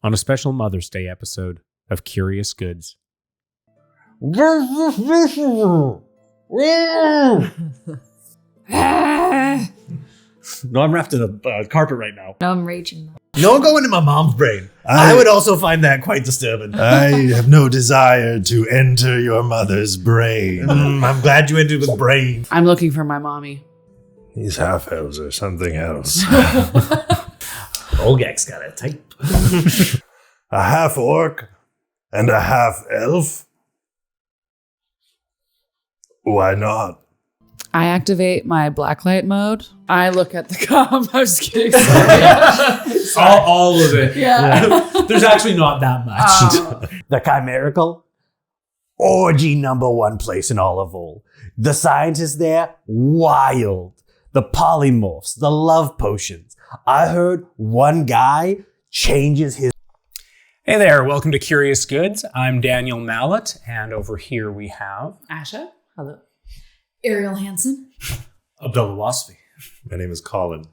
on a special Mother's Day episode of Curious Goods. No, I'm wrapped in a carpet right now. No, I'm raging. Don't go into my mom's brain. I would also find that quite disturbing. I have no desire to enter your mother's brain. I'm glad you ended with brain. I'm looking for my mommy. These half-elves are something else. Olgak's got a type. A half-orc and a half-elf? Why not? I activate my blacklight mode. I look at the comm. I was kidding. all of it. Yeah. There's actually not that much. The Chimererical, orgy #1 place in all of Vol. The scientists there, wild. The polymorphs, the love potions. I heard one guy changes his... Hey there, welcome to Curious Goods. I'm Daniel Mallet, and over here we have... Asha, hello. Ariel Hansen. Abdullah Wasfi. My name is Colin.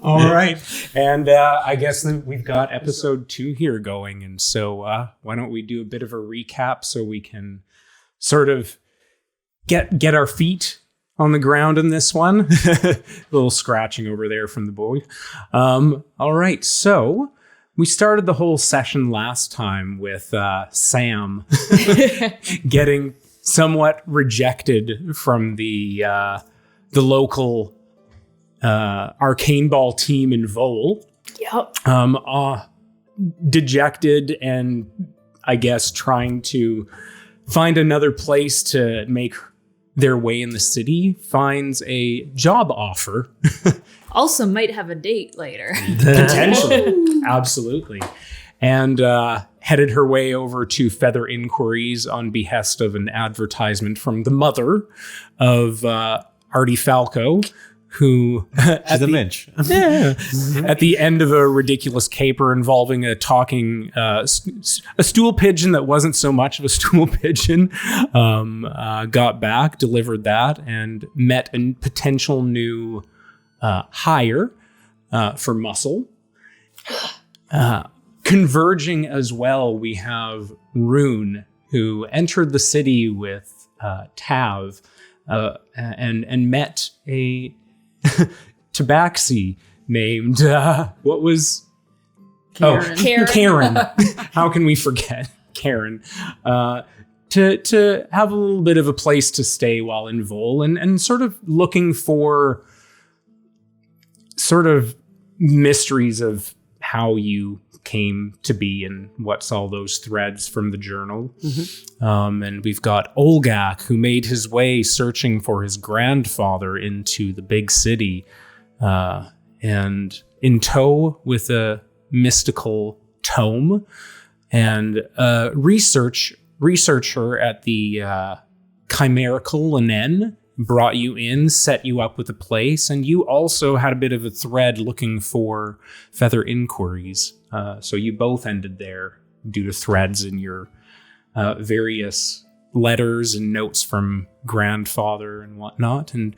All right. And I guess we've got episode 2 here going. And so why don't we do a bit of a recap so we can sort of get our feet on the ground in this one. A little scratching over there from the boy. All right. So we started the whole session last time with Sam getting somewhat rejected from the local arcane ball team in Vol. Yep. Dejected and I guess trying to find another place to make their way in the city, finds a job offer. Also might have a date later. Potentially. Absolutely. And headed her way over to Feather Inquiries on behest of an advertisement from the mother of Arty Falco, who She's a minch. at the end of a ridiculous caper involving a talking a stool pigeon that wasn't so much of a stool pigeon, got back, delivered that, and met a potential new hire for muscle. Converging as well, we have Rune, who entered the city with Tav and met a tabaxi named what was Karen. Karen. How can we forget Karen? To have a little bit of a place to stay while in Vol, and sort of looking for sort of mysteries of how you came to be and what's all those threads from the journal. And we've got Olgak, who made his way searching for his grandfather into the big city, and in tow with a mystical Tome, and a researcher at the Chimererical Lennen brought you in, set you up with a place, and you also had a bit of a thread looking for Feather Inquiries. So you both ended there due to threads in your various letters and notes from grandfather and whatnot. And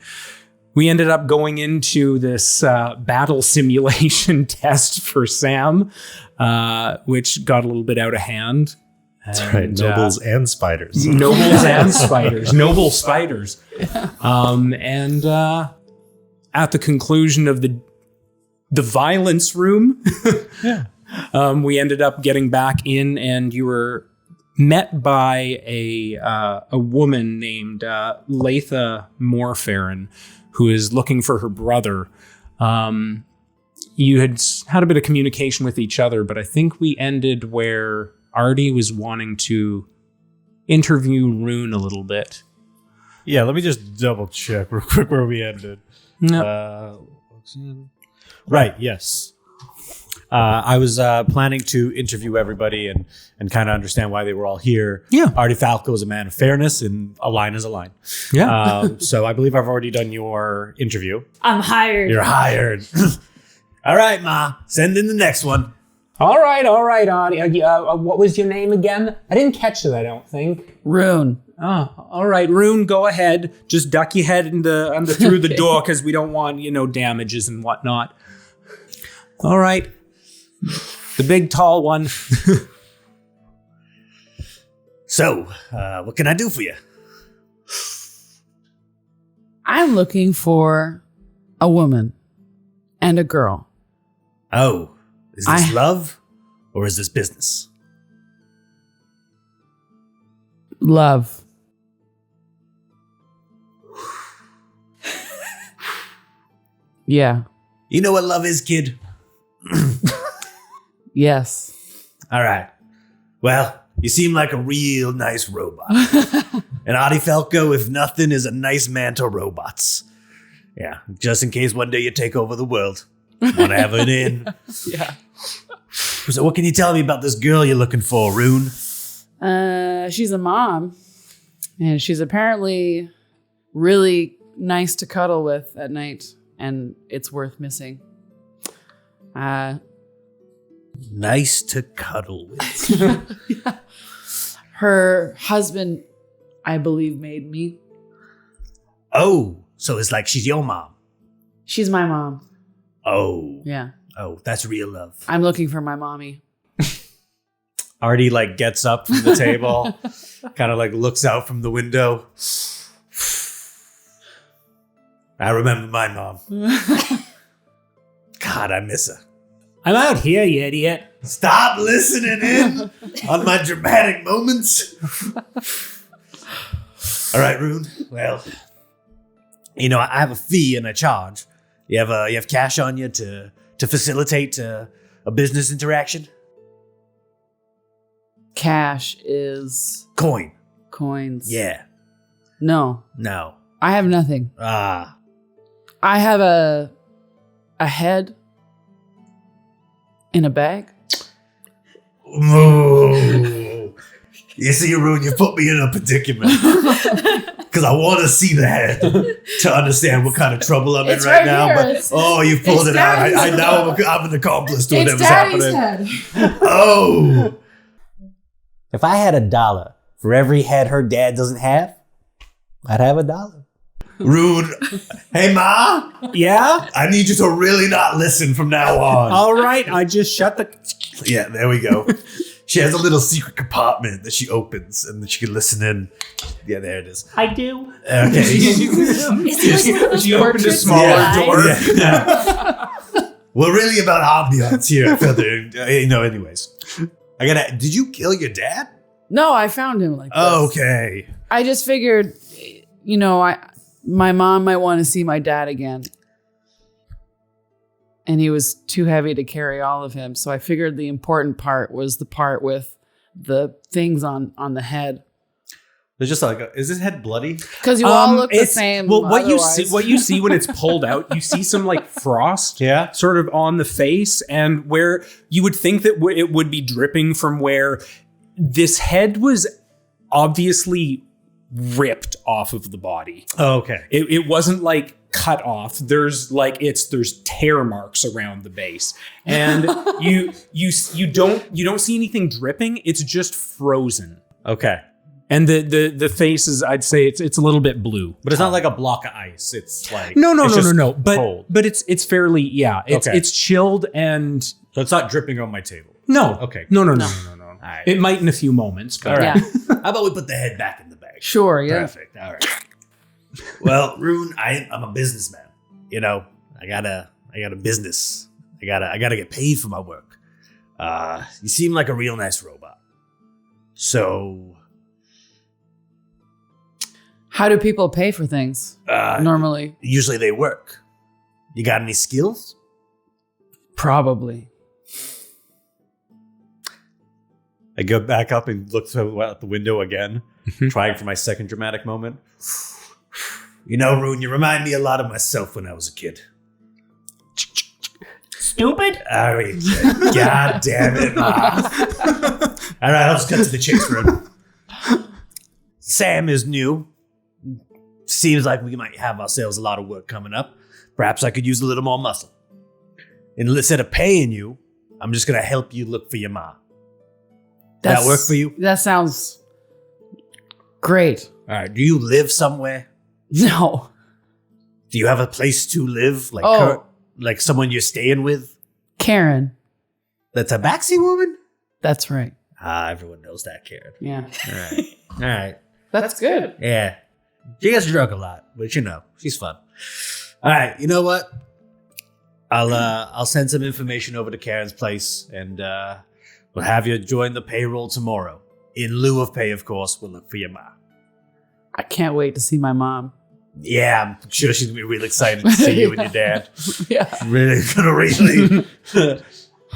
we ended up going into this battle simulation test for Sam, which got a little bit out of hand. That's right, nobles and spiders. Nobles and spiders. Noble spiders. And at the conclusion of the violence room, we ended up getting back in, and you were met by a woman named Latha Morfarren, who is looking for her brother. You had a bit of communication with each other, but I think we ended where Arty was wanting to interview Rune a little bit. Yeah, let me just double check real quick where we ended. No. Right, yes. I was planning to interview everybody and kind of understand why they were all here. Yeah. Arty Falco is a man of fairness, and a line is a line. Yeah. So I believe I've already done your interview. I'm hired. You're hired. All right, Ma. Send in the next one. All right, Arty. What was your name again? I didn't catch it, I don't think. Rune. Oh, all right, Rune, go ahead. Just duck your head through the door because we don't want, damages and whatnot. All right. The big tall one. So, what can I do for you? I'm looking for a woman and a girl. Oh, is this love or is this business? Love. Yeah. You know what love is, kid? Yes. All right. Well, you seem like a real nice robot. And Arty Falco, if nothing, is a nice man to robots. Yeah, just in case one day you take over the world. Want to have it in. Yeah. So what can you tell me about this girl you're looking for, Rune? She's a mom. And she's apparently really nice to cuddle with at night. And it's worth missing. Nice to cuddle with. Yeah. Her husband, I believe, made me. Oh, so it's like she's your mom. She's my mom. Oh. Yeah. Oh, that's real love. I'm looking for my mommy. Arty like gets up from the table, kind of like looks out from the window. I remember my mom. God, I miss her. I'm out here, you idiot. Stop listening in on my dramatic moments. All right, Rune. Well, you know, I have a fee and a charge. You have cash on you to facilitate a business interaction? Cash is coins. Yeah. No, No. I have nothing. Ah. I have a head in a bag. Ooh. You see, Rune, you put me in a predicament. Because I want to see the head to understand what kind of trouble I'm It's in right right now. here. But It's- you've pulled it's it out. I Daddy's now I'm an accomplice to It's whatever's Daddy's happening. head. Oh. If I had $1 for every head her dad doesn't have, I'd have $1. Rune, hey Ma, Yeah? I need you to really not listen from now on. All right, I just shut the... Yeah, there we go. She has a little secret compartment that she opens and that she can listen in. Yeah, there it is. I do. Okay. She opened a smaller Yeah. door. Yeah. We're really about ambiance here, Feather. Anyways. Did you kill your dad? No, I found him like this. Okay. I just figured, my mom might want to see my dad again. And he was too heavy to carry all of him. So I figured the important part was the part with the things on the head. There's just like, is his head bloody? Because you all look the same. Well, what you otherwise. see when it's pulled out, you see some like frost, Yeah. sort of on the face, and where you would think that it would be dripping from where this head was obviously ripped off of the body. Oh, okay. It wasn't like cut off. There's tear marks around the base, and you don't see anything dripping. It's just frozen. Okay. And the face is, I'd say it's a little bit blue. But it's not like a block of ice. It's like No. it's just But cold. but it's fairly Okay. it's chilled and So it's not dripping on my table. no. Okay. No. All right. It might in a few moments, but All right. Yeah. How about we put the head back in the bag? Sure, yeah. Perfect. All right. Well, Rune, I'm a businessman. You know, I got a business. I gotta get paid for my work. You seem like a real nice robot. So, How do people pay for things normally? usually they work. You got any skills? Probably. I go back up and look out the window again, trying for my second dramatic moment. You know, Rune, you remind me a lot of myself when I was a kid. stupid. All right. God damn it. All right, I'll just cut to the chase room. Sam is new. Seems like we might have ourselves a lot of work coming up. Perhaps I could use a little more muscle. And instead of paying you, I'm just going to help you look for your ma. That work for you? That sounds great. All right. Do you live somewhere? No. Do you have a place to live? Oh. Like someone you're staying with? Karen. The tabaxi woman? That's right. Everyone knows that, Karen. Yeah. All right. That's good. Yeah. She gets drunk a lot, but she's fun. All right. You know what? I'll send some information over to Karen's place, and we'll have you join the payroll tomorrow. In lieu of pay, of course, we'll look for your mom. I can't wait to see my mom. Yeah, I'm sure she's gonna be really excited to see you and your dad. Yeah. Really.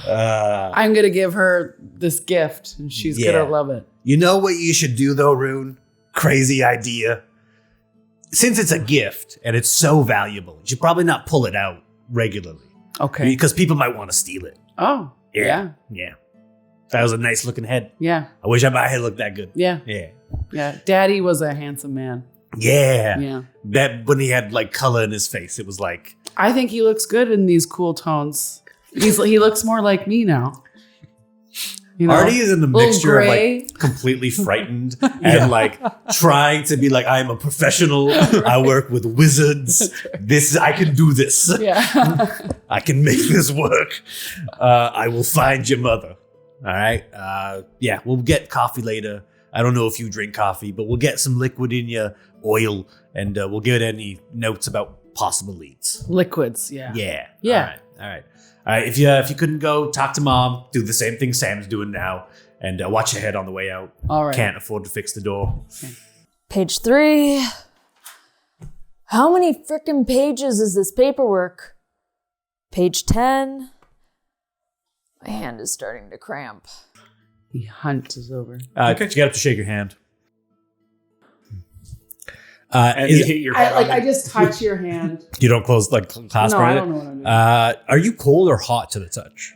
I'm going to give her this gift, and she's going to love it. You know what you should do, though, Rune? Crazy idea. Since it's a gift and it's so valuable, you should probably not pull it out regularly. Okay. Because people might want to steal it. Oh, yeah. That was a nice looking head. Yeah. I wish my head looked that good. Yeah. Yeah. Yeah. Daddy was a handsome man. Yeah. Yeah. That when he had like color in his face, it was like. I think he looks good in these cool tones. He looks more like me now. You know, Arty is in the little mixture of gray. like completely frightened and like trying to be like, I'm a professional. I work with wizards. I can do this. Yeah. I can make this work. I will find your mother. All right. We'll get coffee later. I don't know if you drink coffee, but we'll get some liquid in your oil, and we'll get any notes about possible leads. Liquids. Yeah. Yeah. Yeah. All right. If you couldn't go, talk to mom. Do the same thing Sam's doing now, and watch your head on the way out. All right. Can't afford to fix the door. Page 3. How many frickin' pages is this paperwork? Page 10. My hand is starting to cramp. The hunt is over. Could you get up to shake your hand? And you hit your head on I just touch your hand. You don't close clasp No, I right? don't know what I'm doing. Are you cold or hot to the touch?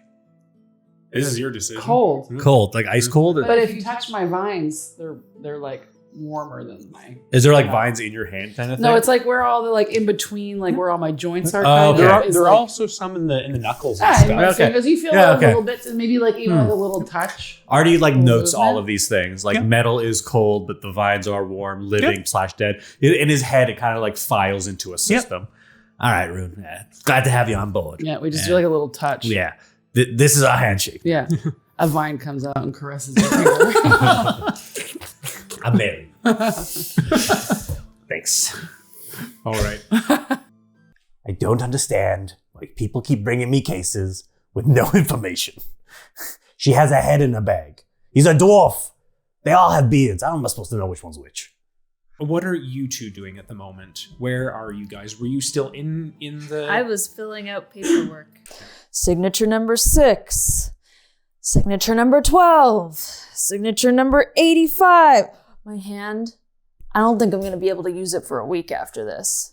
This is your decision. Cold. Cold, like ice cold. But if you touch my vines, they're like warmer than my. Is there like vines in your hand kind of thing? No, it's like where all the like in between, like where all my joints are. Oh, okay. There are is like, also some in the knuckles and Yeah, stuff. Okay. because you feel Yeah, those okay. little bits, and maybe like even like a little touch. Arty like notes Movement. all of these things. Like metal is cold, but the vines are warm, living / dead. In his head, it kind of like files into a system. All right, Rune. Glad to have you on board. Yeah, we just do like a little touch. Yeah. This is our handshake. Yeah. A vine comes out and caresses your finger. I'm married. Thanks. All right. I don't understand why people keep bringing me cases with no information. She has a head in a bag. He's a dwarf. They all have beards. How am I supposed to know which one's which? What are you two doing at the moment? Where are you guys? Were you still in the... I was filling out paperwork. Signature number 6. Signature number 12. Signature number 85. My hand, I don't think I'm going to be able to use it for a week after this.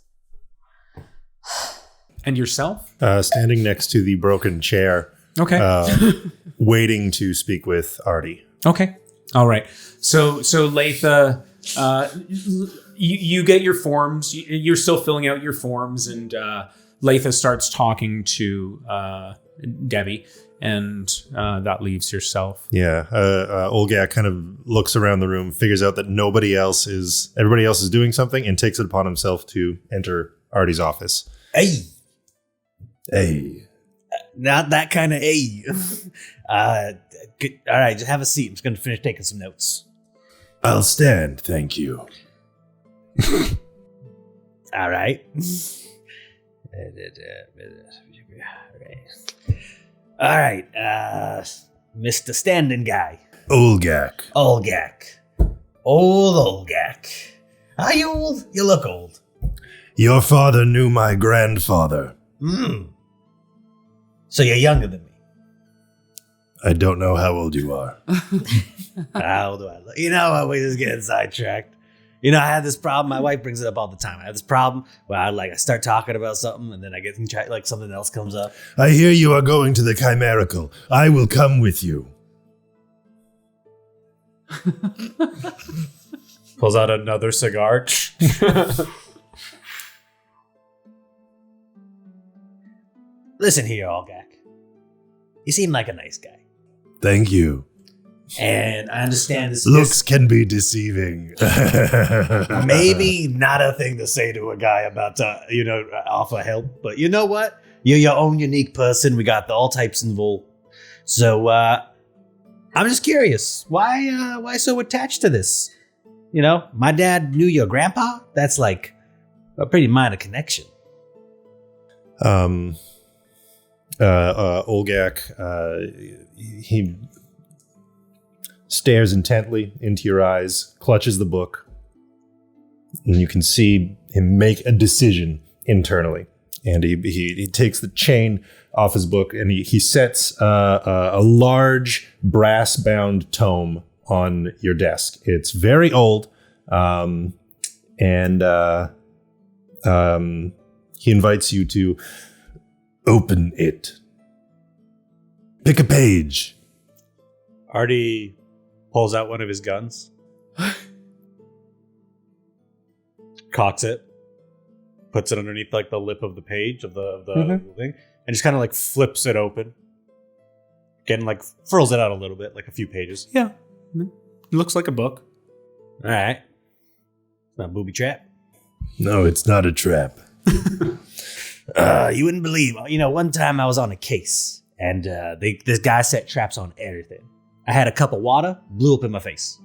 And yourself? Standing next to the broken chair, Okay. waiting to speak with Arty. Okay. All right. So Latha, you get your forms. You're still filling out your forms, and Latha starts talking to Debbie, and that leaves yourself. Yeah. Olgak kind of looks around the room, figures out that everybody else is doing something, and takes it upon himself to enter Arty's office. Hey. Hey. Not that kind of hey. All right, just have a seat. I'm just going to finish taking some notes. I'll stand, thank you. All right. All right, Mr. Standing Guy. Olgak. Olgak. Old Olgak. Are you old? You look old. Your father knew my grandfather. So you're younger than me. I don't know how old you are. How old do I look? You know, we just getting sidetracked. You know, I have this problem. My wife brings it up all the time. I have this problem where I start talking about something, and then I get like something else comes up. I hear you are going to the Chimererical. I will come with you. Pulls out another cigar. Listen here, Olgak. You seem like a nice guy. Thank you. And I understand this Looks can be deceiving. maybe not a thing to say to a guy about to, offer help. But you know what? You're your own unique person. We got all types involved. So I'm just curious, why so attached to this? You know, my dad knew your grandpa. That's like a pretty minor connection. Olgak, he stares intently into your eyes, clutches the book, and you can see him make a decision internally. And he takes the chain off his book, and he sets a large brass-bound tome on your desk. It's very old, and he invites you to open it. Pick a page. Arty pulls out one of his guns, cocks it, puts it underneath like the lip of the page of the thing, and just kind of like flips it open. Again, like furls it out a little bit, like a few pages. Yeah. It looks like a book. All right. It's not a booby trap. No, it's not a trap. You wouldn't believe. You know, one time I was on a case, and this guy set traps on everything. I had a cup of water, blew up in my face.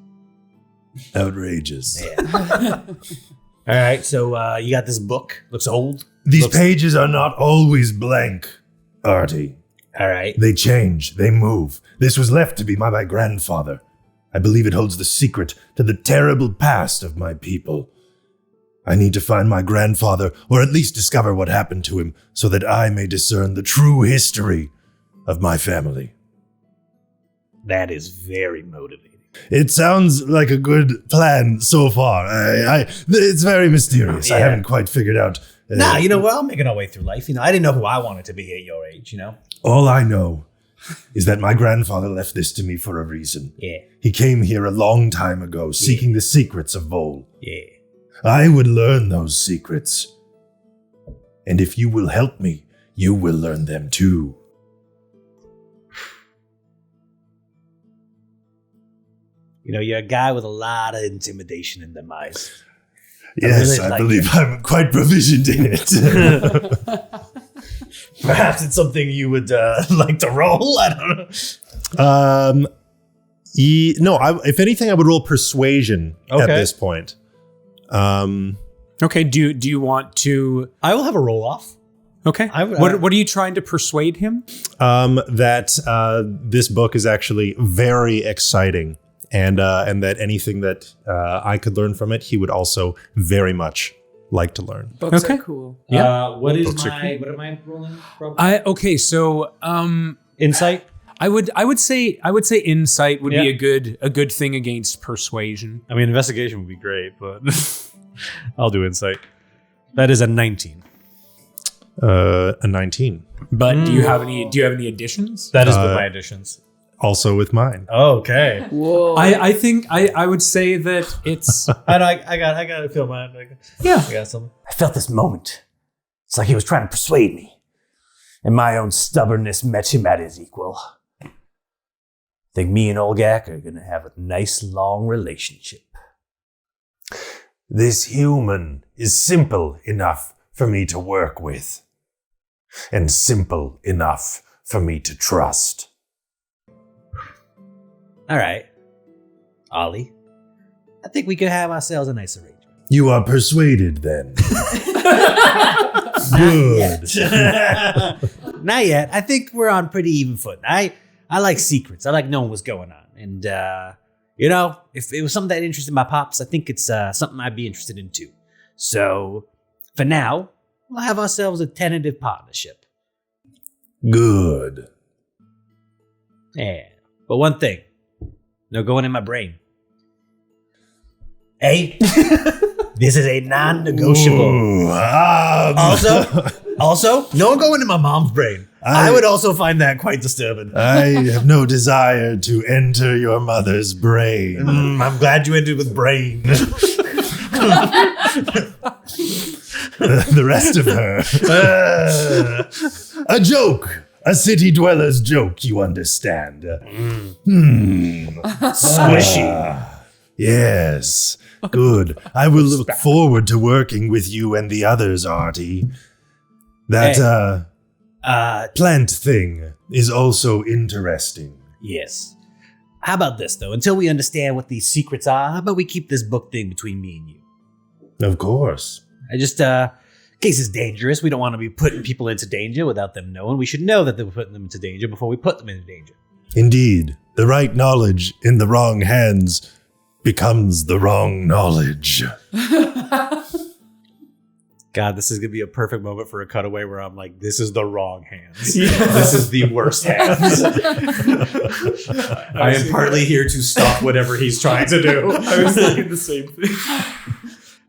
Outrageous. Yeah. All right, so you got this book. Looks old. These pages are not always blank, Arty. All right. They change, they move. This was left to me by my grandfather. I believe it holds the secret to the terrible past of my people. I need to find my grandfather, or at least discover what happened to him, so that I may discern the true history of my family. That is very motivating. It sounds like a good plan so far. It's very mysterious. Yeah. I haven't quite figured out. Nah, you know, we're all making our way through life. You know, I didn't know who I wanted to be at your age, you know? All I know is that my grandfather left this to me for a reason. Yeah. He came here a long time ago, seeking the secrets of Vol. Yeah. I would learn those secrets. And if you will help me, you will learn them too. You know, you're a guy with a lot of intimidation in them eyes. Yes, really I like believe it. I'm quite proficient in it. Perhaps it's something you would like to roll? I don't know. If anything, I would roll persuasion at this point. Okay, do you want to... I will have a roll off. Okay. What are you trying to persuade him? That this book is actually very exciting, and that anything that I could learn from it, he would also very much like to learn. Books Okay. are cool. Yeah. What Books are cool. what am I rolling? Insight? I would say insight would be a good thing against persuasion. I mean, investigation would be great, but I'll do insight. That is a 19. A 19. But do you have any additions? That is with my additions. Also with mine. Okay. Whoa. I think I would say that it's I got to feel mine. yeah. I got something. I felt this moment. It's like he was trying to persuade me. And my own stubbornness met him at his equal. I think me and Olgak are going to have a nice long relationship. This human is simple enough for me to work with, and simple enough for me to trust. All right. Ollie, I think we could have ourselves a nice arrangement. You are persuaded, then. Good. Not yet. I think we're on pretty even foot. I like secrets. I like knowing what's going on. And, you know, if it was something that interested my pops, I think it's something I'd be interested in too. So, for now, we'll have ourselves a tentative partnership. Good. Yeah. But one thing. No going in my brain. Hey, this is a non-negotiable. Ooh, Also, no going in my mom's brain. I would also find that quite disturbing. I have no desire to enter your mother's brain. I'm glad you ended with brain. The rest of her. A joke. A city dweller's joke, you understand. Squishy. Yes. Good. I will look forward to working with you and the others, Arty. That plant thing is also interesting. Yes. How about this, though? Until we understand what these secrets are, how about we keep this book thing between me and you? Of course. I just, in case it's dangerous, we don't want to be putting people into danger without them knowing. We should know that they were putting them into danger before we put them into danger. Indeed, the right knowledge in the wrong hands becomes the wrong knowledge. God, this is going to be a perfect moment for a cutaway where I'm like, this is the wrong hands. This is the worst hands. I am partly here to stop whatever he's trying to do. I was thinking the same thing.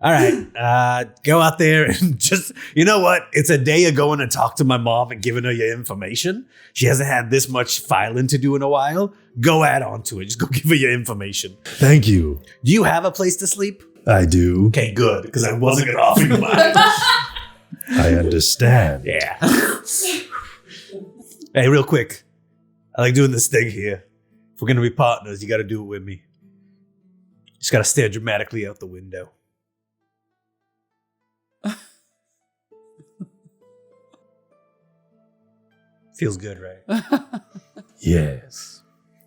All right, go out there and just, you know what? It's a day of going to talk to my mom and giving her your information. She hasn't had this much filing to do in a while. Go add on to it. Just go give her your information. Thank you. Do you have a place to sleep? I do. Okay, good, because I wasn't going to offer you mine. I understand. Yeah. Hey, real quick. I like doing this thing here. If we're going to be partners, you got to do it with me. Just got to stare dramatically out the window. Feels good, right? Yes.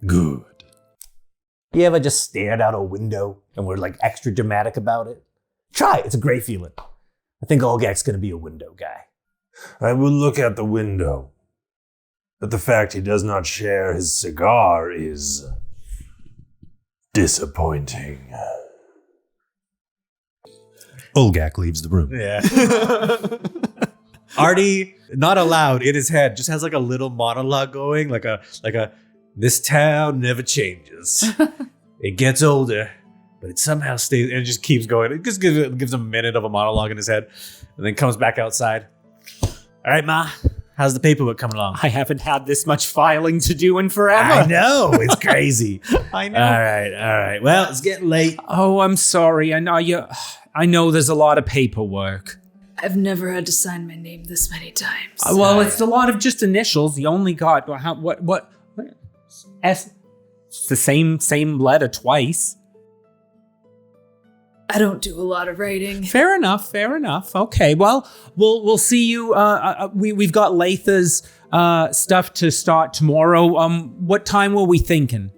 Good. You ever just stared out a window and were like extra dramatic about it? Try it. It's a great feeling. I think Olgak's going to be a window guy. I will look at the window. But the fact he does not share his cigar is disappointing. Olgak leaves the room. Yeah. Arty, not allowed in his head, just has like a little monologue going, like a this town never changes. It gets older, but it somehow stays, and it just keeps going. It just gives him a minute of a monologue in his head, and then comes back outside. All right, Ma, how's the paperwork coming along? I haven't had this much filing to do in forever. I know, it's crazy. I know. All right. Well, it's getting late. Oh, I'm sorry. I know there's a lot of paperwork. I've never had to sign my name this many times. Well, it's a lot of just initials. You only got what? S. It's the same letter twice. I don't do a lot of writing. Fair enough. Okay. Well, we'll see you. We've got Latha's stuff to start tomorrow. What time were we thinking?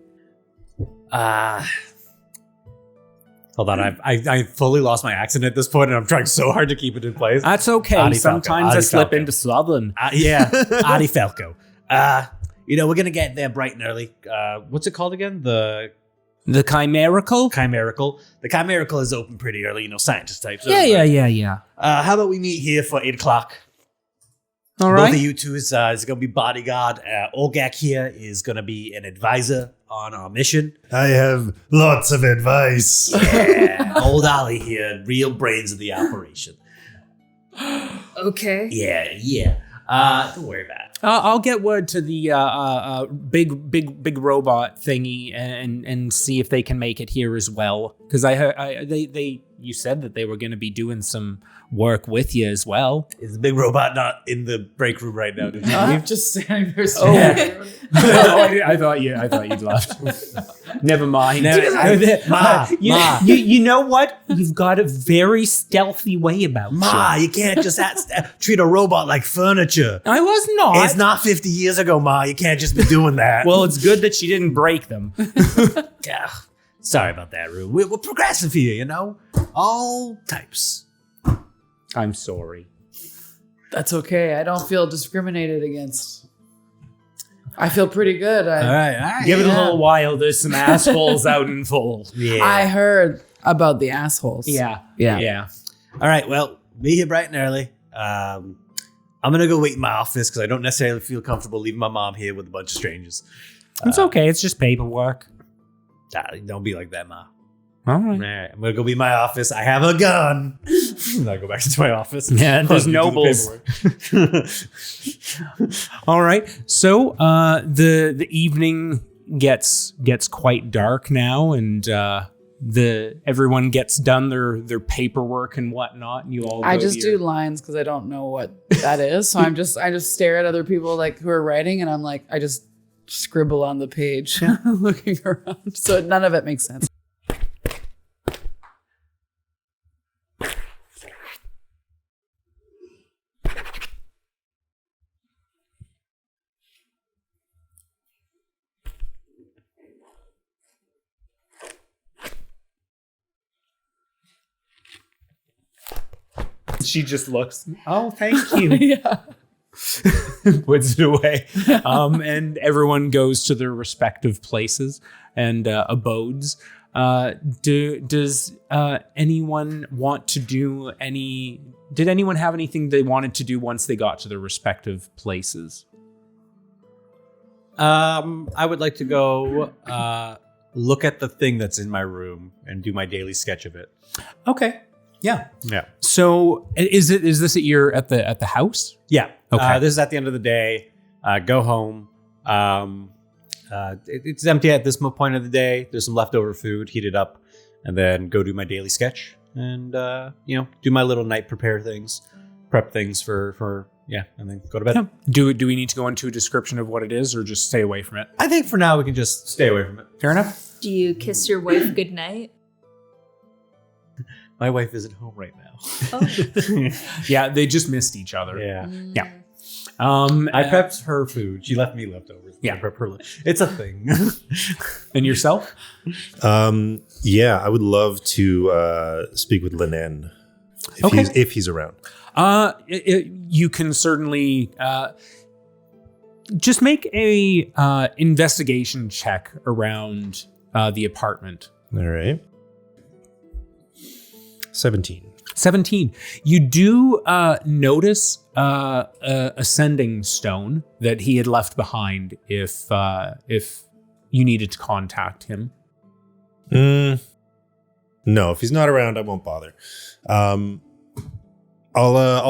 Hold on, I fully lost my accent at this point, and I'm trying so hard to keep it in place. That's okay. Arty Sometimes Falco. I slip Falco. into Southern. Yeah, Arty Falco. We're going to get there bright and early. What's it called again? The Chimerical? Chimerical. The Chimerical is open pretty early, scientist types. Yeah. How about we meet here for 8 o'clock? All Both right. of you two is going to be bodyguard. Olgak here is going to be an advisor on our mission. I have lots of advice. Yeah, old Ollie here, real brains of the operation. Okay. Yeah. Don't worry about it. I'll get word to the big robot thingy and see if they can make it here as well. Because you said that they were going to be doing some work with you as well. Is the big robot not in the break room right now? Did you I'm leave? just standing there. I thought you'd left. Never mind. Ma, You know what? You've got a very stealthy way about Ma, you. you can't just treat a robot like furniture. I was not. It's not 50 years ago, Ma. You can't just be doing that. Well, it's good that she didn't break them. Yeah. Sorry about that, Rune. We're progressive here, all types. I'm sorry. That's okay. I don't feel discriminated against. I feel pretty good. All right. Give it a little while. There's some assholes out in full. Yeah. I heard about the assholes. Yeah. All right. Well, be here bright and early. I'm gonna go wait in my office because I don't necessarily feel comfortable leaving my mom here with a bunch of strangers. It's okay. It's just paperwork. Don't be like that, Ma. All All right. right, I'm gonna go be in my office. I have a gun. And I go back to my office. Yeah, there's Do the nobles. paperwork. All right. So the evening gets quite dark now, and everyone gets done their paperwork and whatnot, and you all. I go just to your- do lines because I don't know what that is. So I just stare at other people like who are writing, and I'm like, I just scribble on the page, looking around. So none of it makes sense. She just looks, oh, thank you. Yeah. Puts it away. And everyone goes to their respective places and abodes. Does anyone want to do any... Did anyone have anything they wanted to do once they got to their respective places? I would like to go look at the thing that's in my room and do my daily sketch of it. Okay. Yeah. Yeah. So is this at the house? Yeah. Okay. This is at the end of the day. Go home. It's empty at this point of the day. There's some leftover food, heat it up, and then go do my daily sketch and do my little night prep things for and then go to bed. Yeah. Do we need to go into a description of what it is or just stay away from it? I think for now we can just stay away from it. Fair enough. Do you kiss your wife goodnight? My wife isn't home right now. Oh. Yeah, they just missed each other. Yeah. Yeah. I prepped her food. She left me leftovers. Yeah. I prep her. It's a thing. And yourself? Yeah, I would love to speak with Lennen if he's around. You can certainly just make a investigation check around the apartment. All right. 17. 17. You do notice a sending stone that he had left behind if you needed to contact him. No, if he's not around, I won't bother. I'll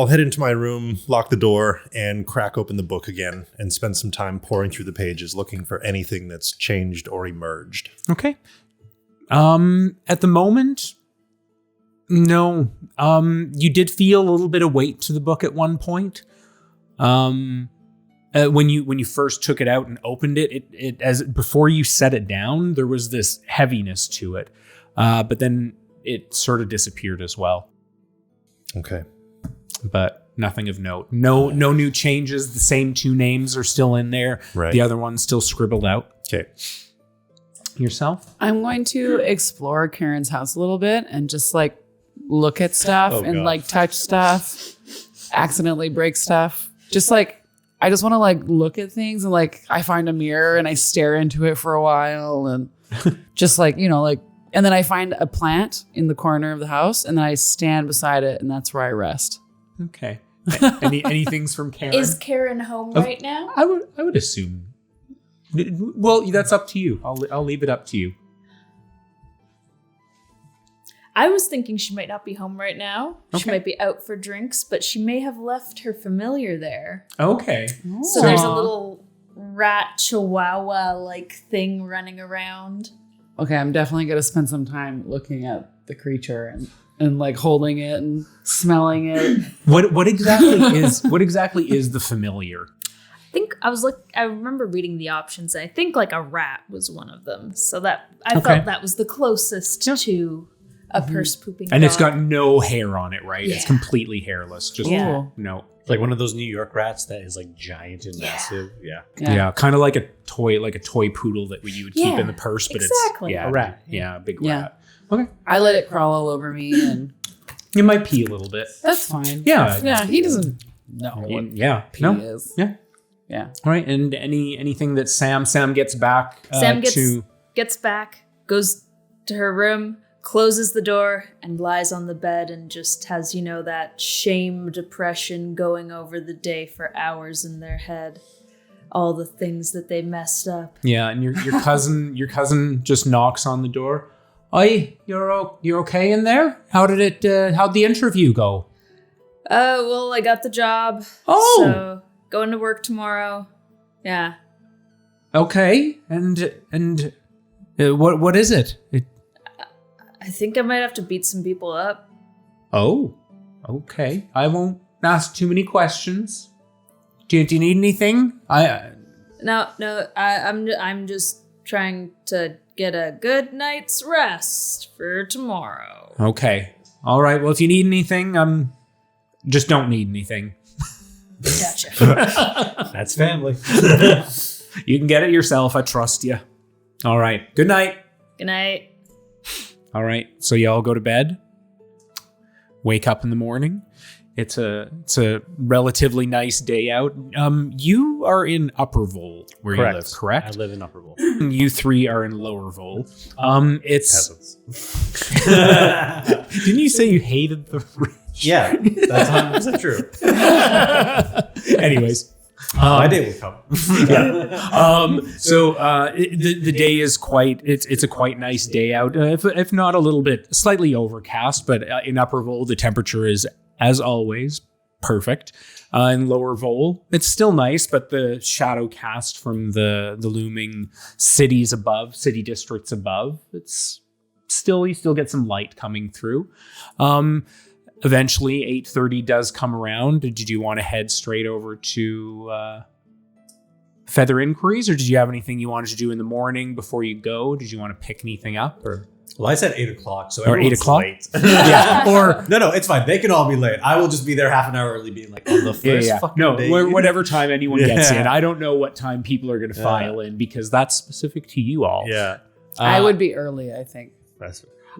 head into my room, lock the door, and crack open the book again and spend some time poring through the pages looking for anything that's changed or emerged. Okay. At the moment, no. You did feel a little bit of weight to the book at one point. When you first took it out and opened it as before you set it down, there was this heaviness to it. But then it sort of disappeared as well. Okay. But nothing of note. No new changes. The same two names are still in there. Right. The other one's still scribbled out. Okay. Yourself? I'm going to explore Karen's house a little bit and just like look at stuff and like touch stuff, accidentally break stuff. Just like, I just want to like look at things and like I find a mirror and I stare into it for a while and just like, and then I find a plant in the corner of the house and then I stand beside it and that's where I rest. Okay. Any things from Karen? Is Karen home right now? I would assume. Well, that's up to you. I'll leave it up to you. I was thinking she might not be home right now. She Okay. might be out for drinks, but she may have left her familiar there. Okay. So there's a little rat chihuahua-like thing running around. Okay, I'm definitely going to spend some time looking at the creature and like holding it and smelling it. What exactly is the familiar? I remember reading the options, and I think like a rat was one of them. So that I Okay. felt that was the closest to a purse pooping And it's dog. got no hair on it, right? Yeah. It's completely hairless. Just Yeah. no. It's like one of those New York rats that is like giant and massive. Yeah. Yeah, kind of like a toy poodle that you would keep Yeah, in the purse, but exactly. it's A rat. Yeah, a big Yeah. rat. Okay. I let it crawl all over me and You might pee a little bit. that's fine. Yeah. Yeah, he doesn't know what Yeah. pee No. is. Yeah. Yeah. All right. And anything that Sam gets back Sam to. gets back, goes to her room, closes the door, and lies on the bed and just has, that shame depression going over the day for hours in their head. All the things that they messed up. Yeah, and your cousin just knocks on the door. Oi, you're okay in there? How'd the interview go? Well, I got the job. Oh. So going to work tomorrow. Yeah. Okay, and what is it? I think I might have to beat some people up. Oh, okay. I won't ask too many questions. Do you need anything? No, I'm just trying to get a good night's rest for tomorrow. Okay. All right. Well, if you need anything, just don't need anything. Gotcha. That's family. You can get it yourself. I trust you. All right. Good night. Good night. All right. So y'all go to bed. Wake up in the morning. It's a relatively nice day out. You are in Upper Vol, where you live, correct? I live in Upper Vol. You three are in Lower Vol. It's Peasants. Didn't you say you hated the rich? Yeah, that's 100% true. Anyways. My day will come. The day is it's a quite nice day out, if not a little bit slightly overcast, but in Upper Vol, the temperature is, as always, perfect. In Lower Vol, it's still nice, but the shadow cast from the looming city districts above, you still get some light coming through. Eventually, 8:30 does come around. Did you want to head straight over to Feather Inquiries, or did you have anything you wanted to do in the morning before you go? Did you want to pick anything up? Or Well, I said 8 o'clock, so or 8 everyone's o'clock? late. Yeah. Or No, it's fine. They can all be late. I will just be there half an hour early, being like, on the first fucking day. Whatever time anyone gets Yeah. in. I don't know what time people are going to file in because that's specific to you all. Yeah. I would be early, I think.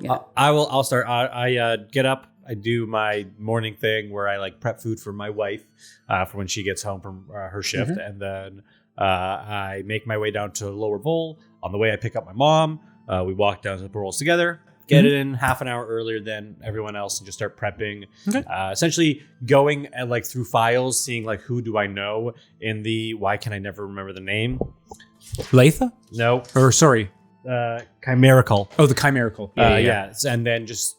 Yeah. I'll start. I get up. I do my morning thing where I like prep food for my wife for when she gets home from her shift, and then I make my way down to Lower Vol. On the way, I pick up my mom. We walk down to the rolls together. Get it in half an hour earlier than everyone else, and just start prepping. Okay. Essentially, going and like through files, seeing like who do I know in the. Why can I never remember the name? Latha? No. Or sorry. Chimerical. Oh, the Chimerical. Yeah. And then just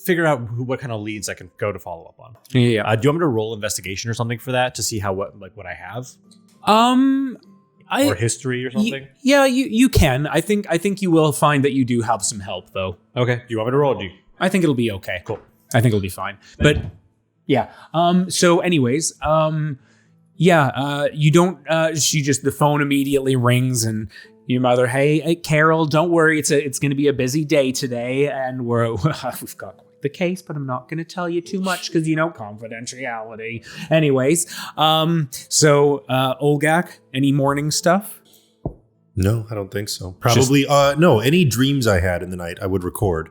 figure out what kind of leads I can go to follow up on. Yeah. Do you want me to roll investigation or something for that to see what I have? Or history or something? You can. I think you will find that you do have some help though. Okay. Do you want me to roll? I think it'll be okay. Cool. I think it'll be fine. But yeah. So anyways, you don't the phone immediately rings and your mother, hey Carol, don't worry, it's going to be a busy day today, and we've got the case, but I'm not going to tell you too much because confidentiality. Anyways, Olgak, any morning stuff? No, I don't think so. Probably no. Any dreams I had in the night, I would record.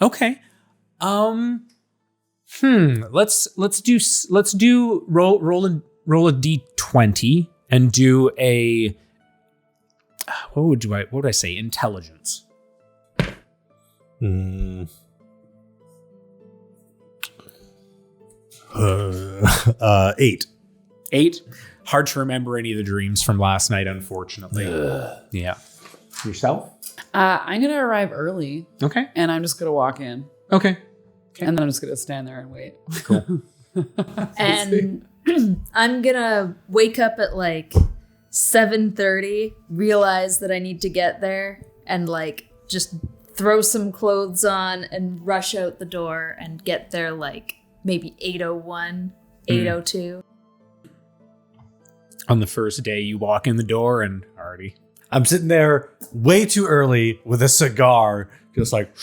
Okay. Let's do roll a d20 and do a. What would I say? Intelligence. 8. Hard to remember any of the dreams from last night, unfortunately. Yeah. Yourself? I'm going to arrive early. Okay. And I'm just going to walk in. Okay. And then I'm just going to stand there and wait. Cool. And I'm going to wake up at like 7:30, realize that I need to get there, and like just throw some clothes on and rush out the door and get there like maybe 8:01, 8:02. On the first day, you walk in the door and Arty. I'm sitting there way too early with a cigar, just like.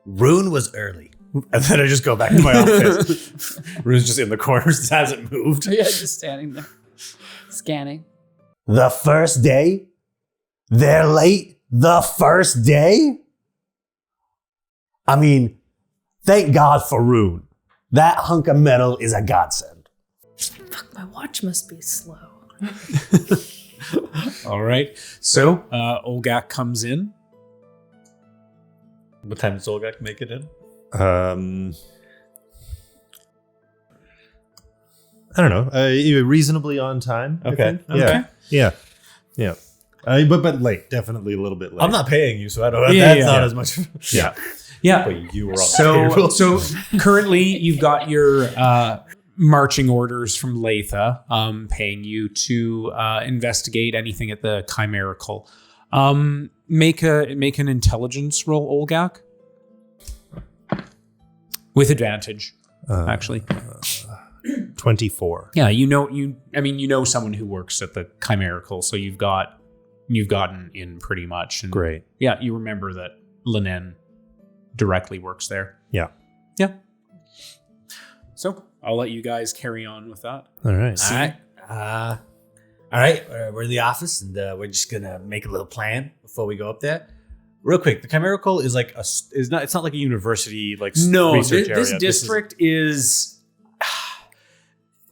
Rune was early. And then I just go back to my office. Rune's just in the corners, hasn't moved. Yeah, just standing there, scanning. The first day? They're late the first day? I mean, thank God for Rune. That hunk of metal is a godsend. Fuck, my watch must be slow. All right. So Olgak comes in. What time does Olgak make it in? I don't know. Reasonably on time. Okay. Yeah. But late. Definitely a little bit late. I'm not paying you, so I don't. Yeah, That's not yeah. as much. Yeah. Yeah. But you were on the payroll. So currently you've got your marching orders from Latha, paying you to investigate anything at the Chimerical. Make an intelligence roll, Olgak. With advantage, actually. 24. Yeah, you know someone who works at the Chimerical, so you've gotten in pretty much. And Great. Yeah, you remember that Lennen directly works there. Yeah. Yeah. So I'll let you guys carry on with that. All right. All right. We're in the office, and we're just gonna make a little plan before we go up there. Real quick, the Chimererical is like it's not like a university like No, research this area. district is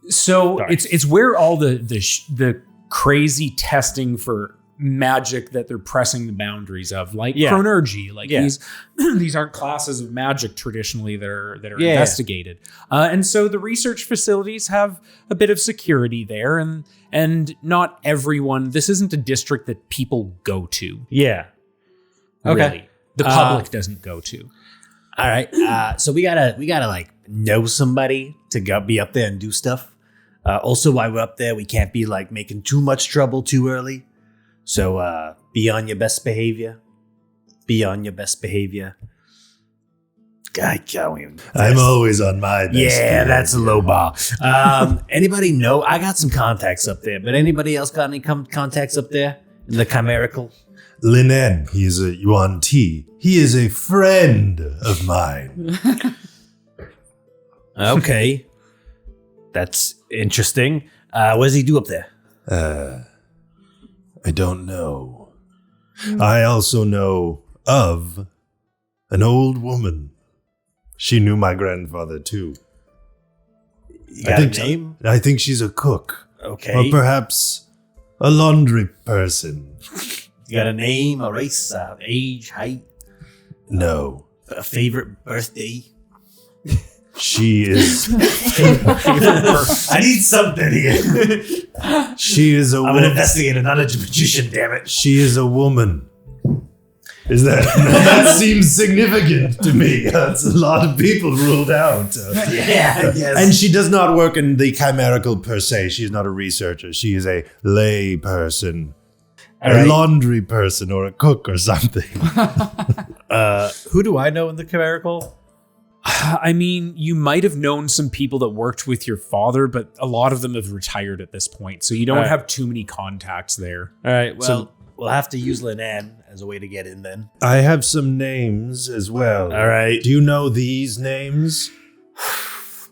so Sorry. it's where all the crazy testing for magic that they're pressing the boundaries of, like chronergy. Like these aren't classes of magic traditionally that are investigated, and so the research facilities have a bit of security there, and not everyone. This isn't a district that people go to. Yeah. Okay. Really. The public doesn't go to. All right. So we gotta like know somebody to be up there and do stuff. Also, while we're up there, we can't be like making too much trouble too early. So be on your best behavior. Be on your best behavior. God, I'm always on my best. Yeah, that's a low bar. Anybody know? I got some contacts up there, but anybody else got any contacts up there in the Chimerical? Lennen, he's a Yuan T. He is a friend of mine. Okay. That's interesting. What does he do up there? I don't know. I also know of an old woman. She knew my grandfather too. You got a name? I think she's a cook. Okay. Or perhaps a laundry person. You got a name, a race, age, height, No. a favorite birthday? She is I need something here. she is a I'm an woman. investigator, not a magician, damn it. She is a woman. Is that seems significant to me. That's a lot of people ruled out. Yeah, yes. And she does not work in the Chimerical per se. She is not a researcher. She is a lay person. A laundry person or a cook or something. Who do I know in the Chimerical? I mean, you might have known some people that worked with your father, but a lot of them have retired at this point, so you don't have too many contacts there. All right. Well, We'll have to use Lennen as a way to get in then. I have some names as well. All right. Do you know these names?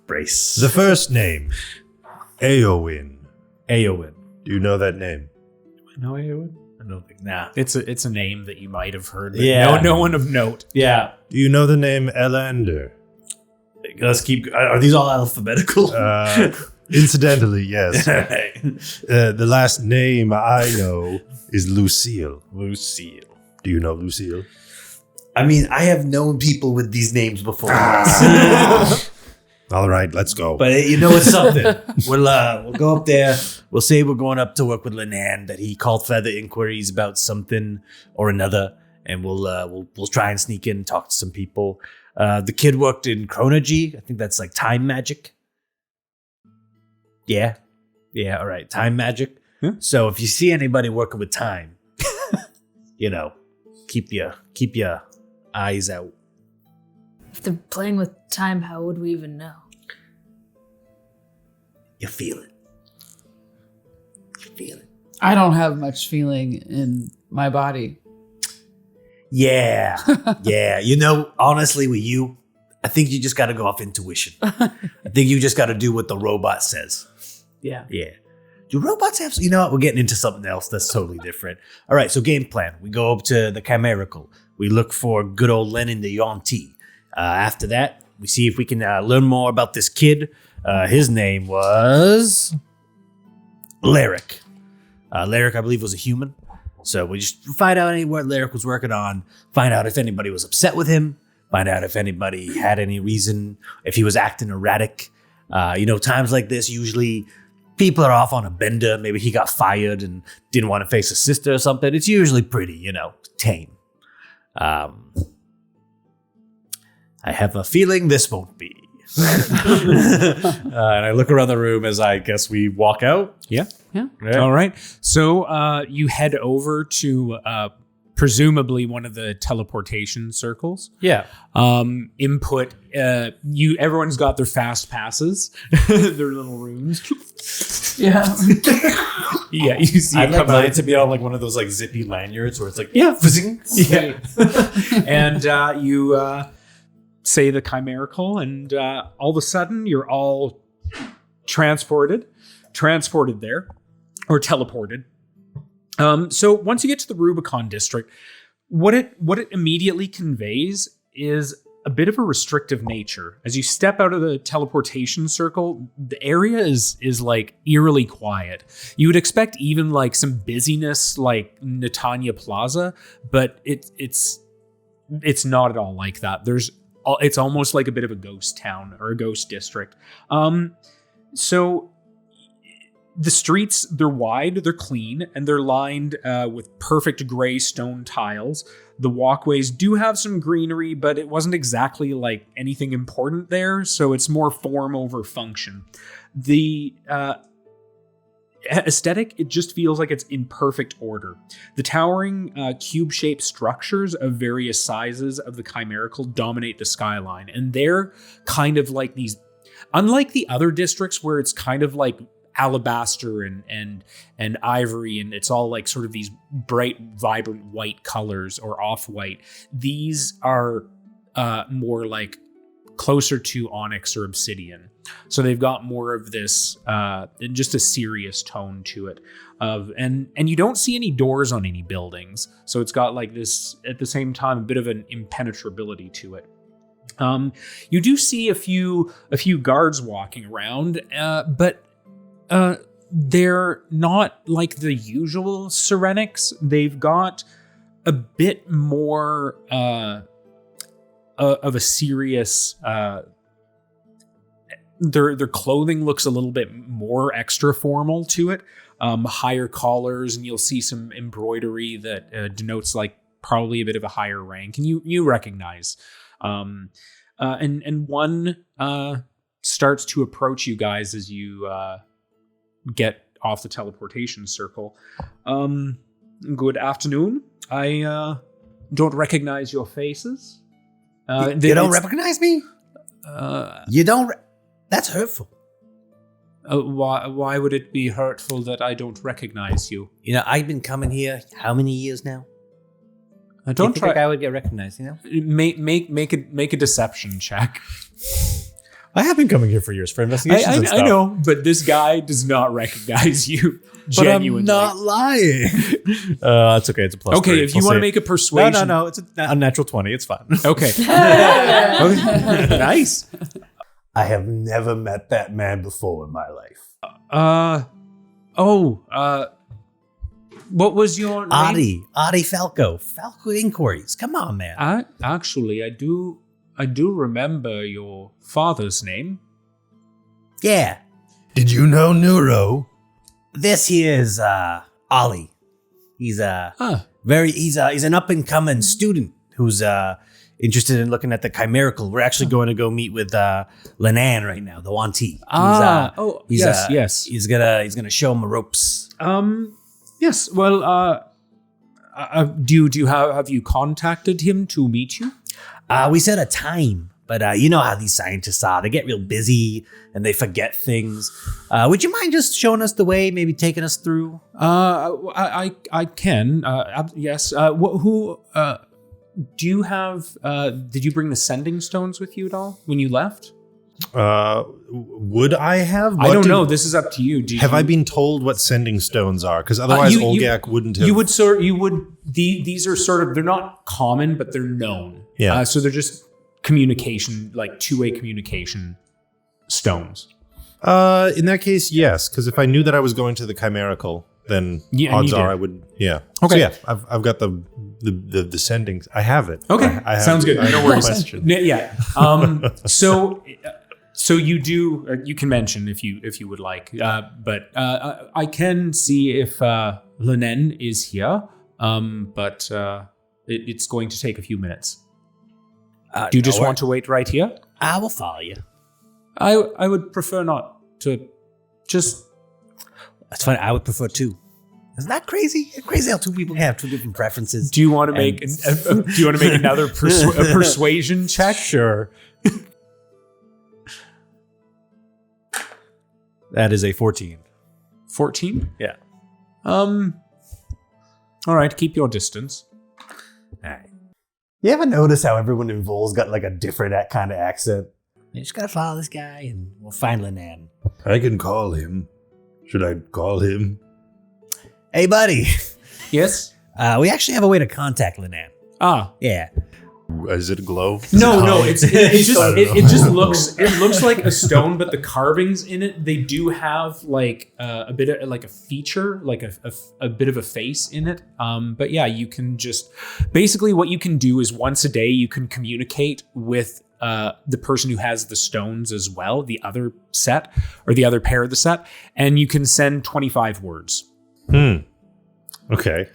Brace. The first name, Eowyn. Eowyn. Do you know that name? no, Eowyn? I don't think. Nah. It's a name that you might have heard, but Yeah. no one of note. Yeah. Do you know the name Elander? Let's keep. Are these all alphabetical? Incidentally, yes. All right. The last name I know is Lucille. Lucille. Do you know Lucille? I mean, I have known people with these names before. All right, let's go. But you know it's something. We'll go up there. We'll say we're going up to work with Lennen, that he called further inquiries about something or another, and we'll try and sneak in and talk to some people. The kid worked in chronergy. I think that's like time magic. Yeah. All right, time magic. Yeah. So if you see anybody working with time, keep your eyes out. If they're playing with time, how would we even know? You feel it. I don't have much feeling in my body. Yeah. Honestly, with you, I think you just got to go off intuition. I think you just got to do what the robot says. Yeah. Yeah. Do robots have... You know what? We're getting into something else that's totally different. All right, so game plan. We go up to the Chimerical. We look for good old Lennen the Yonti. After that, we see if we can learn more about this kid. His name was... Larik. Larik, I believe, was a human. So we just find out what Larik was working on, find out if anybody was upset with him, find out if anybody had any reason, if he was acting erratic. Times like this, usually people are off on a bender. Maybe he got fired and didn't want to face his sister or something. It's usually pretty, tame. I have a feeling this won't be. And I look around the room as I guess we walk out. Yeah. All right. So you head over to presumably one of the teleportation circles. Yeah. Input. Everyone's got their fast passes, their little rooms. Yeah. Yeah. You see I'd it like come mine out. to be on like one of those like zippy lanyards where it's like Fizzing. Yeah. And you say the Chimerical, and all of a sudden you're all transported there, or teleported. So once you get to the Rubicon district, what it immediately conveys is a bit of a restrictive nature. As you step out of the teleportation circle, the area is like eerily quiet. You would expect even like some busyness like Netanya Plaza, but it's not at all like that. It's almost like a bit of a ghost town or a ghost district. So the streets, they're wide, they're clean, and they're lined with perfect gray stone tiles. The walkways do have some greenery, but it wasn't exactly like anything important there, so it's more form over function. The aesthetic, it just feels like it's in perfect order. The towering cube-shaped structures of various sizes of the Chimererical dominate the skyline, and they're kind of like these, unlike the other districts where it's kind of like alabaster and ivory, and it's all like sort of these bright, vibrant white colors or off-white. These are more like closer to onyx or obsidian. So they've got more of this, just a serious tone to it. And you don't see any doors on any buildings. So it's got like this, at the same time, a bit of an impenetrability to it. You do see a few guards walking around, but they're not like the usual Sirenics. They've got a bit more of a serious. Their clothing looks a little bit more extra formal to it. Higher collars, and you'll see some embroidery that denotes like probably a bit of a higher rank, and you recognize. And one starts to approach you guys as you get off the teleportation circle. Good afternoon. I don't recognize your faces. You don't recognize me? You don't? That's hurtful. Why would it be hurtful that I don't recognize you? You know, I've been coming here how many years now? Don't think like I would get recognized, you know? Make a deception check. I have been coming here for years for investigations and stuff. I know, but this guy does not recognize you. Genuinely. But I'm not lying. It's okay. It's a plus. Okay, 3. if you want to make a persuasion. No. It's a unnatural 20. It's fine. Okay. Okay. Nice. I have never met that man before in my life. What was your name? Arty Falco. Falco Inquiries. Come on, man. Actually, I do remember your father's name. Yeah. Did you know Neuro? This here is Ollie. He's he's an up and coming student who's interested in looking at the Chimererical. We're actually going to go meet with Lennen right now, the Wantee. Yes. He's gonna show him the ropes. Yes. Well, do you have you contacted him to meet you? We set a time, but you know how these scientists are. They get real busy and they forget things. Would you mind just showing us the way, maybe taking us through? I can. Yes. Who do you have? Did you bring the sending stones with you at all when you left? Would I have? I don't know. This is up to you. Have I been told what sending stones are? Because otherwise, Olgak wouldn't have. These are sort of. They're not common, but they're known. Yeah. So they're just communication, like two-way communication stones. In that case, yes. Because if I knew that I was going to the Chimererical, then odds are I would. Yeah. Okay. So yeah, I've got the sending. I have it. Okay. I have, sounds good. No worries. Question. Yeah. So you do. You can mention if you would like, but I can see if Lennen is here. But it's going to take a few minutes. Do you just want to wait right here? I will follow you. I would prefer not to. Just. That's funny. I would prefer two. Isn't that crazy? Crazy how two people have two different preferences. Do you want to make? Do you want to make another persuasion check? Sure. That is a 14. 14? Yeah. All right. Keep your distance. All right. You ever notice how everyone in Vol's got like a different kind of accent? You just gotta follow this guy and we'll find Lennen. I can call him. Should I call him? Hey, buddy. Yes? We actually have a way to contact Lennen. Yeah. Is it a glow? No, it just looks like a stone, but the carvings in it, they do have like a bit of like a feature, like a bit of a face in it. But yeah, you can just basically what you can do is once a day you can communicate with the person who has the stones as well, the other set or the other pair of the set, and you can send 25 words. Okay.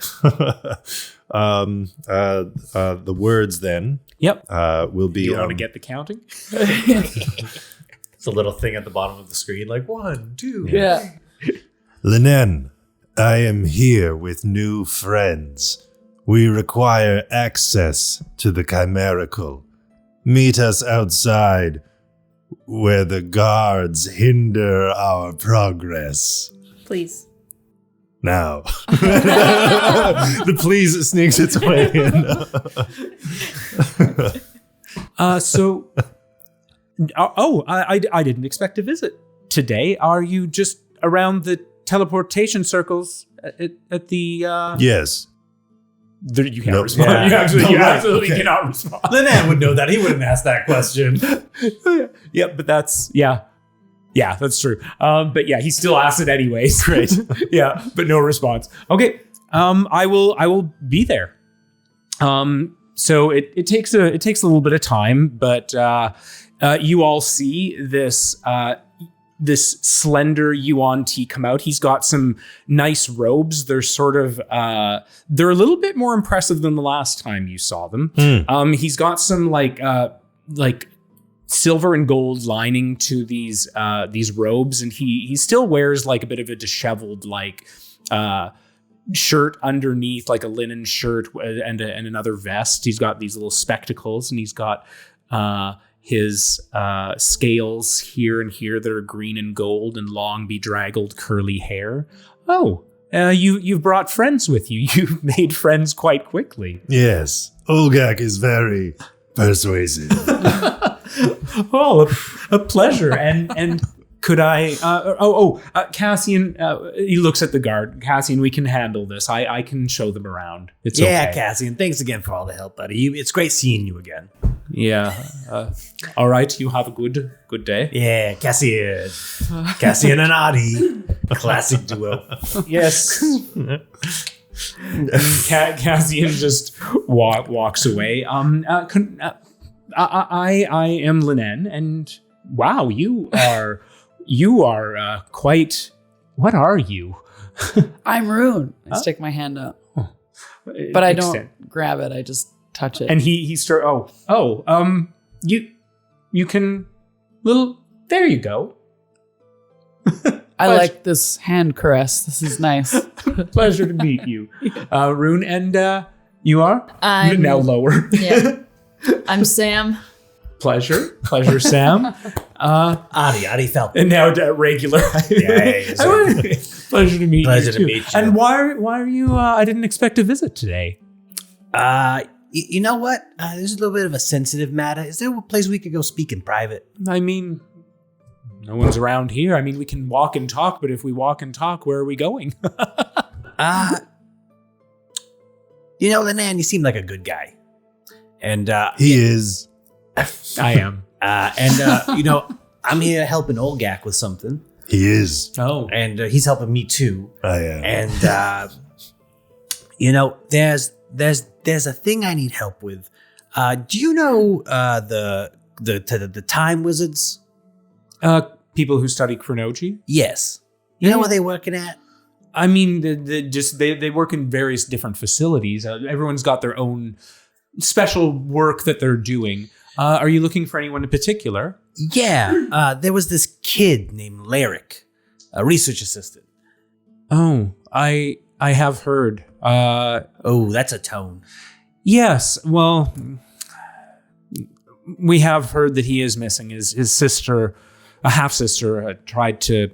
The words then. Yep. Will be. You want to get the counting? It's a little thing at the bottom of the screen, like 1, 2. Yeah. Lennen, I am here with new friends. We require access to the Chimerical. Meet us outside where the guards hinder our progress. Please. Now. The please sneaks its way in. I didn't expect a visit today. Are you just around the teleportation circles at the... Yes. You can't Nope. respond. Yeah. You absolutely cannot respond. Lennen would know that. He wouldn't ask that question. Yeah, but that's... Yeah, that's true. But yeah, he still asked it anyways. Great. Yeah, but no response. Okay. I will be there. So it takes a little bit of time, but you all see this slender Yuan Ti come out. He's got some nice robes. They're sort of they're a little bit more impressive than the last time you saw them. He's got some like silver and gold lining to these robes, and he still wears like a bit of a disheveled like shirt underneath, like a linen shirt and another vest. He's got these little spectacles, and he's got his scales here and here that are green and gold and long bedraggled curly hair. Oh, you've brought friends with you. You've made friends quite quickly. Yes. Olgak is very persuasive. Oh, a pleasure. And could I... Cassian, he looks at the guard. Cassian, we can handle this. I can show them around. It's okay. Cassian, thanks again for all the help, buddy. It's great seeing you again. Yeah. All right, you have a good day. Yeah, Cassian and Arty. Classic duo. Yes. Cassian just walks away. I am Lennen, and wow, you are quite. What are you? I'm Rune. I stick my hand up, but I don't grab it. I just touch it. And he start. You can there you go. I like this hand caress. This is nice. Pleasure to meet you, Rune. And you are I'm now lower. Yeah. I'm Sam. Pleasure, Sam. Arty felt. And now regular. Yeah, Pleasure to meet you. Pleasure to too. meet you. And why are you? I didn't expect a visit today. You know what? There's a little bit of a sensitive matter. Is there a place we could go speak in private? I mean, no one's around here. I mean, we can walk and talk, but if we walk and talk, where are we going? Lennen, you seem like a good guy. And He is. I am. I'm here helping Olgak with something. He is. Oh. And he's helping me too. I am. And there's a thing I need help with. Do you know the time wizards? People who study chronology? Yes. You know where they're working at? I mean, they work in various different facilities. Everyone's got their own special work that they're doing. Are you looking for anyone in particular? Yeah. There was this kid named Larik, a research assistant. Oh, I have heard. That's a tone. Yes. Well, we have heard that he is missing. His sister, a half sister, tried to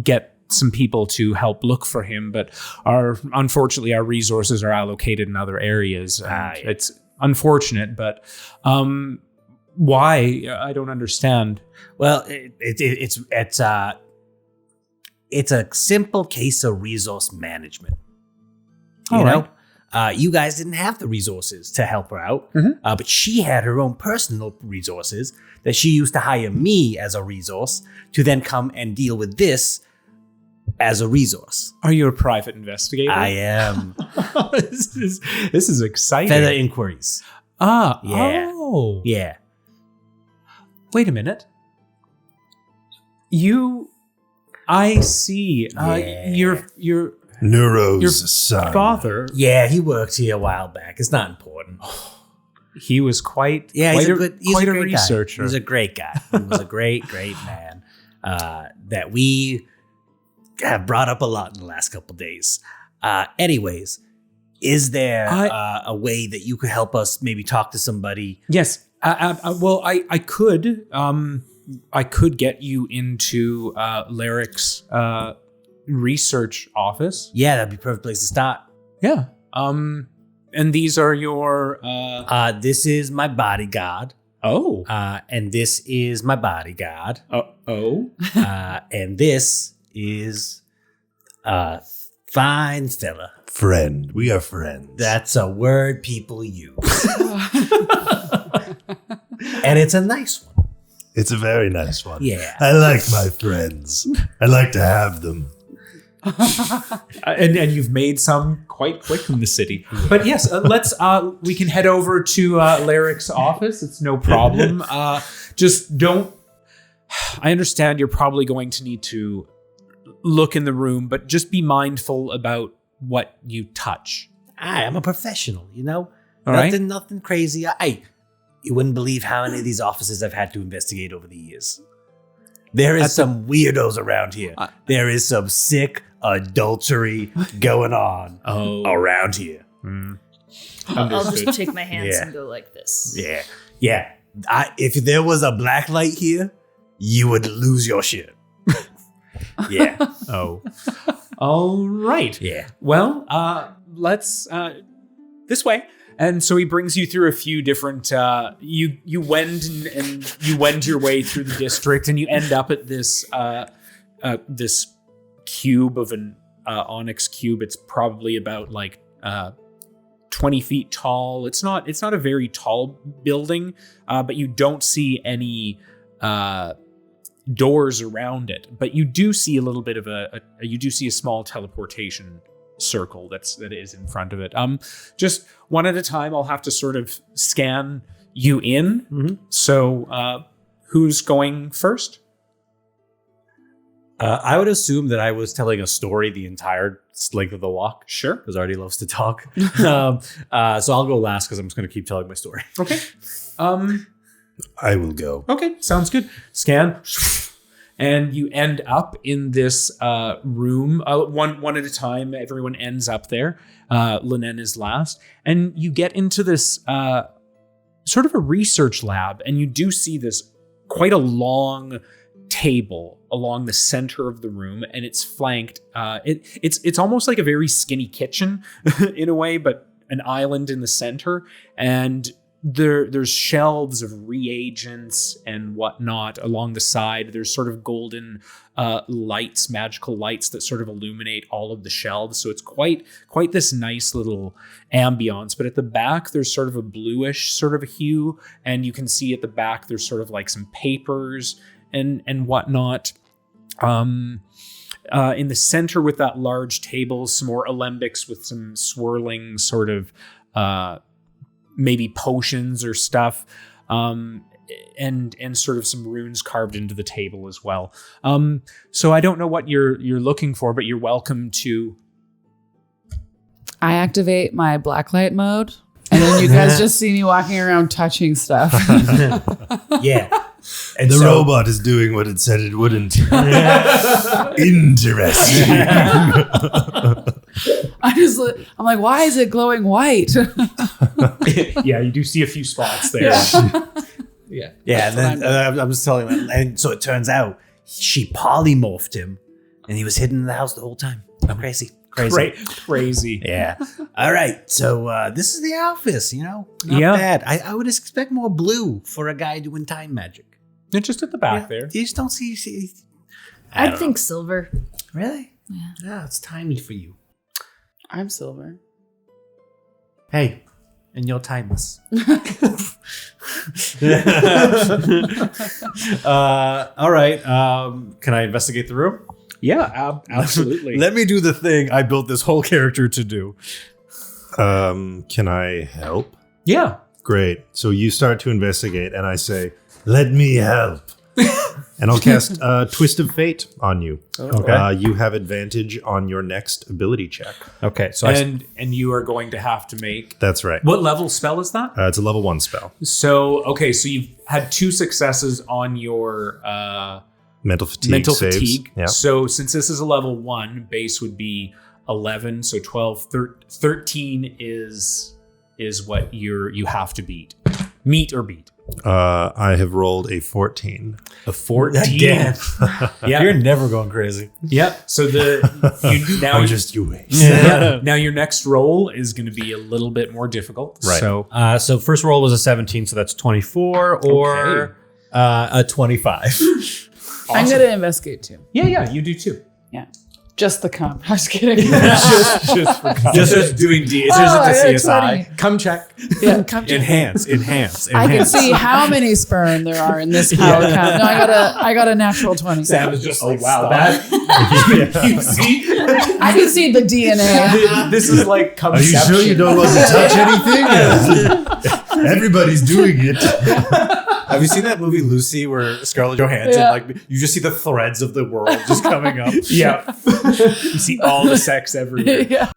get some people to help look for him, but unfortunately our resources are allocated in other areas. It's unfortunate, but why? I don't understand. Well, it's a simple case of resource management. You know, You guys didn't have the resources to help her out, but she had her own personal resources that she used to hire me as a resource to then come and deal with this as a resource. Are you a private investigator? I am. this is exciting. Feather inquiries. Ah, Yeah. oh. Yeah. Wait a minute. I see. Yeah. Your Neuro's son. father, Yeah, he worked here a while back. It's not important. he was quite Yeah, quite he's a great researcher. guy. He's a great guy. He was a great man that we have brought up a lot in the last couple days. Anyways, is there a way that you could help us maybe talk to somebody? Yes. Well, I could. I could get you into Larik's research office. Yeah, that'd be a perfect place to start. Yeah. And these are your. This is my bodyguard. Oh. And this is my bodyguard. Oh. And this is a fine fella. Friend. We are friends. That's a word people use. And it's a nice one. It's a very nice one. Yeah. I like my friends. I like to have them. And you've made some quite quick in the city. But yes, we can head over to Larik's office. It's no problem. Just don't. I understand you're probably going to need to look in the room, but just be mindful about what you touch. I'm a professional, you know? All right. Nothing crazy. You wouldn't believe how many of these offices I've had to investigate over the years. There is some weirdos around here. There is some sick adultery going on around here. I'll just take my hands and go like this. Yeah. If there was a black light here, you would lose your shit. Yeah. Oh. All right. Yeah. Well, let's this way. And so he brings you through a few different. You wend and you wend your way through the district, and you end up at this this cube of an onyx cube. It's probably about 20 feet tall. It's not a very tall building, but you don't see any doors around it. But you do see a little bit of a small teleportation circle that is in front of it. Just one at a time, I'll have to sort of scan you in. Mm-hmm. So who's going first? I would assume that I was telling a story the entire length of the walk. Sure. Because Arty loves to talk. So I'll go last because I'm just going to keep telling my story. Okay. I will go. Okay, sounds good. Scan. And you end up in this room, one at a time. Everyone ends up there. Lennen is last. And you get into this sort of a research lab, and you do see this quite a long table along the center of the room, and it's flanked. It's almost like a very skinny kitchen in a way, but an island in the center. And there's shelves of reagents and whatnot along the side. There's sort of golden lights, magical lights that sort of illuminate all of the shelves. So it's quite this nice little ambiance. But at the back, there's sort of a bluish sort of a hue. And you can see at the back, there's sort of like some papers and whatnot. In the center with that large table, some more alembics with some swirling sort of maybe potions or stuff, and sort of some runes carved into the table as well. So I don't know what you're looking for, but you're welcome to. I activate my blacklight mode, and then you guys just see me walking around touching stuff. Yeah. And the robot is doing what it said it wouldn't. Interesting. I'm like, why is it glowing white? Yeah, you do see a few spots there. Yeah. Yeah, and then I'm just telling them. And so it turns out she polymorphed him, and he was hidden in the house the whole time. Crazy. Crazy. Yeah. All right. So this is the office, Not Yeah. bad. I would expect more blue for a guy doing time magic. They're just at the back there. You just don't see. I think silver. Really? Yeah. Oh, it's timey for you. I'm silver. Hey, and you're timeless. All right. Can I investigate the room? Yeah, absolutely. Let me do the thing I built this whole character to do. Can I help? Yeah. Great. So you start to investigate, and I say, "Let me help." And I'll cast Twist of Fate on you. Okay. You have advantage on your next ability check. Okay. So And you are going to have to make... That's right. What level spell is that? It's a level 1 spell. So you've had 2 successes on your Mental fatigue saves. fatigue. Yeah. So since this is a level 1, base would be 11, so 12, 13 is what you have to beat. Meet or beat. I have rolled a 14. A 14. Again. Yeah. You're never going crazy. Yeah. So You wait. now your next roll is going to be a little bit more difficult. Right. So So first roll was a 17, so that's 24 or a 25. I'm going to investigate too. yeah, you do too. Yeah. Just the comp. I was kidding. just doing D. It's just Oh, a that's CSI. funny. Come check. Yeah, come check. Enhance. I can see how many sperm there are in this power count. No, I got a natural 20. Sam is just wow, you see, I can see the DNA. this is like Are you sure you don't want to touch anything? Everybody's doing it. Have you seen that movie Lucy where Scarlett Johansson, you just see the threads of the world just coming up? Yeah. You see all the sex everywhere. Yeah.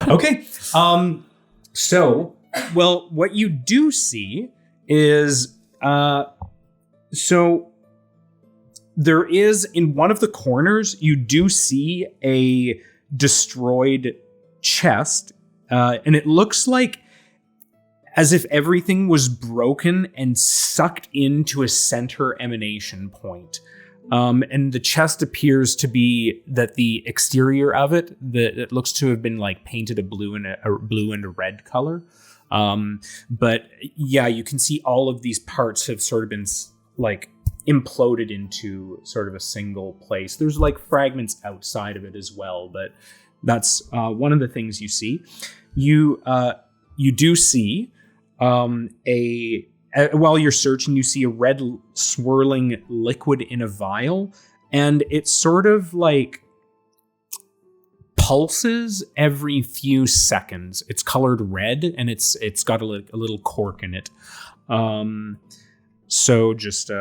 Okay. So, well, what you do see is, so there is in one of the corners, you do see a destroyed chest, and it looks like as if everything was broken and sucked into a center emanation point. And the chest appears to be that the exterior of it, it looks to have been like painted a blue and a red color. But yeah, you can see all of these parts have sort of been like imploded into sort of a single place. There's like fragments outside of it as well, but that's one of the things you see. You do see while you're searching, you see a red swirling liquid in a vial, and it sort of like pulses every few seconds. It's colored red, and it's got a little cork in it. So just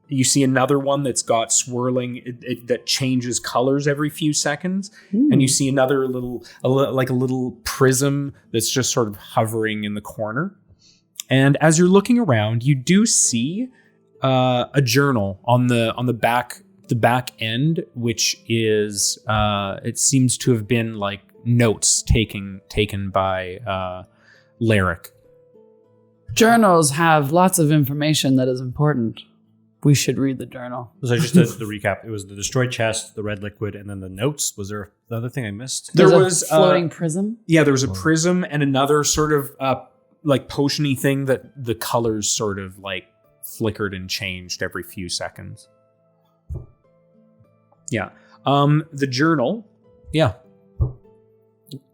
you see another one that's got swirling that changes colors every few seconds. Ooh. And you see another little prism that's just sort of hovering in the corner. And as you're looking around, you do see a journal on the back end, which is it seems to have been like notes taken by Larik. Journals have lots of information that is important. We should read the journal. So just the recap, it was the destroyed chest, the red liquid, and then the notes. Was there another thing I missed? There was a floating prism? Yeah, there was a prism and another sort of like potion-y thing that the colors sort of like flickered and changed every few seconds. Yeah. The journal. Yeah.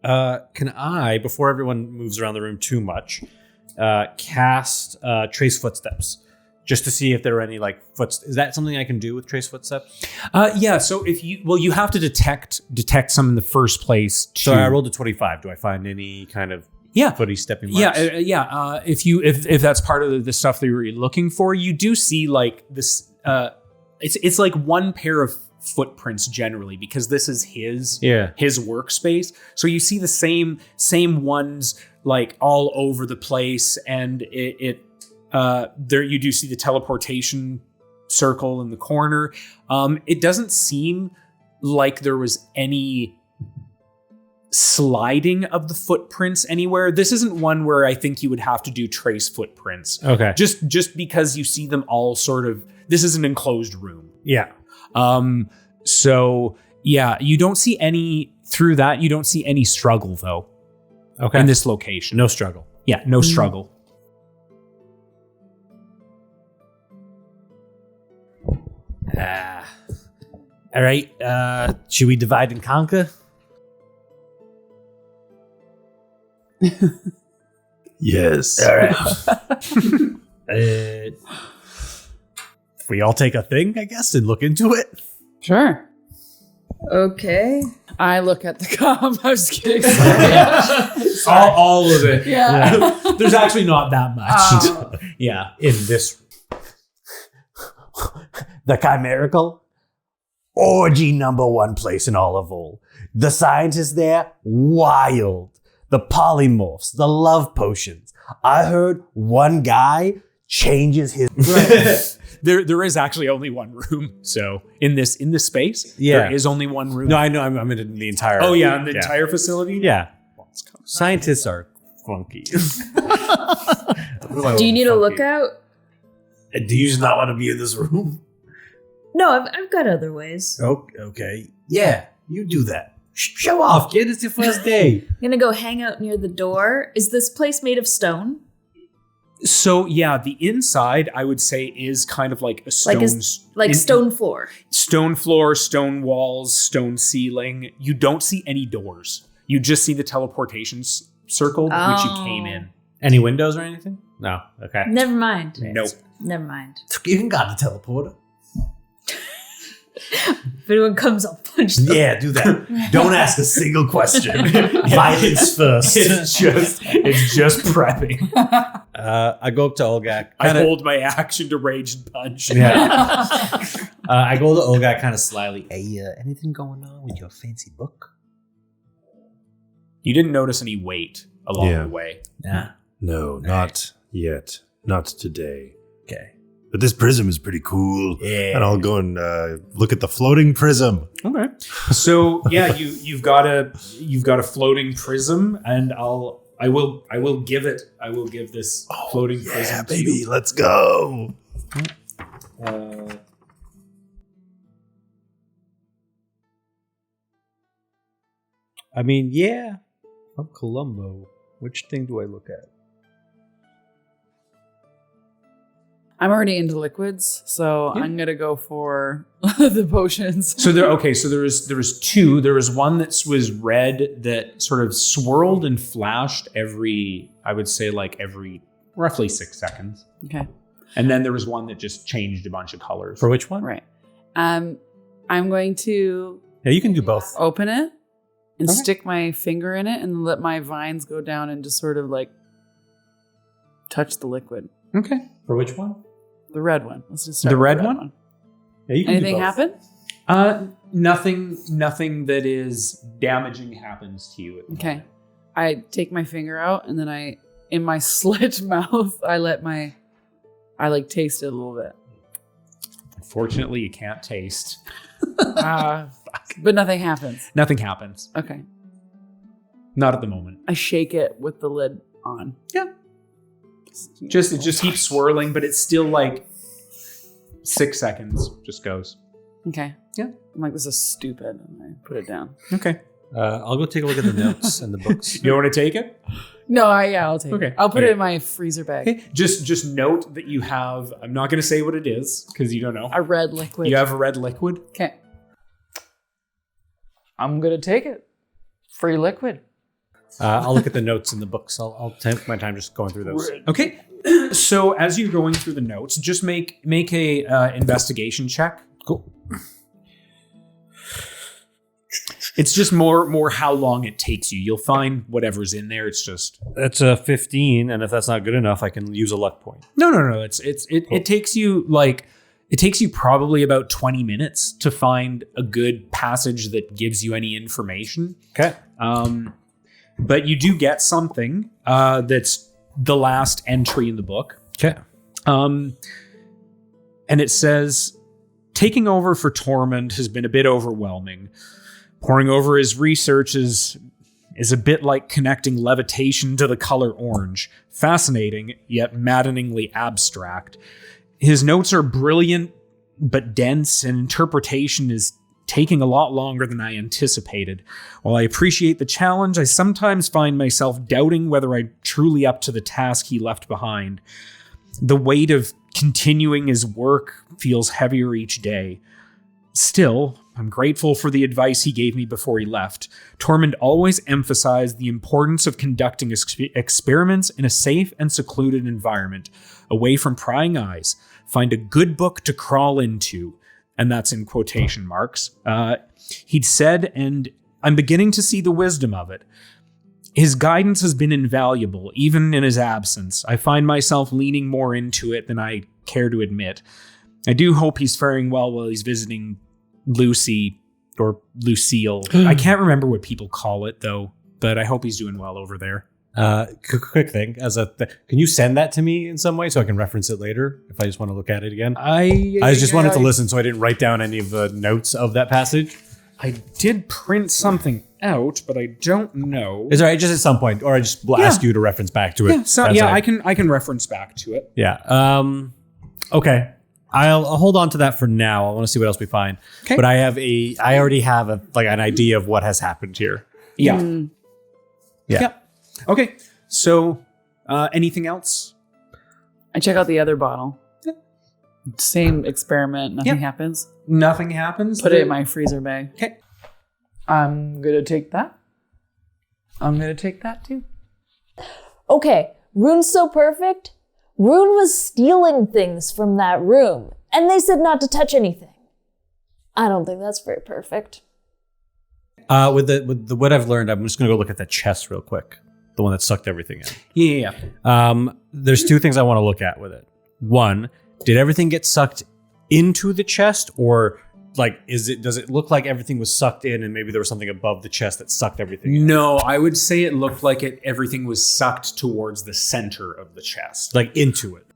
Can I, before everyone moves around the room too much, cast trace footsteps just to see if there are any like footsteps? Is that something I can do with trace footsteps? Yeah. So you have to detect some in the first place. So I rolled a 25. Do I find any kind of footy stepping marks? Yeah. If that's part of the stuff that you're looking for, you do see like this. It's like one pair of footprints generally, because this is his workspace. So you see the same ones like all over the place, and there you do see the teleportation circle in the corner. It doesn't seem like there was any sliding of the footprints anywhere. This isn't one where I think you would have to do trace footprints. Okay. Just because you see them all sort of, this is an enclosed room. Yeah. So yeah, you don't see any through that. You don't see any struggle though. Okay. In this location. No struggle. Yeah. No struggle. All right. Should we divide and conquer? Yes. All right. We all take a thing, I guess, and look into it. Sure. Okay. I look at the comp. I was kidding. All of it. Yeah. There's actually not that much. Yeah, in this. The Chimererical. Orgy #1 place in all of Vol. The scientists there, wild. The polymorphs, the love potions. I heard one guy changes his There is actually only one room. So in this space, there is only one room. No, I know. I'm in the entire. Oh yeah, in the entire facility. Yeah. Scientists are funky. Do you need a lookout? Do you just not want to be in this room? No, I've got other ways. Oh, okay. Yeah, you do that. Show off, kid. It's your first day. I'm gonna go hang out near the door. Is this place made of stone? So yeah, the inside I would say is kind of like a stone, Stone floor. stone floor, stone walls, stone ceiling. You don't see any doors. You just see the teleportation circle which you came in. Any windows or anything? No. Okay. Never mind. Nope. Never mind. You can got the teleporter. If anyone comes, I'll punch them. Yeah, do that. Don't ask a single question. Violence first. It's just prepping. I go up to Olgak. I hold my action to rage and punch. Yeah. I go to Olgak kind of slyly. Hey, anything going on with your fancy book? You didn't notice any weight along Yeah. the way. Nah. No, not yet. Not today. Okay. But this prism is pretty cool. Yeah. And I'll go and look at the floating prism. Okay. So yeah, you've got a floating prism, and I will give this floating prism Yeah, to baby, you. let's go. I mean, yeah. From Colombo. Which thing do I look at? I'm already into liquids, so I'm gonna go for the potions. So there was two. There was one that was red that sort of swirled and flashed every roughly 6 seconds. Okay. And then there was one that just changed a bunch of colors. For which one? Right. I'm going to Yeah, you can do both. open it and stick my finger in it and let my vines go down and just sort of like touch the liquid. Okay. For which one? The red one. Let's just start The with red one? Yeah, you can Anything do both. happen? Nothing that is damaging happens to you at the Okay. moment. I take my finger out and then in my slit mouth, I taste it a little bit. Unfortunately, you can't taste. But nothing happens. Nothing happens. Okay. Not at the moment. I shake it with the lid on. It just keeps swirling, but it's still like 6 seconds. Just goes. Okay. Yeah. I'm like, this is stupid. And I put it down. Okay. I'll go take a look at the notes and the books. You want to take it? No, I'll take Okay. it. I'll put Okay. it in my freezer bag. Okay. Just note that you have. I'm not going to say what it is because you don't know. A red liquid. You have a red liquid. Okay. I'm going to take it. Free liquid. I'll look at the notes in the books. I'll take my time just going through those. Okay. So as you're going through the notes, just make a investigation check. Cool. It's just more how long it takes you. You'll find whatever's in there. It's just That's a 15, and if that's not good enough, I can use a luck point. no. It takes you probably about 20 minutes to find a good passage that gives you any information. Okay. But you do get something that's the last entry in the book. Okay. And it says, taking over for Tormund has been a bit overwhelming. Poring over his research is a bit like connecting levitation to the color orange. Fascinating, yet maddeningly abstract. His notes are brilliant, but dense, and interpretation is taking a lot longer than I anticipated. While I appreciate the challenge, I sometimes find myself doubting whether I'm truly up to the task he left behind. The weight of continuing his work feels heavier each day. Still, I'm grateful for the advice he gave me before he left. Tormund always emphasized the importance of conducting experiments in a safe and secluded environment, away from prying eyes. Find a good book to crawl into. And that's in quotation marks. He'd said, and I'm beginning to see the wisdom of it. His guidance has been invaluable, even in his absence. I find myself leaning more into it than I care to admit. I do hope he's faring well while he's visiting Lucy or Lucille. I can't remember what people call it, though, but I hope he's doing well over there. Quick thing, can you send that to me in some way so I can reference it later if I just want to look at it again? I just wanted to listen, so I didn't write down any of the notes of that passage. I did print something out, but I don't know. Is it right? Just at some point, or I just will ask you to reference back to it. I can reference back to it. Yeah. Okay. I'll hold on to that for now. I want to see what else we find. Okay. But I already have an idea of what has happened here. Yeah. Yeah. Okay. So, anything else? I check out the other bottle. Same experiment. Nothing happens. Nothing happens. Put it in my freezer bag. Okay. I'm gonna take that. I'm gonna take that too. Okay, Rune's so perfect. Rune was stealing things from that room, and they said not to touch anything. I don't think that's very perfect. With the what I've learned, I'm just gonna go look at that chest real quick. The one that sucked everything in. Yeah. There's two things I want to look at with it. One, did everything get sucked into the chest, or does it look like everything was sucked in and maybe there was something above the chest that sucked everything in? No, I would say it looked like everything was sucked towards the center of the chest. Like into it.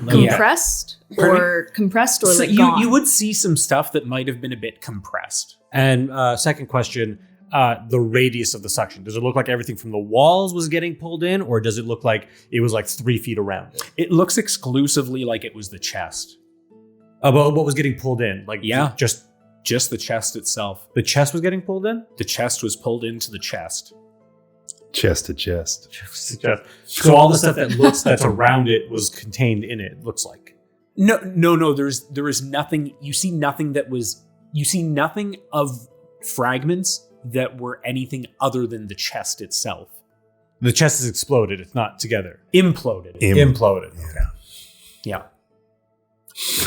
Compressed? Or compressed or gone? You would see some stuff that might have been a bit compressed. And second question, the radius of the suction. Does it look like everything from the walls was getting pulled in, or does it look like it was 3 feet around it? It looks exclusively like it was the chest. But what was getting pulled in? Just the chest itself. The chest was getting pulled in? The chest was pulled into the chest. Chest to chest. So all the stuff that's around it was contained in it, looks like. No. There is nothing. You see nothing of fragments that were anything other than the chest itself. The chest is exploded. It's not together. Imploded. Imploded. Okay. Yeah.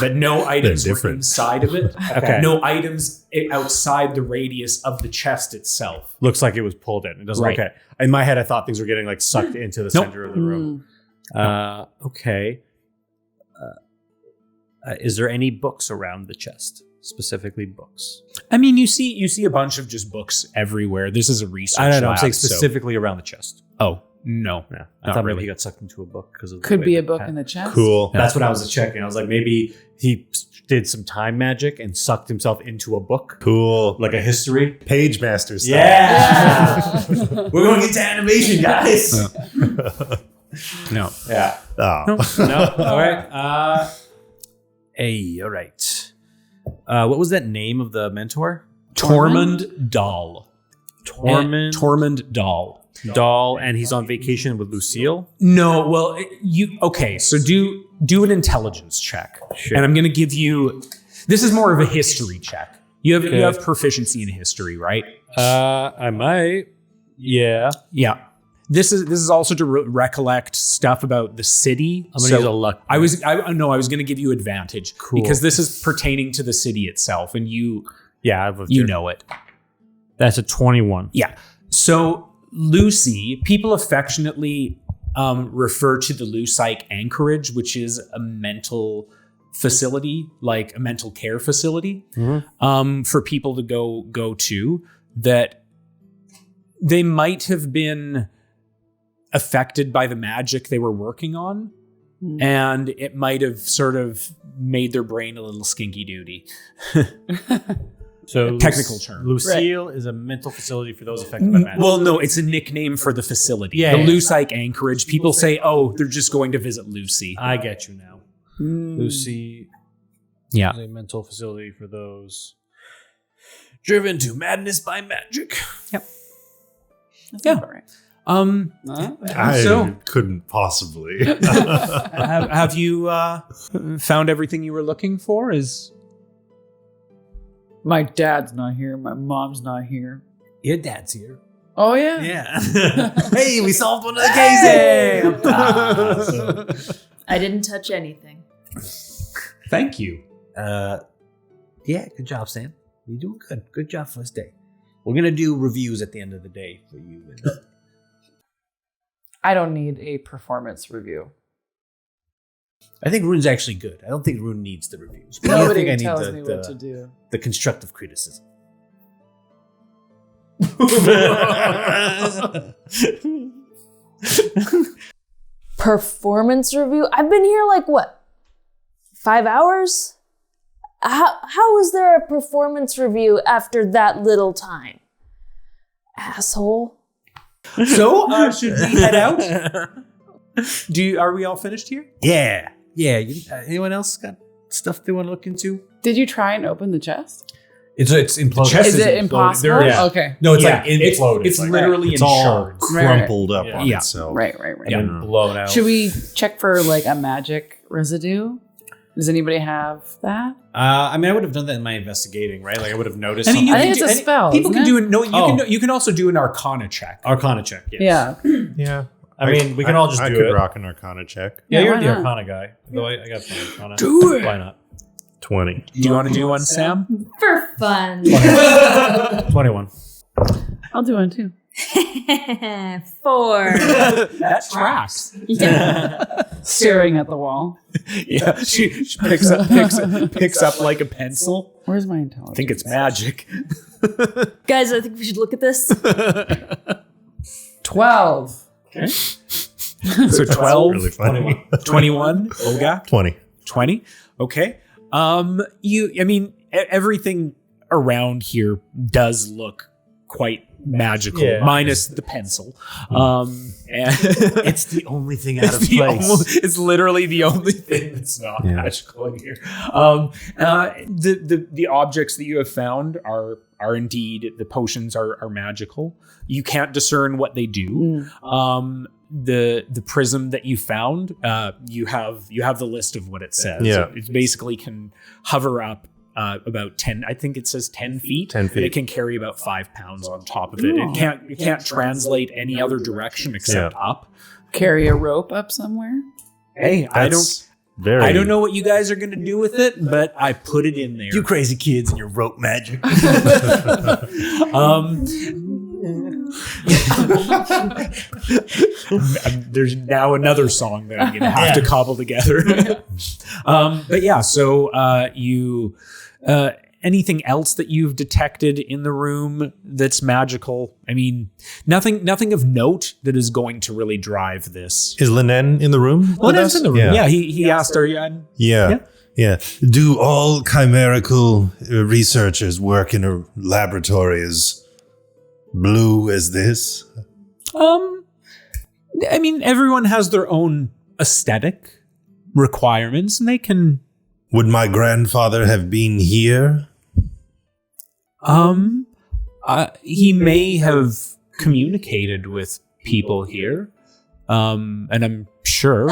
But no items were inside of it. Okay. No items outside the radius of the chest itself. Looks like it was pulled in. It doesn't. Right. Okay. In my head, I thought things were getting sucked into the center of the room. Okay. Is there any books around the chest? Specifically books. I mean, you see a bunch of just books everywhere. This is a research lab. I'm saying specifically around the chest. Oh, no. I thought maybe he got sucked into a book because of could be a book in the chest. Cool. That's what I was checking. I was like, maybe he did some time magic and sucked himself into a book. Cool. Like a history. Page master style. Yeah. We're going into animation, guys. No. Yeah. Oh. No. All right. Hey, all right. What was that name of the mentor? Tormund Dahl. Tormund Dahl. Dahl, and he's on vacation with Lucille? No, well, so do an intelligence check. Sure. And I'm going to give you, this is more of a history check. You have proficiency in history, right? I might. Yeah. Yeah. This is also to recollect stuff about the city. I'm going to use a luck. I was going to give you advantage. Cool. Because this is pertaining to the city itself, and you know it. That's a 21. Yeah. So Lucy, people affectionately refer to the Lucite Anchorage, which is a mental facility, like a mental care facility, for people to go to, that they might have been affected by the magic they were working on, and it might have sort of made their brain a little skinky doody. So technical term. Lucille is a mental facility for those affected by magic. Well, no, it's a nickname for the facility. The Lucite Anchorage. People say, "Oh, they're just going to visit Lucy." I get you now. Lucy, is a mental facility for those driven to madness by magic. Yep. That's right. I couldn't possibly. have you found everything you were looking for? My dad's not here. My mom's not here. Your dad's here. Oh, yeah? Yeah. Hey, we solved one of the cases. I didn't touch anything. Thank you. Yeah, good job, Sam. You're doing good. Good job first day. We're going to do reviews at the end of the day for you. I don't need a performance review. I think Rune's actually good. I don't think Rune needs the reviews. But Nobody I think tells me what to do. the constructive criticism. Performance review? I've been here like what? 5 hours? How is there a performance review after that little time? Asshole. So, should we head out? Are we all finished here? Yeah. Anyone else got stuff they want to look into? Did you try and open the chest? It's imploded. chest Is it impossible? Yeah. Okay. No, it's Yeah, like imploded. It's literally It's in all shards. crumpled up Right. on Yeah. itself. Right. and then blown out. Should we check for like a magic residue? Does anybody have that? I mean, I would have done that in my investigating, right? Like I would have noticed. I mean, you I can think it's do- a spell, People isn't can it? do it. No, you Oh. can. You can also do an Arcana check. Arcana check. Yes. Yeah. Yeah. I mean, we can all just I do could it. rock an Arcana check. Yeah, Yeah, you're why the not? Arcana guy. Though I got some Arcana. Do it. Why not? 20. Do you want to do one, Sam? For fun. 21. I'll do one too. 4. That tracks. Yeah. Staring at the wall. Yeah, she picks up like a pencil. Where's my intelligence? I think it's magic. Guys, I think we should look at this. 12. Okay. So 12, Really funny. 21, Olgak, 20. 20. Okay. Everything around here does look quite magical, Yeah. minus the pencil. And It's the only thing out of place. it's literally the only thing that's not Yeah. magical in here. The objects that you have found are indeed, the potions are magical. You can't discern what they do. The prism that you found, you have the list of what it says. Yeah. It basically can hover up about 10, I think it says 10 feet. 10 feet. And it can carry about 5 pounds on top of it. It can't translate any other direction except up. Carry a rope up somewhere? Hey, I don't know what you guys are going to do with it, but I put it in there. You crazy kids and your rope magic. There's now another song that I'm going to have to cobble together. But yeah, so you anything else that you've detected in the room that's magical? I mean, nothing of note that is going to really drive this. Is Lennen in the room? Well, with that's us? in the room. Yeah, he asked, "Are you?" Yeah. Do all chimerical researchers work in a laboratory as blue as this? I mean, everyone has their own aesthetic requirements, and they can. Would my grandfather have been here? He may have communicated with people here, and I'm sure,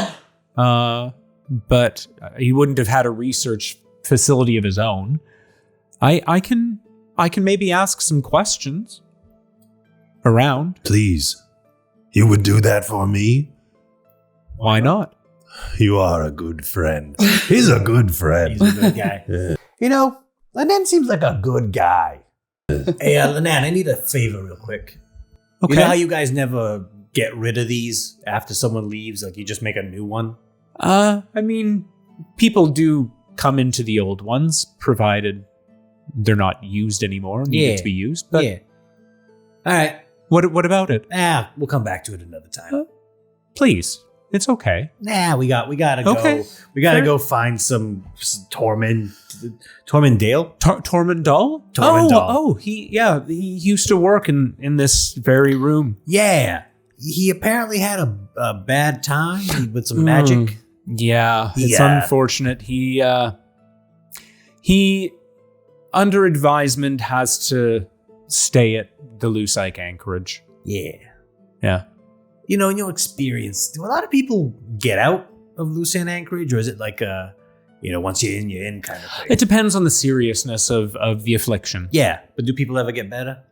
but he wouldn't have had a research facility of his own. I can maybe ask some questions around. Please. You would do that for me? Why not? You are a good friend. He's a good friend. He's a good guy. You know, Lennen seems like a good guy. Hey, Lennen, I need a favor real quick. Okay. You know how you guys never get rid of these after someone leaves? Like you just make a new one? I mean, people do come into the old ones, provided they're not used anymore, needed to be used. But yeah. All right. what about it? We'll come back to it another time. Please, it's okay. We gotta go. Okay. We gotta Fair. go find some Tormund Dale. Tormund Dahl? Tormund Dahl. He used to work in this very room. Yeah. He apparently had a bad time with some magic. Yeah, it's Yeah. unfortunate. He under advisement has to stay at the Lusite Anchorage. Yeah. Yeah. You know, in your experience, do a lot of people get out of Lucerne Anchorage, or is it like once you're in kind of thing. It depends on the seriousness of the affliction. Yeah, but do people ever get better?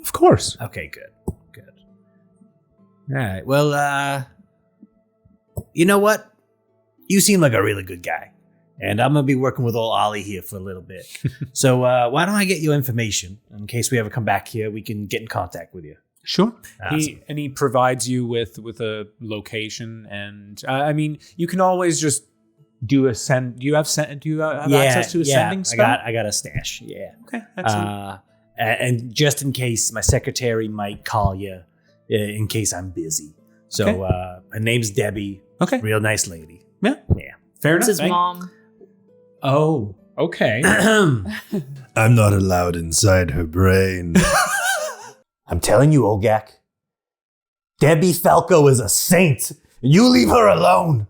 Of course. Okay, good. All right, well, you know what? You seem like a really good guy. And I'm going to be working with old Ollie here for a little bit. So why don't I get your information? In case we ever come back here, we can get in contact with you. Sure. Awesome. He provides you with a location, and you can always just do a send. Do you have access to a sending spell? I got a stash. Yeah. Okay. Excellent. And just in case, my secretary might call you in case I'm busy. So her name's Debbie. Okay. Real nice lady. Yeah. Fair enough. It's his mom. Oh, okay. I'm not allowed inside her brain. I'm telling you, Olgak. Debbie Falco is a saint. You leave her alone.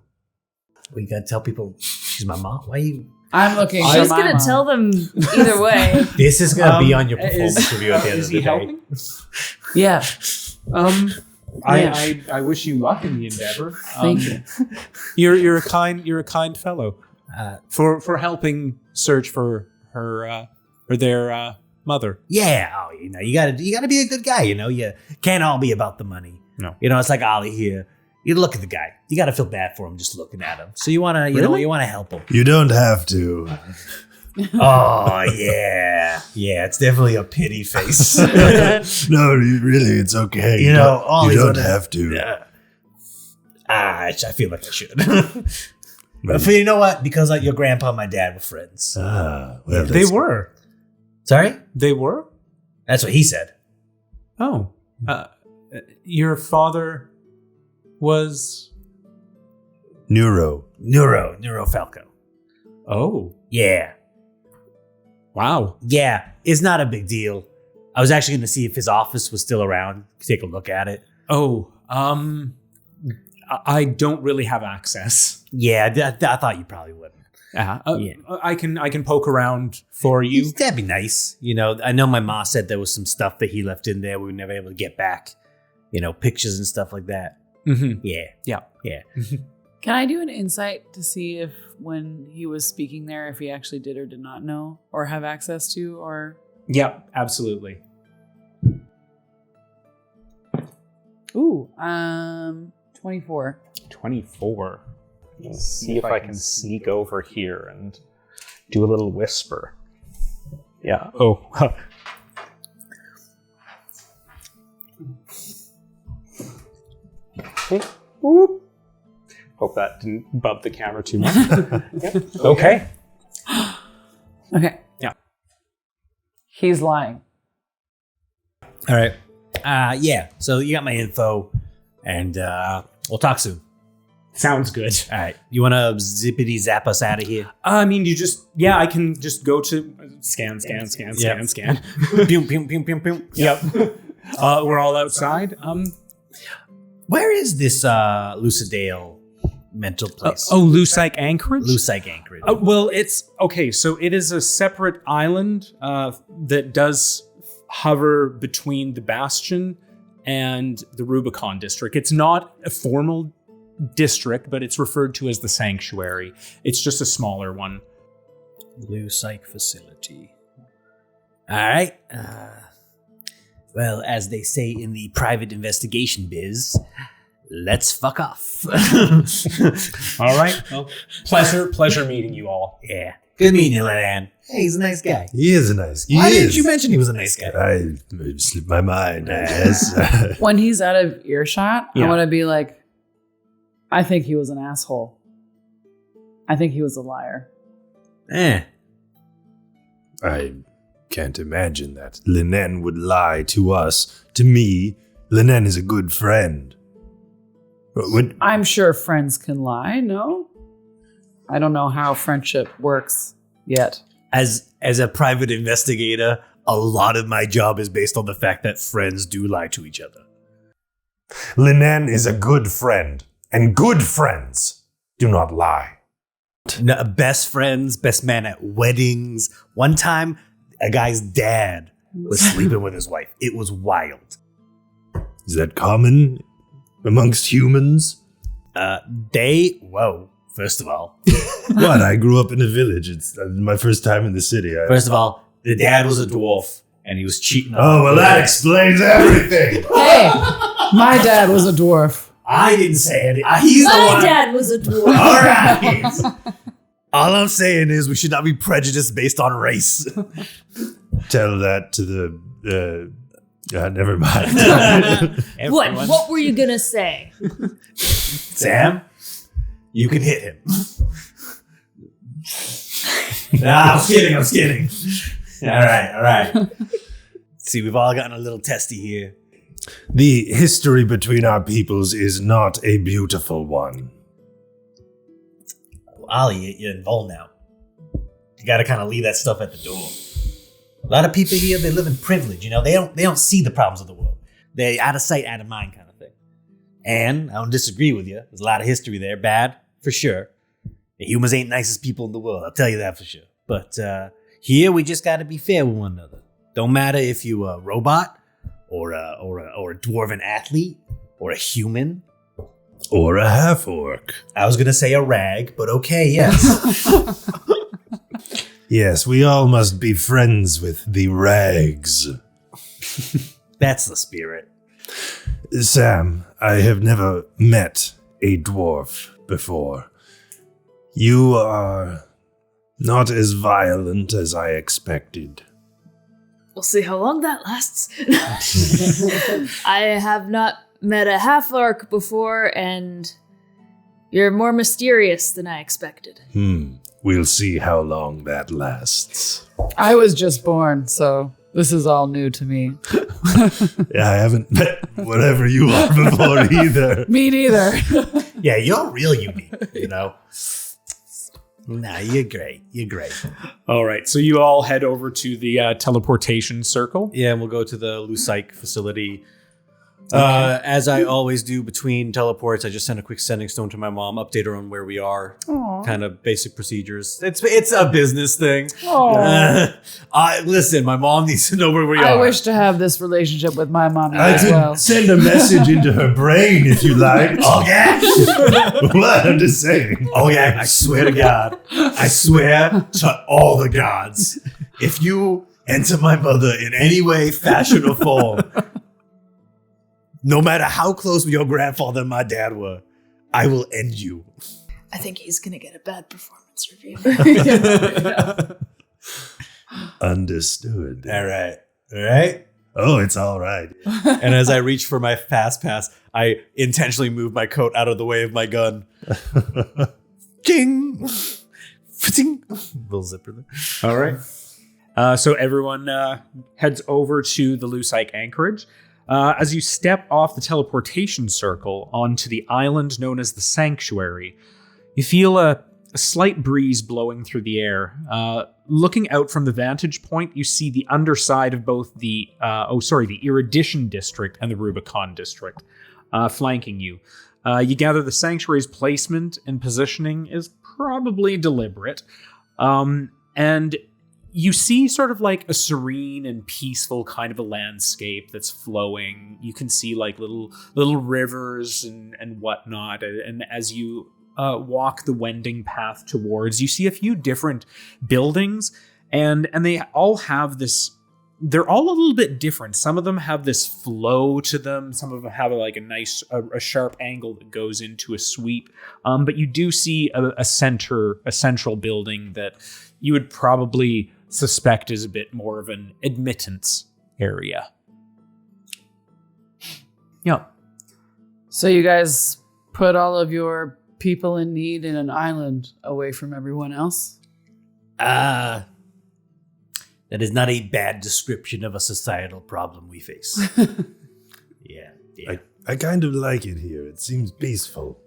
We gotta tell people she's my mom. Why you? I'm looking. She's going to tell them either way. This is gonna be on your performance review at the end of the day. Helping? Yeah. I wish you luck in the endeavor. Thank you. You're a kind fellow. For helping search for her or their mother. Yeah, you gotta be a good guy. You can't all be about the money. No. It's like Ollie here. You look at the guy. You gotta feel bad for him just looking at him. So you wanna, you wanna help him. You don't have to. Oh yeah, it's definitely a pity face. No, really, it's okay. You don't have to. Yeah. I feel like I should. But you know what? Because your grandpa and my dad were friends. Well, They were. Sorry? They were? That's what he said. Oh. Your father was Neuro Falco. Oh. Yeah. Wow. Yeah. It's not a big deal. I was actually going to see if his office was still around. Take a look at it. Oh. I don't really have access. Yeah, I thought you probably wouldn't. Yeah. I can poke around for you. That'd be nice. I know my mom said there was some stuff that he left in there we were never able to get back. Pictures and stuff like that. Mm-hmm. Yeah. Can I do an insight to see if when he was speaking there, if he actually did or did not know or have access to or? Yeah, absolutely. Ooh, 24. 24. Let's see if I can sneak over here and do a little whisper. Yeah. Oh. Whoop. Hope that didn't bump the camera too much. Yep. Okay. Okay. Yeah. He's lying. All right. Yeah. So you got my info, and we'll talk soon. Sounds good. All right. You want to zippity zap us out of here? I can just go to scan. Pew, pew, pew, pew, pew. Yep. We're all outside. Where is this Lucidale mental place? Lusike Anchorage? Lusike Anchorage. Well, it's okay. So it is a separate island that does hover between the Bastion and the Rubicon district. It's not a formal district, but it's referred to as the Sanctuary. It's just a smaller one. Lusike facility. All right. Well, as they say in the private investigation biz, let's fuck off. All right. Well, pleasure meeting you all. Yeah. Good meeting you, Lennen. Hey, he's a nice guy. He is a nice guy. Why didn't you mention he was a nice guy? I slipped my mind, I guess. When he's out of earshot, Yeah. I want to be like, I think he was an asshole. I think he was a liar. I can't imagine that Lennen would lie to us. To me, Lennen is a good friend. I'm sure friends can lie, no? I don't know how friendship works yet. As a private investigator, a lot of my job is based on the fact that friends do lie to each other. Lennen is a good friend, and good friends do not lie. No, best friends, best man at weddings. One time, a guy's dad was sleeping with his wife. It was wild. Is that common amongst humans? first of all, What? I grew up in a village. It's my first time in the city. the dad was a dwarf and he was cheating. Oh, well, that explains everything. Hey, my dad was a dwarf. I didn't say it. He's the My one. dad was a dwarf. All right. All I'm saying is we should not be prejudiced based on race. Tell that to the. Never mind. What were you gonna say? Sam, you can hit him. Nah, I'm kidding. All right. See, we've all gotten a little testy here. The history between our peoples is not a beautiful one. Ollie, you're involved now. You got to kind of leave that stuff at the door. A lot of people here, they live in privilege. You know, they don't see the problems of the world. They're out of sight, out of mind kind of thing. And I don't disagree with you. There's a lot of history there. Bad, for sure. The humans ain't nicest people in the world. I'll tell you that for sure. But here, we just got to be fair with one another. Don't matter if you a robot or a dwarven athlete or a human. Or a half-orc. I was going to say a rag, but okay, yes. Yes, we all must be friends with the rags. That's the spirit. Sam, I have never met a dwarf before. You are not as violent as I expected. We'll see how long that lasts. I have not met a half-orc before, and you're more mysterious than I expected. We'll see how long that lasts. I was just born, so this is all new to me. Yeah, I haven't met whatever you are before either. Me neither. Yeah, you're real unique, you know? Nah, you're great. All right, so you all head over to the teleportation circle. Yeah, and we'll go to the Lucite facility. As I always do between teleports, I just send a quick sending stone to my mom, update her on where we are, kind of basic procedures. It's a business thing. Listen, my mom needs to know where we are. I wish to have this relationship with my mom I as could well. send a message into her brain if you like. Olgak! What? I'm just saying. Olgak, I swear to God. I swear to all the gods. If you enter my mother in any way, fashion, or form, no matter how close your grandfather and my dad were, I will end you. I think he's gonna get a bad performance review. Understood. All right. Oh, it's all right. And as I reach for my fast pass, I intentionally move my coat out of the way of my gun. Ching! Fitting! Little zipper there. All right. So everyone heads over to the Lucite Anchorage. As you step off the teleportation circle onto the island known as the Sanctuary, you feel a slight breeze blowing through the air. Looking out from the vantage point, you see the underside of both the Erudition District and the Rubicon District flanking you. You gather the Sanctuary's placement and positioning is probably deliberate. And you see sort of like a serene and peaceful kind of a landscape that's flowing. You can see like little rivers and whatnot. And as you walk the wending path towards, you see a few different buildings, and they all have this. They're all a little bit different. Some of them have this flow to them. Some of them have like a nice, a sharp angle that goes into a sweep. But you do see a central building that you would probably suspect is a bit more of an admittance area. Yeah. So you guys put all of your people in need in an island away from everyone else? That is not a bad description of a societal problem we face. Yeah. I kind of like it here. It seems peaceful.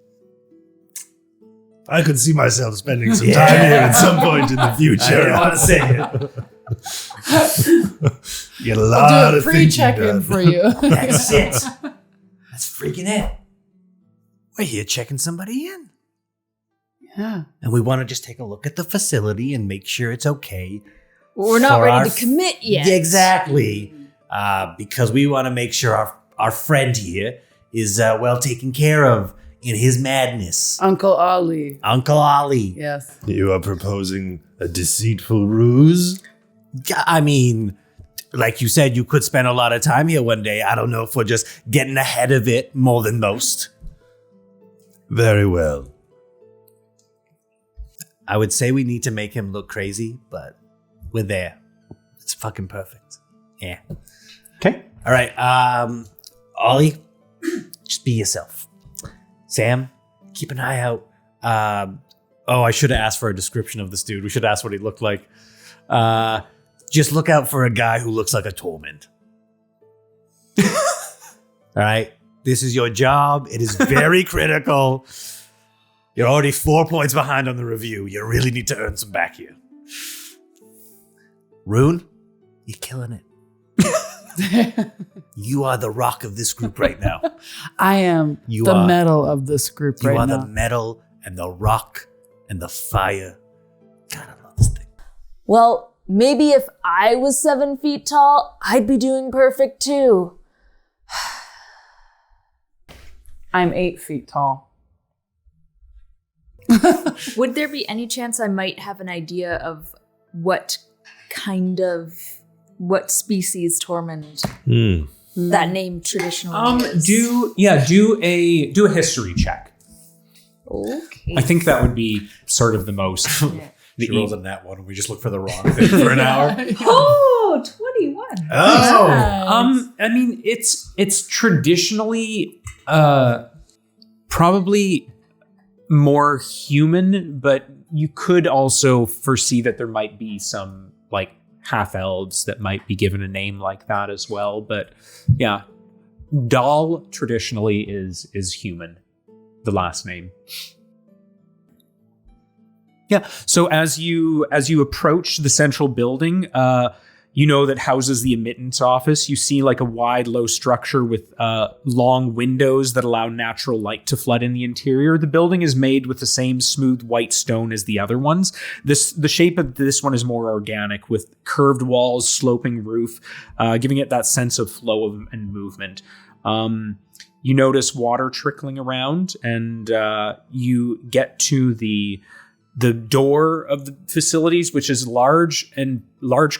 I could see myself spending some time here at some point in the future. I want to say it. Get a I'll lot do a of thinking pre-check-in done. for you. That's it. That's freaking it. We're here checking somebody in. Yeah. And we want to just take a look at the facility and make sure it's okay. We're not For ready our to commit yet. Yeah, exactly. Because we want to make sure our friend here is well taken care of, in his madness. Uncle Ollie. Uncle Ollie. Yes. You are proposing a deceitful ruse? I mean, like you said, you could spend a lot of time here one day. I don't know if we're just getting ahead of it more than most. Very well. I would say we need to make him look crazy, but we're there. It's fucking perfect. Yeah. Okay. All right. Ollie, just be yourself. Sam, keep an eye out. I should have asked for a description of this dude. We should ask what he looked like. Just look out for a guy who looks like a Tormund. All right. This is your job. It is very critical. You're already 4 points behind on the review. You really need to earn some back here. Rune, you're killing it. You are the rock of this group right now. I am the metal of this group right now. You are the metal and the rock and the fire. God, I love this thing. Well, maybe if I was 7 feet tall, I'd be doing perfect too. I'm 8 feet tall. Would there be any chance I might have an idea of what species Tormund that name traditionally is? Do a history check. Okay. I think that would be sort of the most. She rolls a nat one and we just look for the wrong thing for an hour. Oh, 21. Oh. I mean, it's traditionally probably more human, but you could also foresee that there might be some like half elves that might be given a name like that as well. But yeah, Dal traditionally is human, the last name. Yeah. So as you approach the central building, you know that houses the admittance office. You see like a wide, low structure with long windows that allow natural light to flood in the interior. The building is made with the same smooth white stone as the other ones. The shape of this one is more organic, with curved walls, sloping roof, giving it that sense of flow and movement. You notice water trickling around, and you get to the door of the facilities, which is large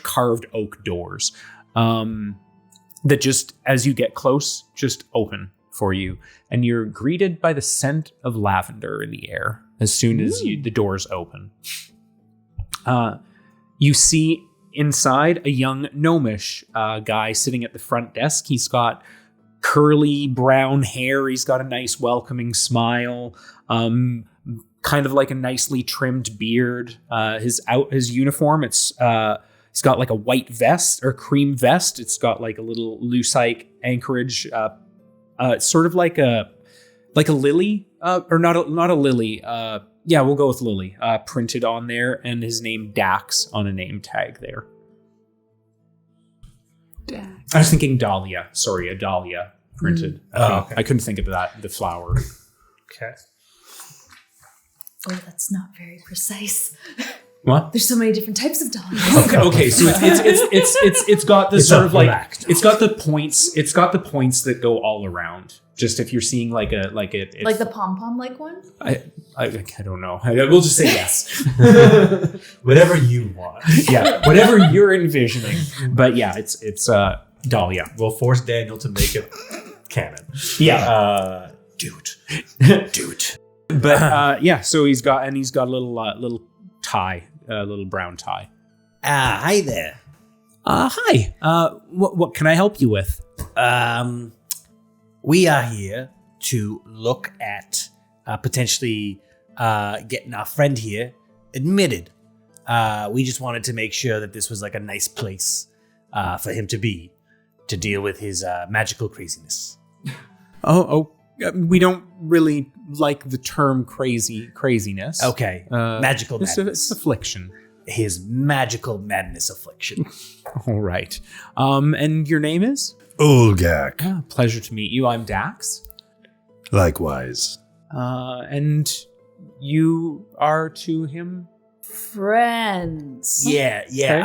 carved oak doors that just, as you get close, just open for you. And you're greeted by the scent of lavender in the air as soon as the doors open. You see inside a young gnomish guy sitting at the front desk. He's got curly brown hair. He's got a nice welcoming smile. Kind of like a nicely trimmed beard. His uniform, it's got like a white vest or cream vest. It's got like a little lucite Anchorage, sort of like a lily, or not a lily. Yeah, we'll go with lily. Printed on there, and his name Dax on a name tag there. Dax. I was thinking Dahlia. Sorry, a dahlia printed. Okay. I couldn't think of that. The flower. Okay. Oh, that's not very precise. What? There's so many different types of dahlias. Okay. So it's got this sort of like it's got the points. It's got the points that go all around. Just if you're seeing like the pom pom like one. I don't know. We'll just say yes. Whatever you want. Yeah, whatever you're envisioning. But yeah, it's dahlia. We'll force Daniel to make it canon. Yeah. Dude. But yeah, so he's got a little tie, a little brown tie. Hi there. Hi. What can I help you with? We are here to look at potentially getting our friend here admitted. We just wanted to make sure that this was like a nice place for him to be, to deal with his magical craziness. Oh. We don't really like the term craziness. Okay. Magical madness. It's affliction. His magical madness affliction. All right. And your name is? Olgak. Pleasure to meet you. I'm Dax. Likewise. And you are to him? Friends. Yeah. Okay.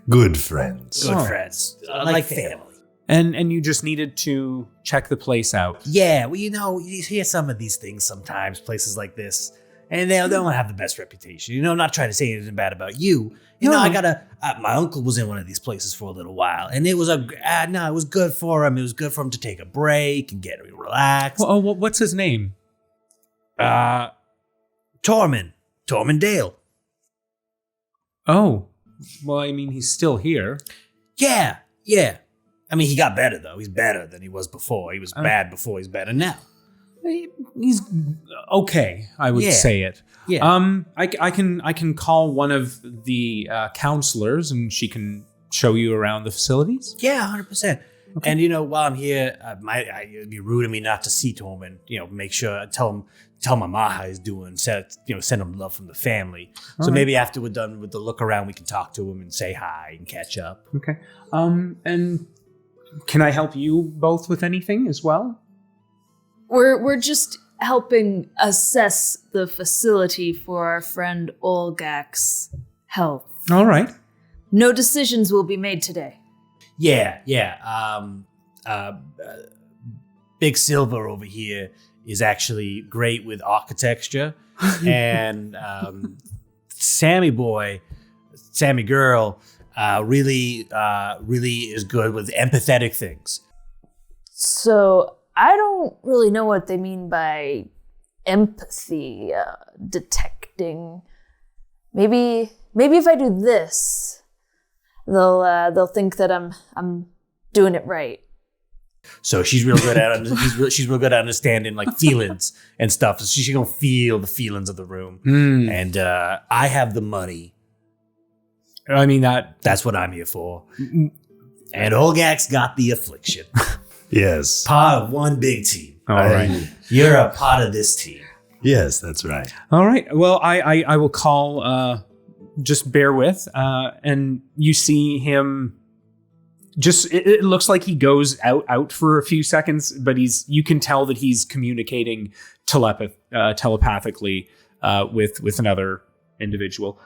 Good friends. Good friends. Like family. And you just needed to check the place out. Yeah, well, you hear some of these things sometimes, places like this, and they don't have the best reputation. I'm not trying to say anything bad about you. I got my uncle was in one of these places for a little while, and it was it was good for him. It was good for him to take a break and get relaxed. Well, what's his name? Tormund Dale. Oh, well, I mean, he's still here. Yeah. I mean, he got better, though. He's better than he was before. He was bad before. He's better now. He's okay, I would say it. Yeah. I can call one of the counselors, and she can show you around the facilities. Yeah, 100%. Okay. And while I'm here, it'd be rude of me not to see Tome and make sure tell my ma how he's doing. Send him love from the family. So maybe after we're done with the look around, we can talk to him and say hi and catch up. Okay. And can I help you both with anything as well? We're just helping assess the facility for our friend Olgak's health. All right. No decisions will be made today. Yeah. Big Silver over here is actually great with architecture, and Sammy Girl really is good with empathetic things. So I don't really know what they mean by empathy detecting. Maybe if I do this, they'll think that I'm doing it right. So she's real good at she's real good at understanding like feelings and stuff. So she's gonna feel the feelings of the room. And I have the money. I mean that's what I'm here for. And Olgak's got the affliction. Yes. Part of one big team. All right. You're a part of this team. Yes, that's right. All right. Well, I will call. Just bear with, and you see him. It looks like he goes out for a few seconds, but you can tell that he's communicating telepathically with another individual.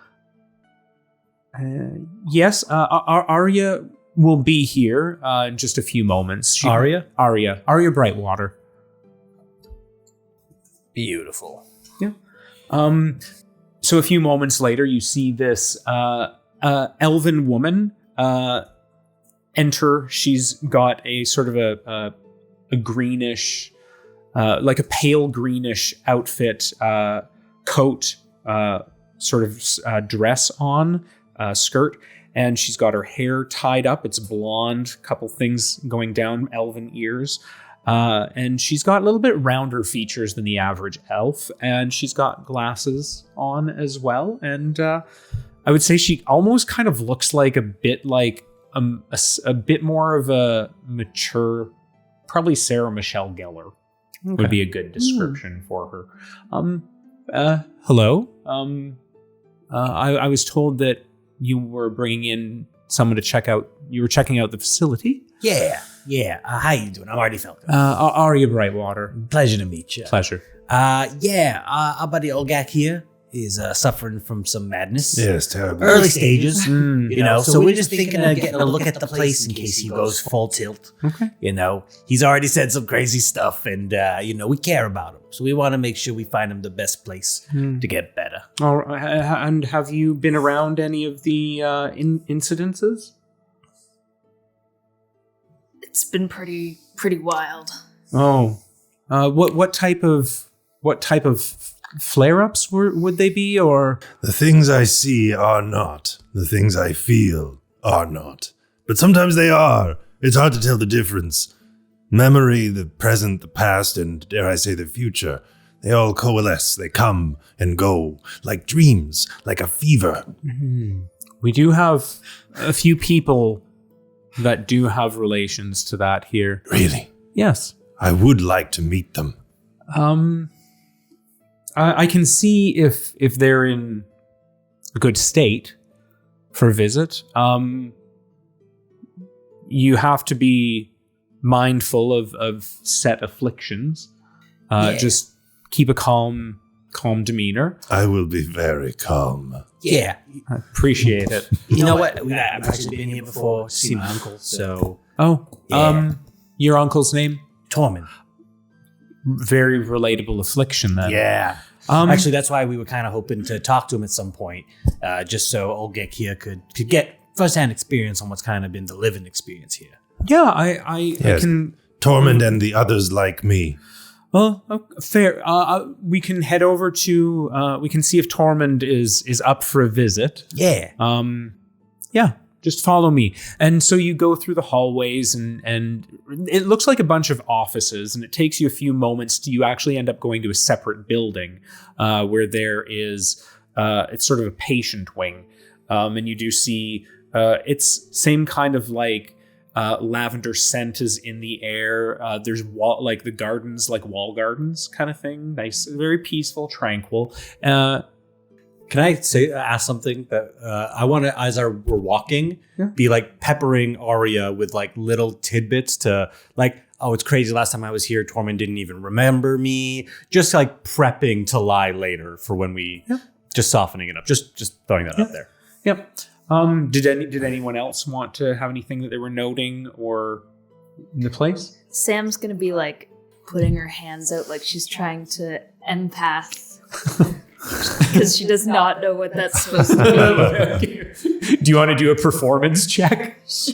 Yes, Arya will be here in just a few moments. Arya Brightwater. Beautiful. Yeah. So a few moments later, you see this elven woman enter. She's got a sort of a greenish, like a pale greenish outfit, coat, sort of dress on, skirt, and she's got her hair tied up. It's blonde, couple things going down, elven ears. And she's got a little bit rounder features than the average elf, and she's got glasses on as well. And I would say she almost kind of looks like a bit more of a mature, probably Sarah Michelle Gellar would be a good description for her. Hello. I was told that you were bringing in someone to check out. You were checking out the facility. Yeah. How you doing? I'm Arty Falcon. Arya Brightwater. Pleasure to meet you. Pleasure. Our buddy Olgak here is suffering from some madness. Yes, terrible. Early stages, So we're just thinking of getting a look at the place in case he goes full tilt. Okay. He's already said some crazy stuff, and we care about him, so we want to make sure we find him the best place to get better. All right. And have you been around any of the incidences? It's been pretty wild. Oh, what type of flare-ups would they be, or The things I see are not. The things I feel are not. But sometimes they are. It's hard to tell the difference. Memory, the present, the past, and dare I say the future. They all coalesce. They come and go like dreams, like a fever. We do have a few people that do have relations to that here. Really? Yes. I would like to meet them. I can see if they're in a good state for a visit. You have to be mindful of set afflictions. Just keep a calm demeanor. I will be very calm. Yeah. I appreciate it. You know what? I've actually been here before to see my uncle, so Oh, Yeah. your uncle's name? Tormund. Very relatable affliction then. Yeah. Um, Actually, that's why we were kind of hoping to talk to him at some point, just so Olgak here could get firsthand experience on what's kind of been the living experience here. yeah, I Yes. can. Tormund and the others like me. Well, fair. We can head over to. We can see if Tormund is up for a visit. Yeah. Yeah, just follow me. And so you go through the hallways, and it looks like a bunch of offices, and it takes you a few moments to you actually end up going to a separate building where there is it's sort of a patient wing, and you do see it's same kind of like. Lavender scent is in the air. There's like the gardens, like wall gardens kind of thing. Nice, very peaceful, tranquil. Can I ask something that I want to, as we're walking, be like peppering Arya with like little tidbits to like, oh, it's crazy. Last time I was here, Tormund didn't even remember me. Just like prepping to lie later for when we, just softening it up. Just throwing that out there. Yep. Did anyone else want to have anything that they were noting or in the place? Sam's gonna be like putting her hands out like she's trying to empath. Because she does not know what that's supposed to be. Do you want to do a performance check? Sure.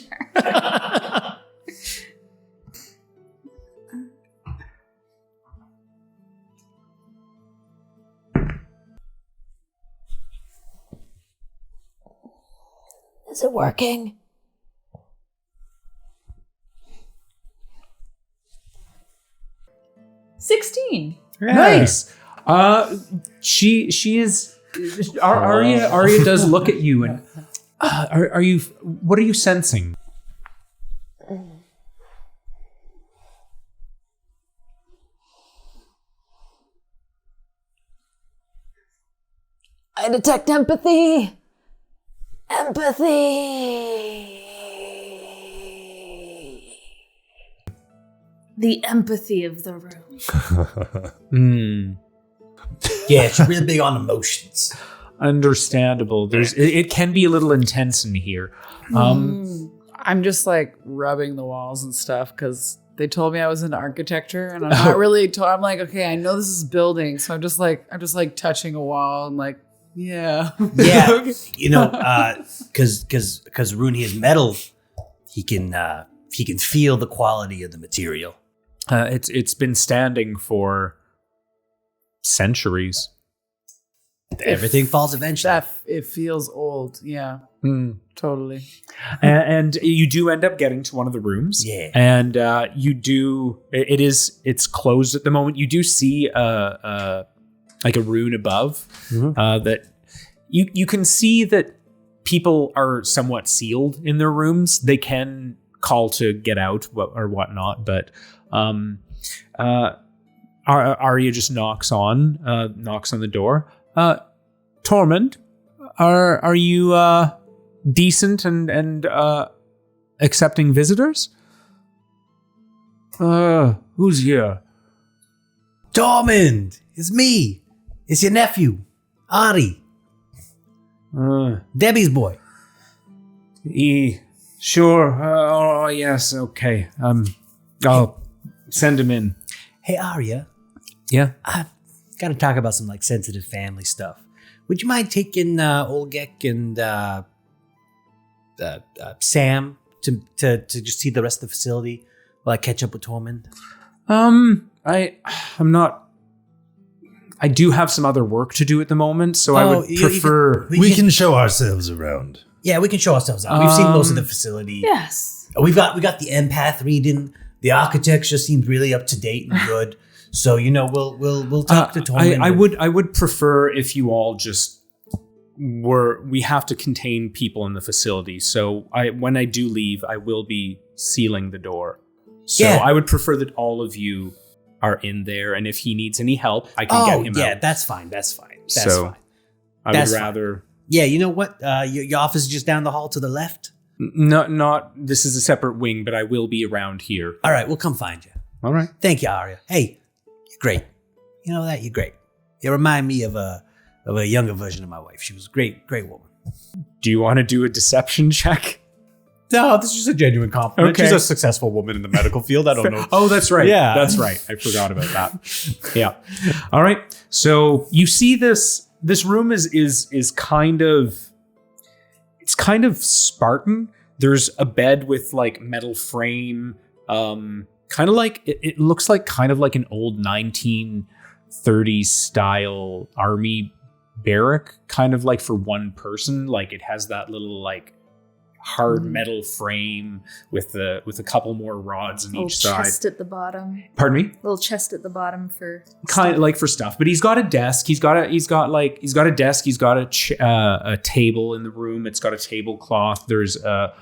Is it working? Nice. She is. Arya does look at you and are you? What are you sensing? I detect empathy. The empathy of the room. Yeah, she's really big on emotions. Understandable. It can be a little intense in here. I'm just like rubbing the walls and stuff because they told me I was into architecture and I'm not really. I'm like, okay, I know this is building, so I'm just like touching a wall and like, yeah. You know, because Rune is metal, he can feel the quality of the material. It's been standing for centuries. Everything falls eventually. It feels old. Yeah, totally. And you do end up getting to one of the rooms. Yeah. And you do. It's closed at the moment. You do see like a rune above that you can see that people are somewhat sealed in their rooms. They can call to get out or whatnot, but Arya just knocks on the door. Tormund, are you decent and accepting visitors? Who's here? Tormund, it's me. It's your nephew, Arty. Debbie's boy. Sure. Oh, yes. Okay. I'll send him in. Hey, Arya. Yeah. I've got to talk about some like sensitive family stuff. Would you mind taking Olgak and Sam to just see the rest of the facility while I catch up with Tormund? I'm not. I do have some other work to do at the moment, so I would prefer. We can show ourselves around. Yeah, we can show ourselves out. We've seen most of the facility. Yes. We got the empath reading. The architecture seems really up to date and good. So we'll talk to Tome. I would prefer if you all just we have to contain people in the facility. So when I do leave, I will be sealing the door. So Yeah. I would prefer that all of you are in there, and if he needs any help, I can get him out. Yeah, that's fine. That's fine. I would rather. Yeah, you know what? Your office is just down the hall to the left. Not. This is a separate wing, but I will be around here. All right, we'll come find you. All right. Thank you, Arya. Hey, you're great. You know that? You're great. You remind me of a younger version of my wife. She was a great woman. Do you want to do a deception check? No, this is just a genuine compliment. Okay. She's a successful woman in the medical field. I don't know. Oh, that's right. Yeah. That's right. I forgot about that. Yeah. All right. So you see this room is kind of, it's kind of Spartan. There's a bed with like metal frame, kind of like, it looks like kind of like an old 1930s style army barrack, kind of like for one person. Like it has that little like hard metal frame with a couple more rods on each side. Chest at the bottom. Pardon me? Little chest at the bottom for Kind of like for stuff, but he's got a desk. He's got a desk. He's got a table in the room. It's got a tablecloth. There's a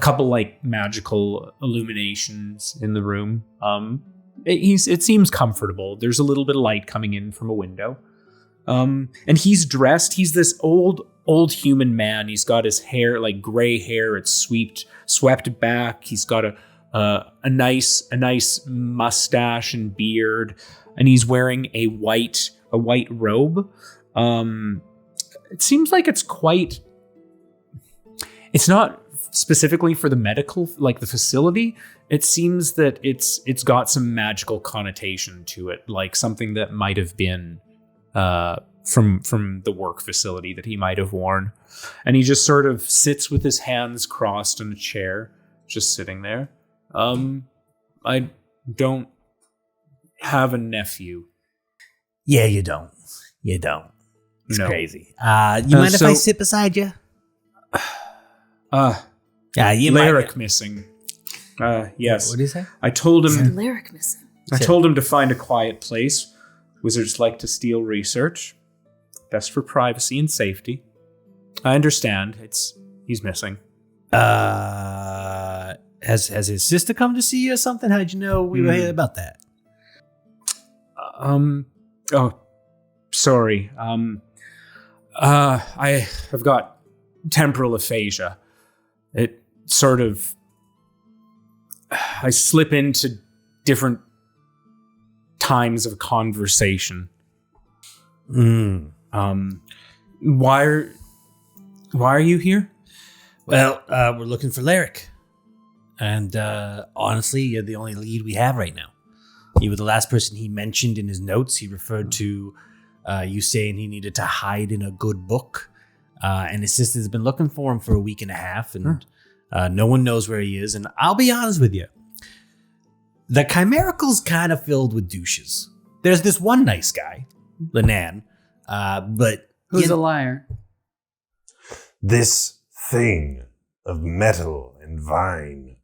couple like magical illuminations in the room. It seems comfortable. There's a little bit of light coming in from a window. And he's dressed. He's this old human man. He's got his hair, like gray hair. It's swept back. He's got a nice mustache and beard, and he's wearing a white robe. It seems like it's not specifically for the medical, like the facility. It seems that it's got some magical connotation to it, like something that might have been from the work facility that he might have worn. And he just sort of sits with his hands crossed in a chair, just sitting there. I don't have a nephew. Yeah, you don't. You don't. It's No. crazy. You mind if I sit beside you? You Larik missing. Yes. What do you say? I told him Larik missing. to find a quiet place. Wizards like to steal research. Best for privacy and safety. I understand. He's missing. Has his sister come to see you or something? How'd you know we were here about that? Oh, sorry. I have got temporal aphasia. It sort of, I slip into different times of conversation. Why are you here? Well, we're looking for Larik. And honestly, you're the only lead we have right now. You were the last person he mentioned in his notes. He referred to you saying he needed to hide in a good book. And his sister's been looking for him for a week and a half, and no one knows where he is. And I'll be honest with you. The Chimerical's kind of filled with douches. There's this one nice guy, Lennen, but... Who's a liar? This thing of metal and vine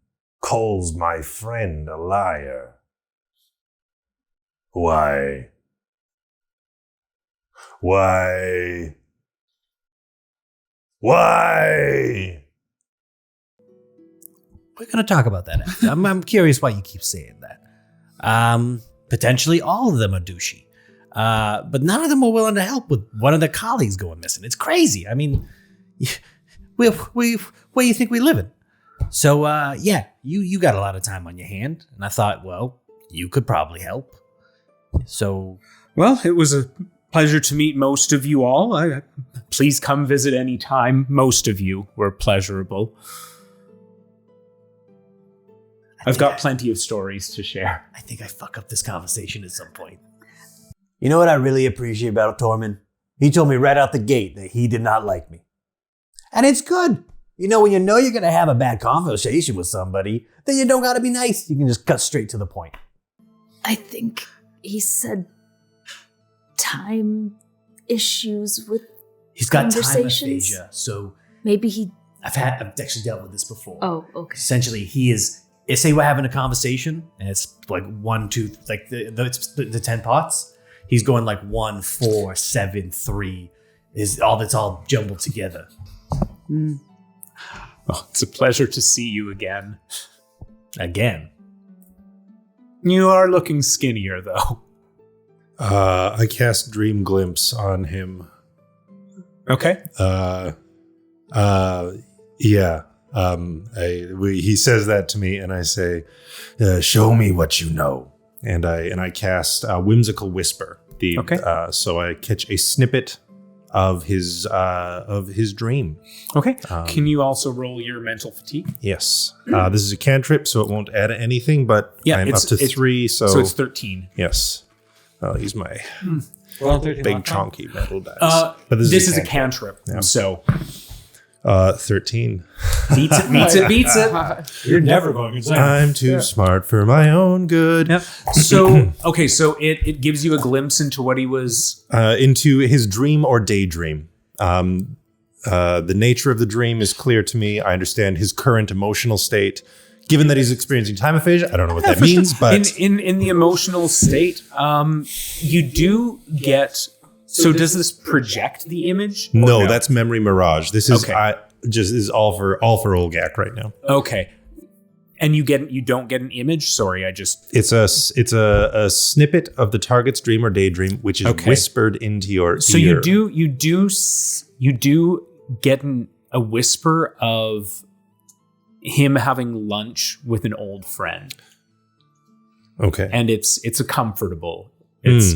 calls my friend a liar. Why? We're going to talk about that after. I'm curious why you keep saying that. Potentially all of them are douchey. But none of them are willing to help with one of their colleagues going missing. It's crazy. I mean, where do you think we live in? So, you got a lot of time on your hand. And I thought, well, you could probably help. So... Well, it was a pleasure to meet most of you all. Please come visit any time. Most of you were pleasurable. I've got plenty of stories to share. I think I fuck up this conversation at some point. You know what I really appreciate about Tormund? He told me right out the gate that he did not like me. And it's good. You know, when you know you're going to have a bad conversation with somebody, then you don't got to be nice. You can just cut straight to the point. I think he said time issues with He's got time conversations. aphasia, so Maybe he... I've actually dealt with this before. Oh, okay. Essentially, he is... Say we're having a conversation, and it's like 1, 2, like the 10 pots. He's going like 1, 4, 7, 3. Is all that's all jumbled together. Oh, it's a pleasure to see you again. Again. You are looking skinnier, though. I cast Dream Glimpse on him. Okay. Yeah. He says that to me, and I say, "Show me what you know." And I cast Whimsical Whisper. So I catch a snippet of his dream. Okay. Can you also roll your mental fatigue? Yes. This is a cantrip, so it won't add anything, but I'm up to 3, so it's 13. Yes. I'll use my Well, big chunky metal dice. But This is a cantrip, so 13. beats it. You're never going insane. I'm too smart for my own good. Yep. So it gives you a glimpse into what he was. Into his dream or daydream. The nature of the dream is clear to me. I understand his current emotional state. Given that he's experiencing time aphasia, I don't know what that means, but in the emotional state, you do get. So does this project the image? no, that's memory mirage. This is Okay. this is all for Olgak right now. Okay. And you don't get an image. Sorry, It's a snippet of the target's dream or daydream, which is whispered into your So ear. you do get a whisper of him having lunch with an old friend, Okay, and it's a comfortable. It's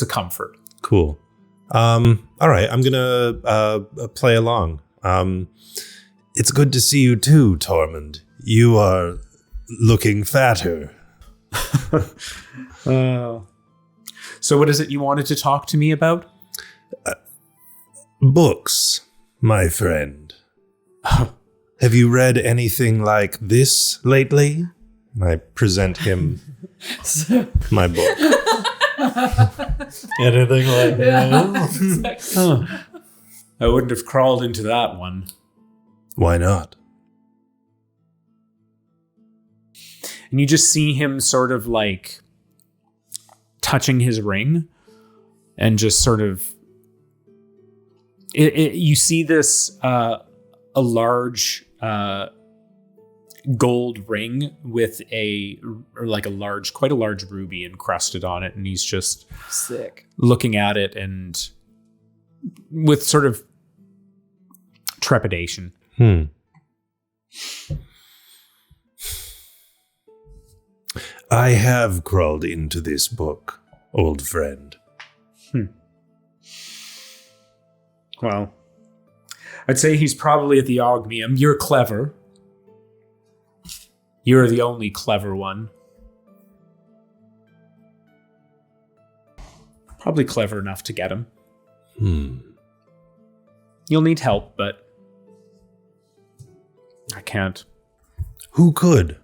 a comfort. cool. All right, I'm gonna play along. It's good to see you too, Tormund. You are looking fatter. So what is it you wanted to talk to me about? Books, my friend. Have you read anything like this lately? I present him my book. Anything like that? I wouldn't have crawled into that one. Why not? And you just see him sort of like touching his ring and just sort of you see this a large gold ring with quite a large ruby encrusted on it, and he's just Sick. looking at it and with sort of trepidation. I have crawled into this book, old friend. Well, I'd say he's probably at the Oghmeum. You're clever. You're the only clever one. Probably clever enough to get him. You'll need help, but I can't. Who could?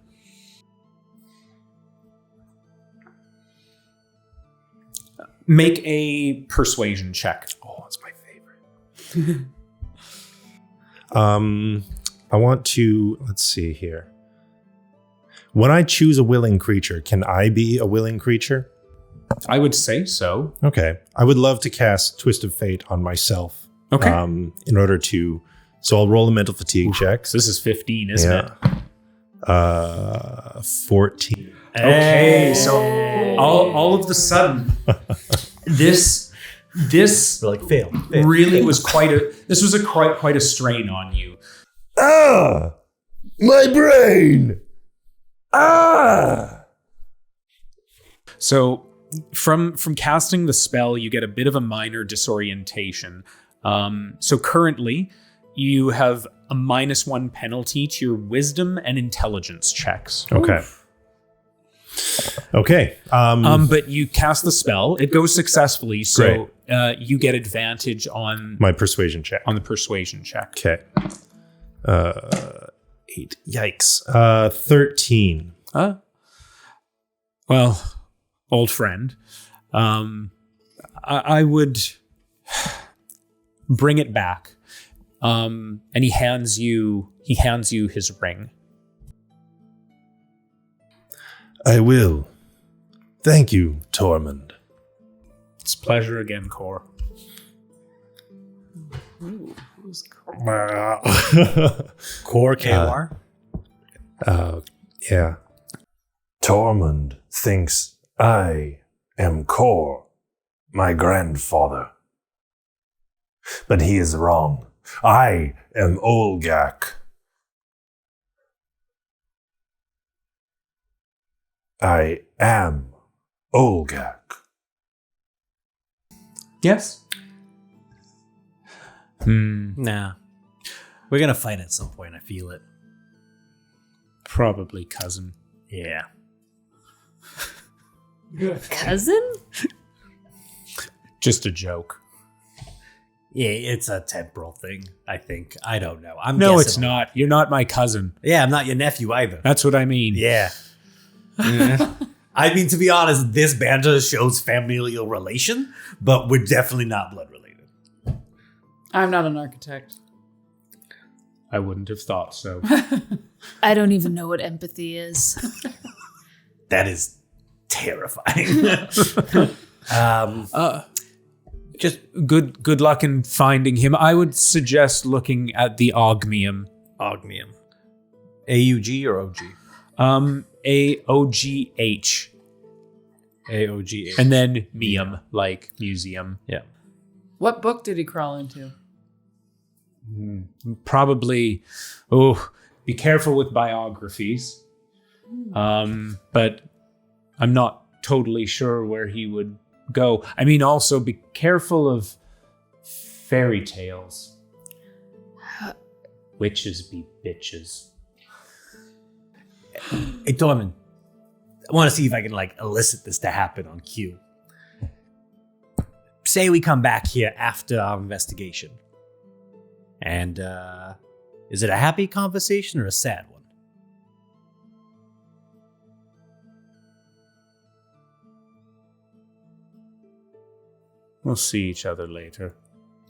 Make a persuasion check. Oh, that's my favorite. I want to, let's see here. When I choose a willing creature, can I be a willing creature? I would say so. Okay. I would love to cast Twist of Fate on myself. Okay. In order to, so I'll roll a mental fatigue check. So this is 15, isn't it? 14. Okay, so all of the sudden, this Like fail. really was quite a strain on you. Ah! My brain! Ah! So from casting the spell, you get a bit of a minor disorientation. So currently, you have a -1 penalty to your wisdom and intelligence checks. Okay. Okay. But you cast the spell; it goes successfully. So you get advantage on my persuasion check. the persuasion check. Okay. 8. Yikes. 13. Well, old friend, I would bring it back. And he hands you his ring. I will. Thank you, Tormund. It's a pleasure again, Cor. Core KOR? Yeah. Tormund thinks I am Kor, my grandfather. But he is wrong. I am Olgak. I am Olgak. Yes. Nah. We're gonna fight at some point, I feel it. Probably cousin. Yeah. Cousin? Just a joke. Yeah, it's a temporal thing, I think. I don't know. No, it's not. You're not my cousin. Yeah, I'm not your nephew either. That's what I mean. Yeah. I mean, to be honest, this banter shows familial relation, but we're definitely not blood related. I'm not an architect. I wouldn't have thought so. I don't even know what empathy is. That is terrifying. Just good luck in finding him. I would suggest looking at the Oghmeum. Oghmeum. AUG or OG? AOGH. AOGH. And then Meum, like museum. Yeah. What book did he crawl into? Probably, be careful with biographies. But I'm not totally sure where he would go. I mean, also be careful of fairy tales. Witches be bitches. Hey, Tormund, I want to see if I can elicit this to happen on cue. Say we come back here after our investigation. And is it a happy conversation or a sad one? We'll see each other later.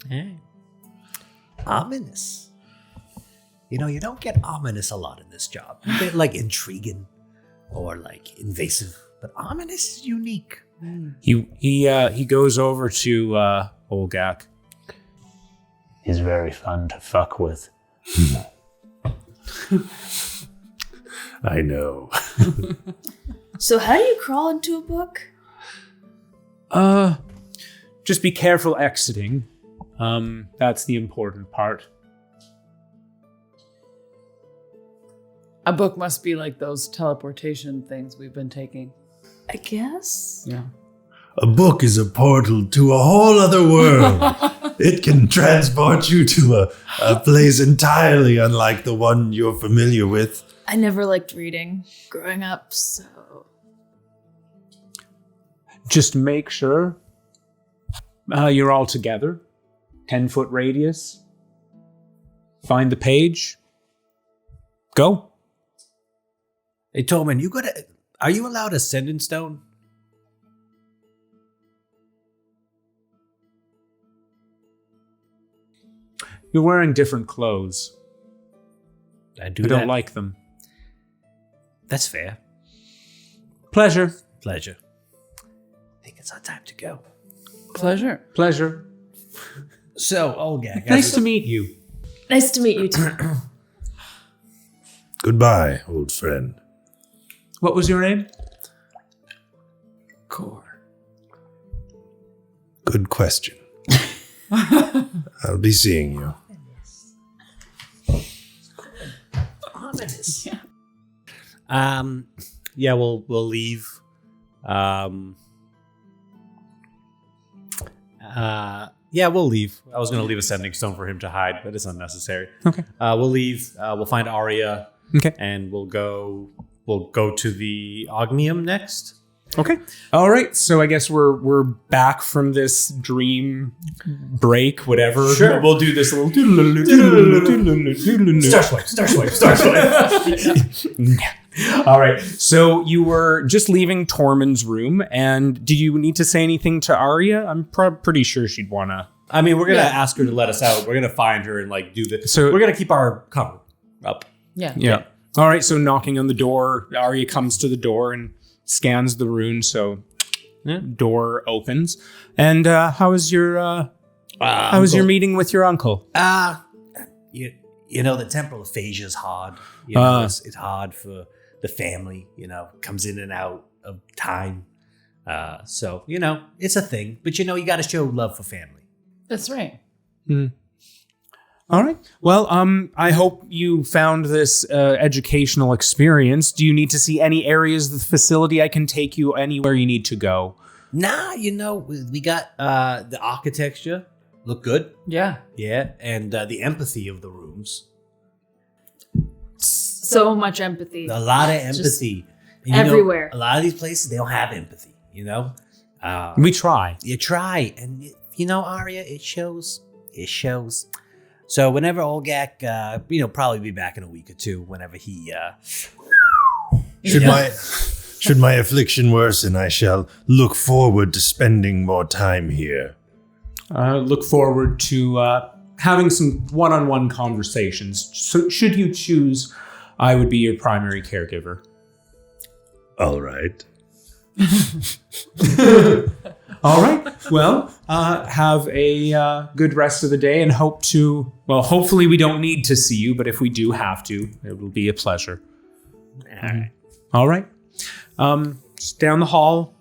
Hey. Ominous. You know, you don't get ominous a lot in this job. You get intriguing or invasive, but ominous is unique. He goes over to Olgak. He's very fun to fuck with. I know. So how do you crawl into a book? Just be careful exiting. That's the important part. A book must be like those teleportation things we've been taking. I guess. Yeah. A book is a portal to a whole other world. It can transport you to a place entirely unlike the one you're familiar with. I never liked reading growing up, so... Just make sure you're all together. 10-foot radius. Find the page. Go. Hey, Tome, are you allowed a sending stone? You're wearing different clothes. I don't like them. That's fair. Pleasure. Pleasure. I think it's our time to go. Pleasure. Pleasure. So, Olgak. Nice to meet you. Nice to meet you too. Goodbye, old friend. What was your name? Core. Good question. I'll be seeing you. Ominous. Yeah, we'll leave. Yeah, we'll leave. I was gonna leave a sending stone for him to hide, but it's unnecessary. Okay. We'll leave. We'll find Arya. Okay. And we'll go to the Oghmeum next. Okay. All right. So I guess we're back from this dream break, whatever. Sure. We'll do this little Star swipe. All right. So you were just leaving Tormund's room, and do you need to say anything to Arya? I'm pretty sure she'd wanna. I mean, we're gonna ask her to let us out. We're gonna find her and do this. So we're gonna keep our cover up. Yeah. All right. So knocking on the door, Arya comes to the door and scans the rune. So door opens. And how was your meeting with your uncle? You know, the temporal aphasia is hard. You know, it's hard for the family. You know, comes in and out of time. So you know, it's a thing. But you know, you got to show love for family. That's right. All right. Well, I hope you found this educational experience. Do you need to see any areas of the facility? I can take you anywhere you need to go. Nah, you know, we got the architecture. look good. Yeah. Yeah, and the empathy of the rooms. So much empathy. A lot of empathy. And, you everywhere. know, a lot of these places, they don't have empathy, you know? We try. You try, and you know, Arya, it shows. It shows. So whenever Olgak, probably be back in a week or two. Whenever he, Should my affliction worsen, I shall look forward to spending more time here. Look forward to having some one-on-one conversations. So, should you choose, I would be your primary caregiver. All right. All right. Well, have a good rest of the day and hopefully we don't need to see you, but if we do have to, it will be a pleasure. All right. Just down the hall,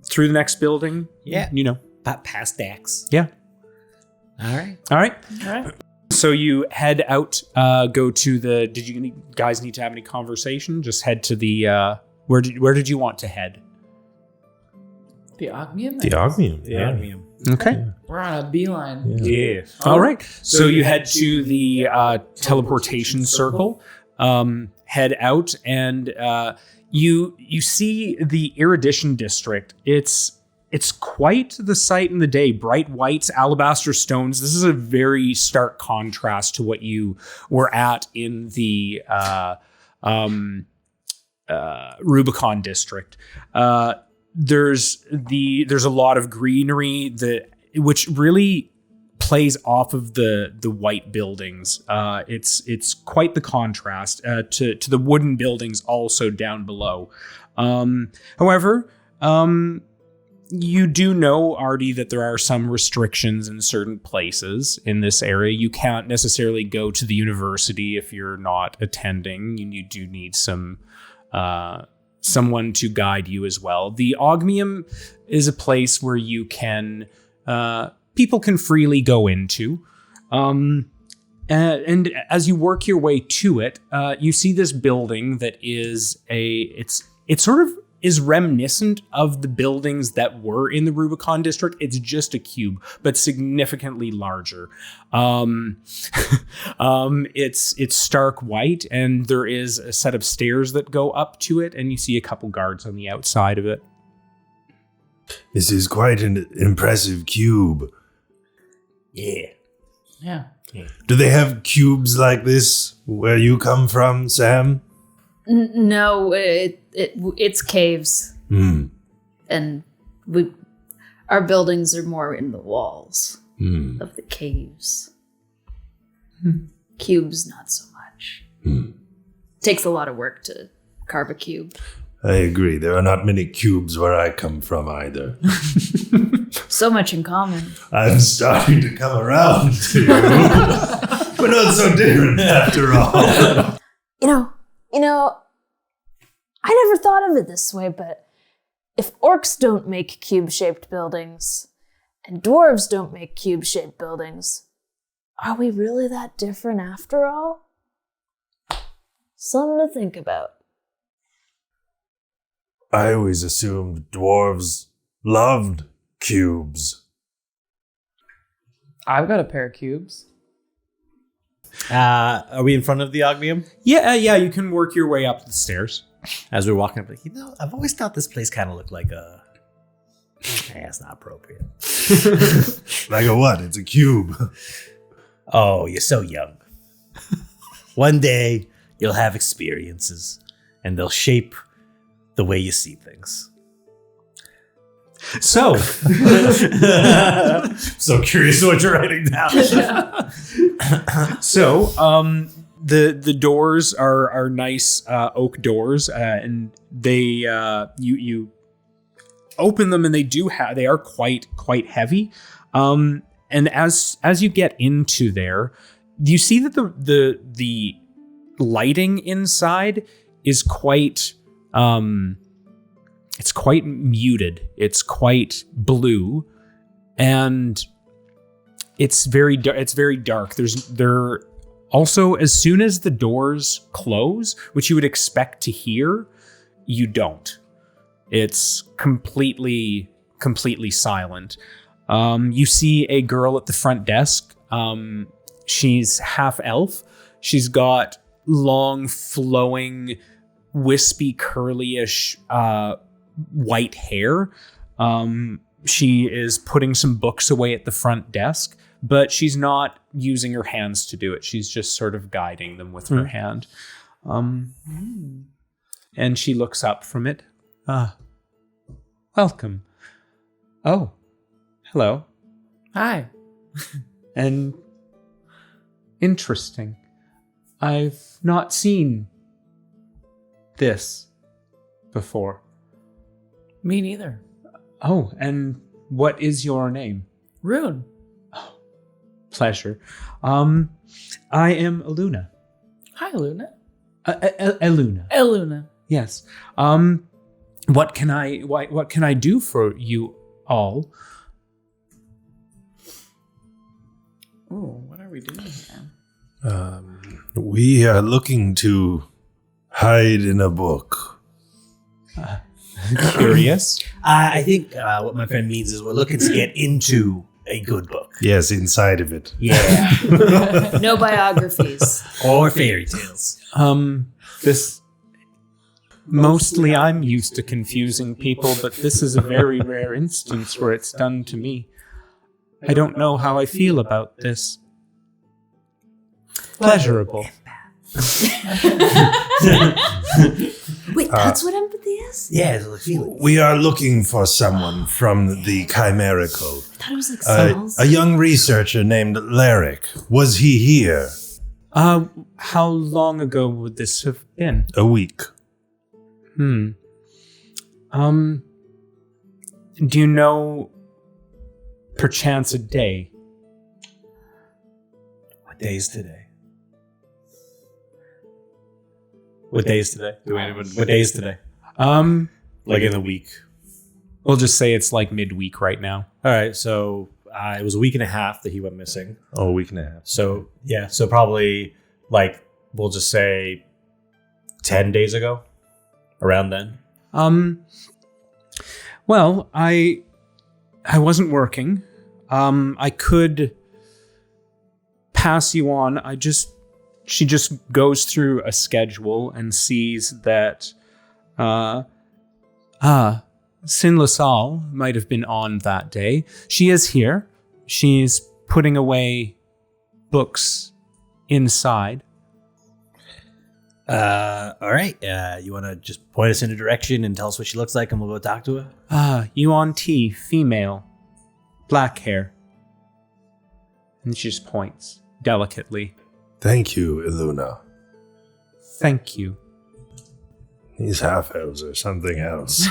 through the next building. Yeah. You know. past Dax. Yeah. All right. All right. So you head out, go to the, did you guys need to have any conversation? Just head to the, where did you want to head? The Oghmeum? The Oghmeum. Yeah. Okay. We're on a beeline. Yeah. All right. So you head to the teleportation circle, head out, and you see the Erudition district. It's quite the sight in the day. Bright whites, alabaster stones. This is a very stark contrast to what you were at in the Rubicon district. There's a lot of greenery which really plays off of the white buildings. It's quite the contrast to the wooden buildings also down below. However, you do know, Arty, that there are some restrictions in certain places in this area. You can't necessarily go to the university if you're not attending. You do need someone to guide you as well. The Oghmeum is a place where you can people can freely go into. And as you work your way to it, you see this building that is it sort of is reminiscent of the buildings that were in the Rubicon district. It's just a cube, but significantly larger. It's stark white, and there is a set of stairs that go up to it, and you see a couple guards on the outside of it. This is quite an impressive cube. Yeah. Yeah. Do they have cubes like this where you come from, Sam? No, it's caves, and our buildings are more in the walls of the caves. Cubes, not so much. Takes a lot of work to carve a cube. I agree. There are not many cubes where I come from either. So much in common. I'm starting to come around to you. We're not so different after all. You know, I never thought of it this way, but if orcs don't make cube-shaped buildings, and dwarves don't make cube-shaped buildings, are we really that different after all? Something to think about. I always assumed dwarves loved cubes. I've got a pair of cubes. Are we in front of the Oghmeum? Yeah, you can work your way up the stairs. As we're walking up, I've always thought this place kind of looked like a... That's not appropriate. Like a what? It's a cube. Oh, you're so young. One day, you'll have experiences, and they'll shape the way you see things. So, so curious what you're writing down. So, the doors are nice oak doors, and they you open them, and they are quite heavy. And as you get into there, you see that the lighting inside is quite it's quite muted. It's quite blue, and it's very dark. There also, as soon as the doors close, which you would expect to hear, you don't. It's completely silent. You see a girl at the front desk. She's half elf. She's got long, flowing, wispy, curly-ish white hair. She is putting some books away at the front desk, but she's not using her hands to do it. She's just sort of guiding them with her hand. And she looks up from it. Welcome. Oh, hello. Hi. And interesting. I've not seen this before. Me neither. Oh, and what is your name? Rune. Oh, pleasure. I am Eluna. Hi, Luna. Eluna. Eluna. Yes. What can I do for you all? Oh, what are we doing here? We are looking to hide in a book. Curious. I think what my friend means is we're looking to get into a good book. Yes, inside of it. Yeah. No biographies. Or fairy tales. This mostly I'm used to confusing people, but this is a very rare instance where it's done to me. I don't know how I feel about this. Pleasurable. Wait, that's what empathy is? Yeah, it's like feeling. We are looking for someone from the Chimererical. I thought it was like smells. A young researcher named Larik. Was he here? How long ago would this have been? A week. Do you know perchance a day? What day is today? What day is today? What day is today? Like in the week. We'll just say it's like midweek right now. All right, so it was a week and a half that he went missing. Oh, a week and a half. So yeah, so probably like we'll just say 10 days ago, around then. Well, I wasn't working. I could pass you on. She just goes through a schedule and sees that Sin LaSalle might have been on that day. She is here. She's putting away books inside. All right. You want to just point us in a direction and tell us what she looks like, and we'll go talk to her? Yuan T, female, black hair. And she just points delicately. Thank you, Eluna. Thank you. These half-elves are something else.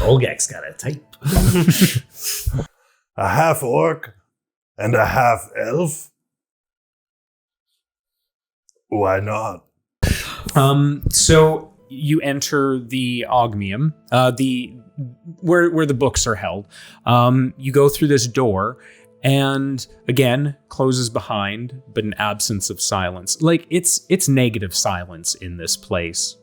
Olgak's got a type. A half-orc and a half-elf? Why not? So you enter the Oghmeum, where the books are held. You go through this door, and again closes behind, but an absence of silence. Like it's negative silence in this place.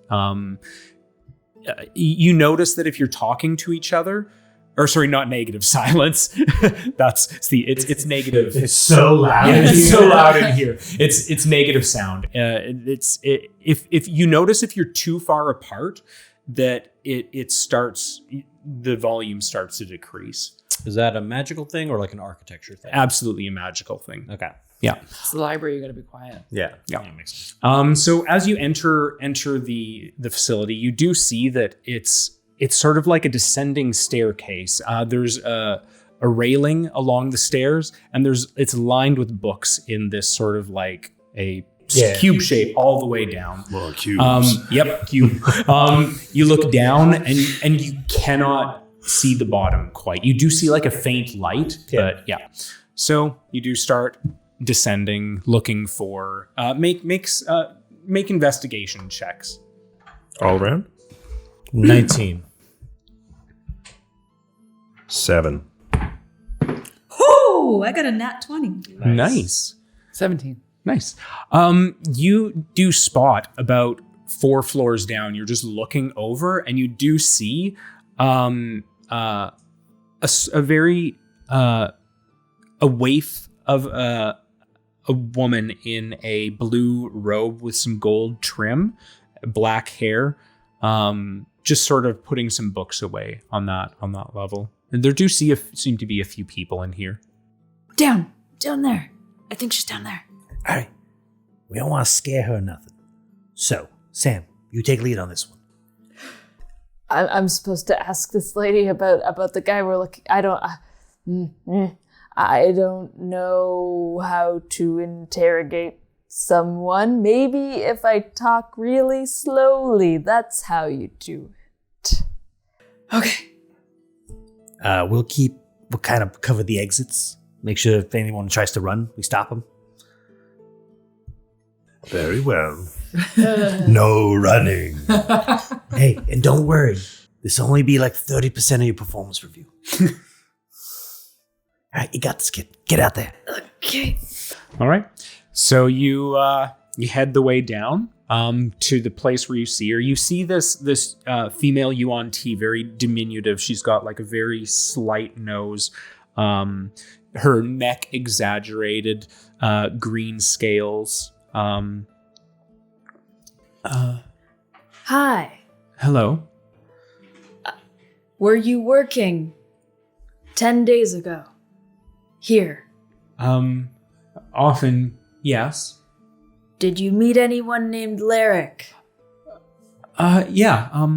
You notice that if you're talking to each other, or sorry, not negative silence. It's negative. It's so loud. Yeah, it's so loud in here. It's negative sound. If you notice if you're too far apart, that the volume starts to decrease. Is that a magical thing or like an architecture thing? Absolutely a magical thing. Okay. Yeah. It's the library. You got to be quiet. Yeah. Yeah. Makes sense. So as you enter the facility, you do see that it's sort of like a descending staircase. There's a railing along the stairs, and it's lined with books in this sort of like a cube shape all the way down. Well, cubes. Yep, cube. You look down, and you cannot see the bottom quite. You do see like a faint light, but yeah. So you do start descending, looking for make investigation checks. All around? 19. 7. Oh, I got a nat 20. Nice. 17. Nice. You do spot about 4 floors down. You're just looking over, and you do see a very a waif of a woman in a blue robe with some gold trim, black hair, just sort of putting some books away on that level. And there do seem to be a few people in here. Down there. I think she's down there. All right. We don't want to scare her or nothing. So, Sam, you take lead on this one. I'm supposed to ask this lady about the guy we're looking. I don't know how to interrogate someone. Maybe if I talk really slowly, that's how you do it. Okay. We'll kind of cover the exits. Make sure if anyone tries to run, we stop them. Very well. No running. Hey, and don't worry. This will only be like 30% of your performance review. All right, you got this, kid. Get out there. Okay. All right. So you head the way down to the place where you see her. You see this female Yuan Ti, very diminutive. She's got like a very slight nose. Her neck exaggerated, green scales. Hi. Hello. Were you working 10 days ago? Here. Often, yes. Did you meet anyone named Larik? Yeah.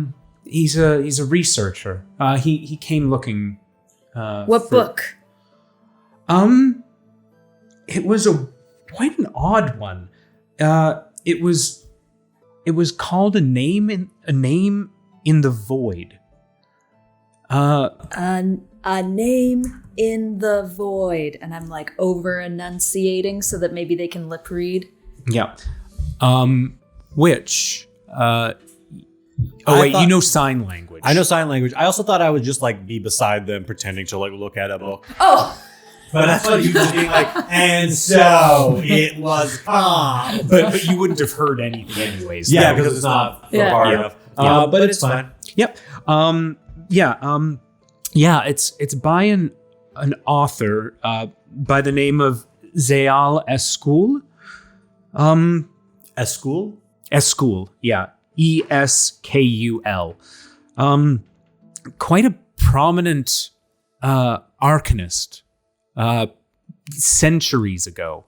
He's a researcher. He came looking. What book? It was quite an odd one. It was called A Name in the Void. A Name in the Void. And I'm like over enunciating so that maybe they can lip read. Yeah. Which you know sign language. I know sign language. I also thought I would just like be beside them pretending to like look at a book. Oh! But that's what you were being like, and so it was calm. But you wouldn't have heard anything anyways. Yeah, because it's not far enough. But it's fine. Yep. It's by an author by the name of Zal Eschol. Eschol? Eschol, yeah. Eskul. Quite a prominent arcanist centuries ago.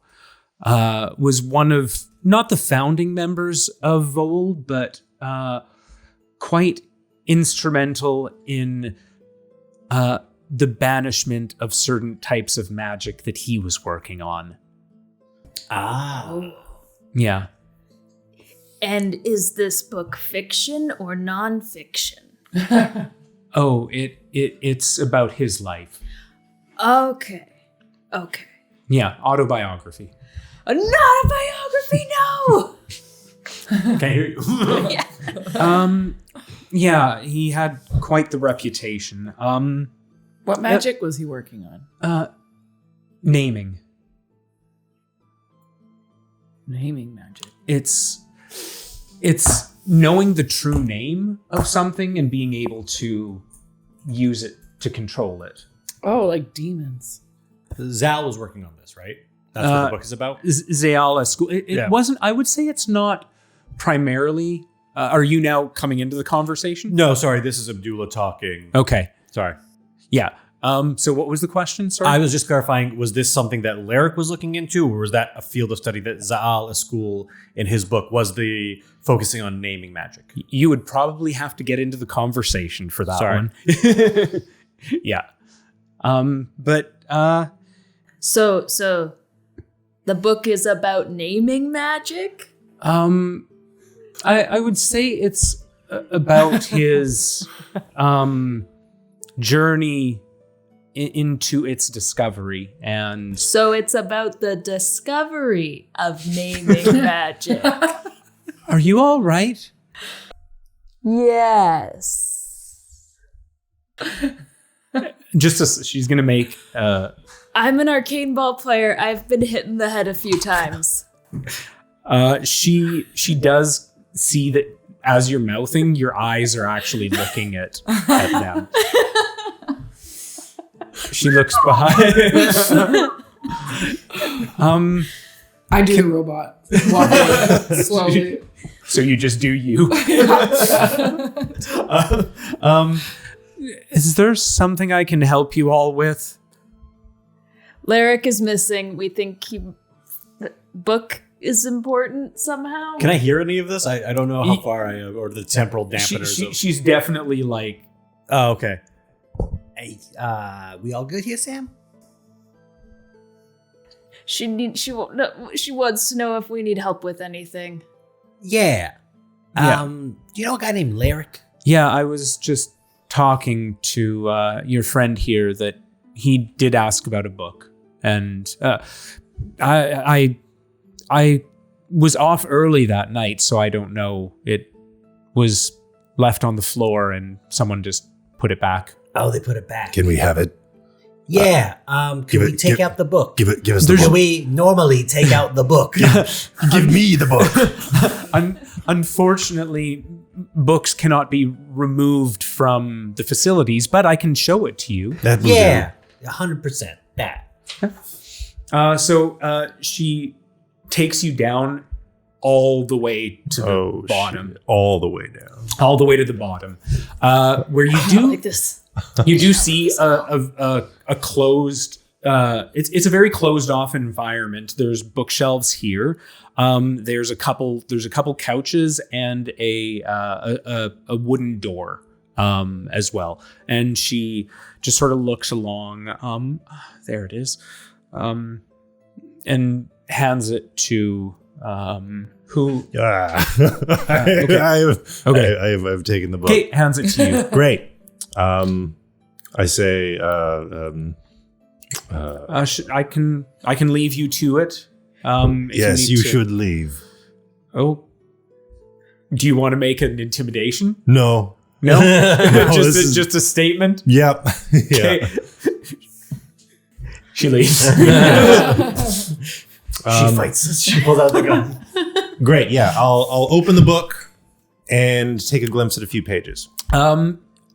Was one of, not the founding members of Vol, but quite instrumental in the banishment of certain types of magic that he was working on. Ah. Yeah. And is this book fiction or nonfiction? Oh, it's about his life. Okay. Yeah, autobiography. Not a biography, no! Can't hear you. Yeah, he had quite the reputation. What magic was he working on? Naming. Naming magic. It's knowing the true name of something and being able to use it to control it. Oh, like demons. Zal was working on this, right? That's what the book is about? Zal Eschol. It wasn't, I would say it's not primarily. Are you now coming into the conversation? No, sorry. This is Abdullah talking. Okay. Sorry. Yeah. So what was the question? Sorry. I was just clarifying, was this something that Larik was looking into, or was that a field of study that Zal Eschol in his book was the focusing on naming magic? You would probably have to get into the conversation for that one. Yeah. So the book is about naming magic? I would say it's about his journey into its discovery, and so it's about the discovery of naming magic. Are you all right? Yes. She's gonna make. I'm an arcane ball player. I've been hit in the head a few times. She does see that as you're mouthing, your eyes are actually looking at them. She looks behind. I do the robot. Walking slowly. So you just do you. Is there something I can help you all with? Larik is missing. We think the book is important somehow. Can I hear any of this? I don't know how far I am, or the temporal dampeners. She's definitely like... Oh, okay. Hey, we all good here, Sam? She wants to know if we need help with anything. Yeah. Yeah. Do you know a guy named Larik? Yeah, I was just talking to your friend here that he did ask about a book. And I was off early that night, so I don't know. It was left on the floor and someone just put it back. Oh, they put it back. Can we have it? Yeah. Can we take out the book? Give us the Can book. we normally take out the book? Give me the book. Unfortunately, books cannot be removed from the facilities, but I can show it to you. That will Yeah. 100%. That. So she takes you down all the way to the bottom. Shit. All the way down. All the way to the bottom. Where you do Like this. you do see a closed it's a very closed off environment. There's bookshelves here. There's a couple couches and a wooden door as well. And she just sort of looks along. There it is. And hands it to who? Okay. I've taken the book. Kate hands it to you. Great. I say, I can leave you to it. If yes, need you to. should leave. Oh, do you want to make an intimidation? No. No, this is- just a statement. Yep. Yeah. Okay. She leaves. She fights us. She pulls out the gun. Great. Yeah. I'll open the book and take a glimpse at a few pages.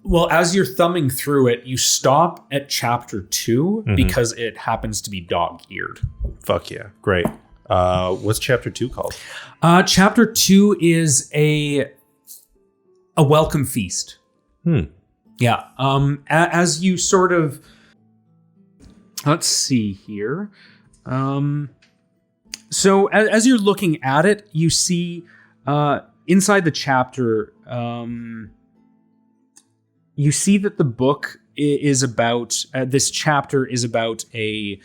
Well, as you're thumbing through it, you stop at chapter 2 because it happens to be dog-eared. Fuck yeah. Great. What's chapter 2 called? Chapter 2 is a welcome feast. Yeah. As you sort of, let's see here. So as you're looking at it, you see inside the chapter, you see that the book is about, this chapter is about a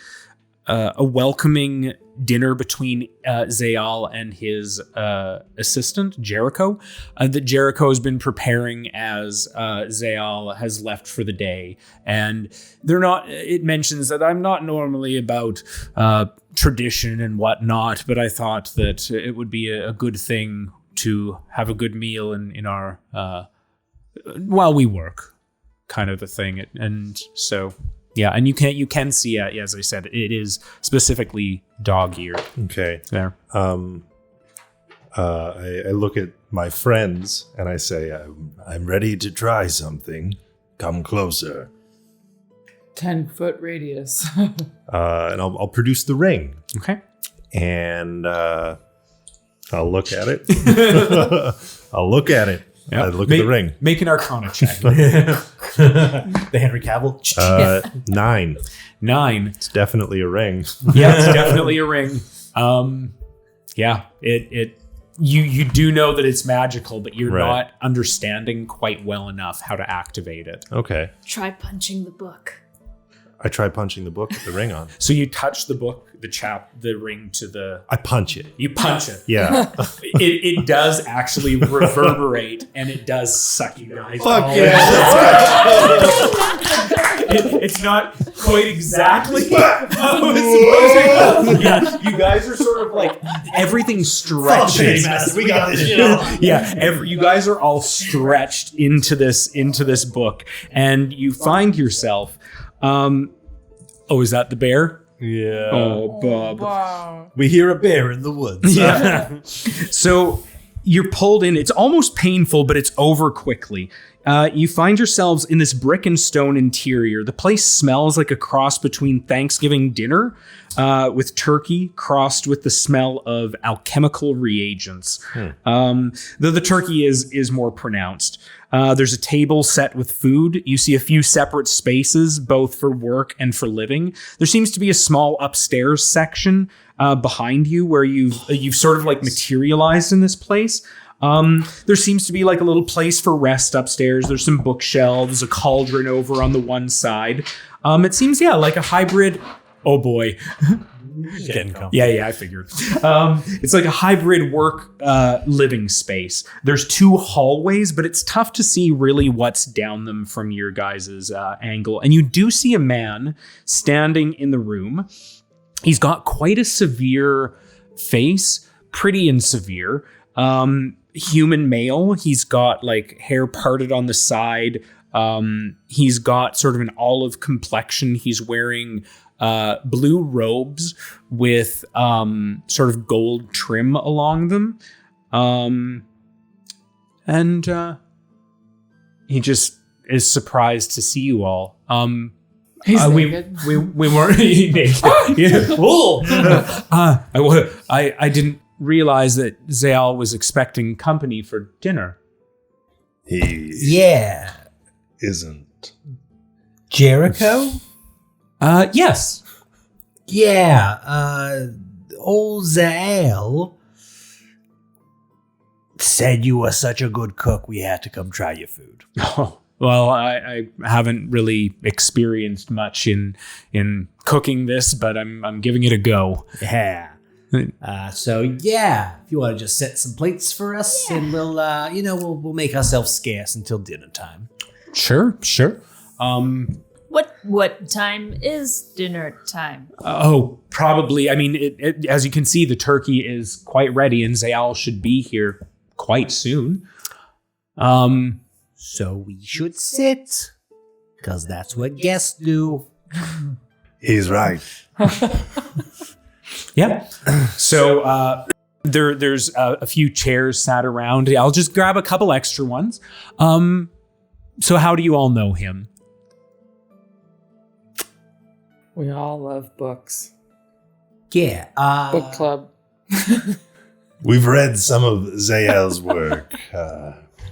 welcoming dinner between Zal and his assistant, Jericho, that Jericho has been preparing as Zal has left for the day. And it mentions that I'm not normally about tradition and whatnot, but I thought that it would be a good thing to have a good meal in our, while we work, kind of a thing. And so... yeah, and you can see, as I said, it is specifically dog-eared. Okay. There. I look at my friends and I say, I'm ready to try something. Come closer. 10-foot radius. And I'll produce the ring. Okay. And I'll look at it. I'll look at it. Yep. I look at the ring. Make an Arcana check. The Henry Cavill. 9. 9. It's definitely a ring. Yeah, it's definitely a ring. Yeah, you do know that it's magical, but you're not understanding quite well enough how to activate it. Okay. Try punching the book. I try punching the book with the ring on. So you touch the book, the ring to the... I punch it. You punch it. Yeah. It does actually reverberate, and it does suck you guys. Fuck It's not quite exactly how it's supposed to go. Yeah, you guys are sort of like, everything's stretched. We got this shit on. Yeah, you guys are all stretched into this book, and you find yourself... is that the bear? Yeah. Oh, Bob. Wow. We hear a bear in the woods. Yeah. So You're pulled in. It's almost painful, but it's over quickly. You find yourselves in this brick and stone interior. The place smells like a cross between Thanksgiving dinner with turkey crossed with the smell of alchemical reagents. Though the turkey is more pronounced. There's a table set with food. You see a few separate spaces, both for work and for living. There seems to be a small upstairs section behind you where you've sort of like materialized in this place. There seems to be like a little place for rest upstairs. There's some bookshelves, a cauldron over on the one side. It seems, like a hybrid. Oh boy. Getting comfy. Yeah, I figured. It's like a hybrid work living space. There's 2 hallways, but it's tough to see really what's down them from your guys' angle. And you do see a man standing in the room. He's got quite a severe face, pretty and severe. Human male. He's got like hair parted on the side. He's got sort of an olive complexion. He's wearing blue robes with sort of gold trim along them. And he just is surprised to see you all. He's naked. We weren't naked. Yeah. Whoa. I didn't realize that Zal was expecting company for dinner. He Yeah. isn't. Jericho? Yes. Yeah. Old Zal said you were such a good cook, we had to come try your food. Oh, well, I haven't really experienced much in cooking this, but I'm giving it a go. Yeah. So if you want to just set some plates for us, and we'll make ourselves scarce until dinner time. Sure. What time is dinner time? Probably. I mean, it, as you can see, the turkey is quite ready, and Zal should be here quite soon. So we should sit, because that's what guests do. He's right. Yeah. So there's a few chairs sat around. I'll just grab a couple extra ones. So how do you all know him? We all love books. Yeah. Book club. We've read some of Zal's work.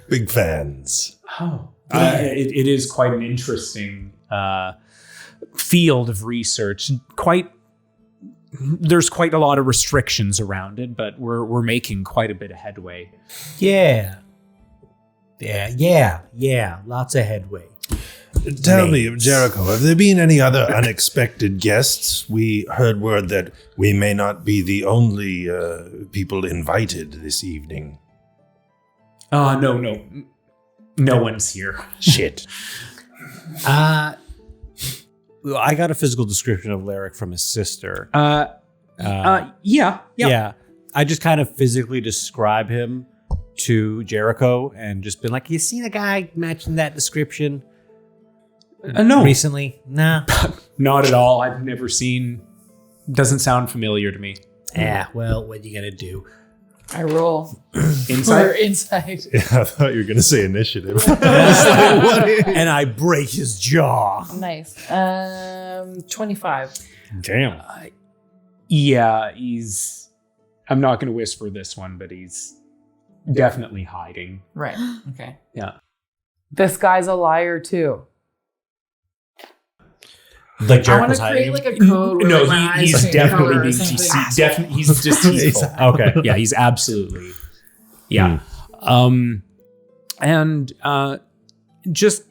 Big fans. Oh, it is quite an interesting field of research. There's quite a lot of restrictions around it, but we're making quite a bit of headway. Yeah. Lots of headway. Tell me, Jericho, have there been any other unexpected guests? We heard word that we may not be the only people invited this evening. No one's here. Shit. I got a physical description of Larik from his sister. Yeah. I just kind of physically describe him to Jericho and just been like, you seen a guy matching that description? No. Recently? Nah. Not at all. I've never seen. Doesn't sound familiar to me. Yeah, well, what are you going to do? I roll. Inside? Inside. Yeah, I thought you were going to say initiative. And I break his jaw. Nice. 25. Damn. Yeah, he's. I'm not going to whisper this one, but he's definitely hiding. Right. Okay. Yeah. This guy's a liar too. Like I want Jericho's to hiding create him? like a code. Where No, like, my eyes he's change definitely color or being something. he's deceitful. Okay. Yeah, he's absolutely. Yeah. And just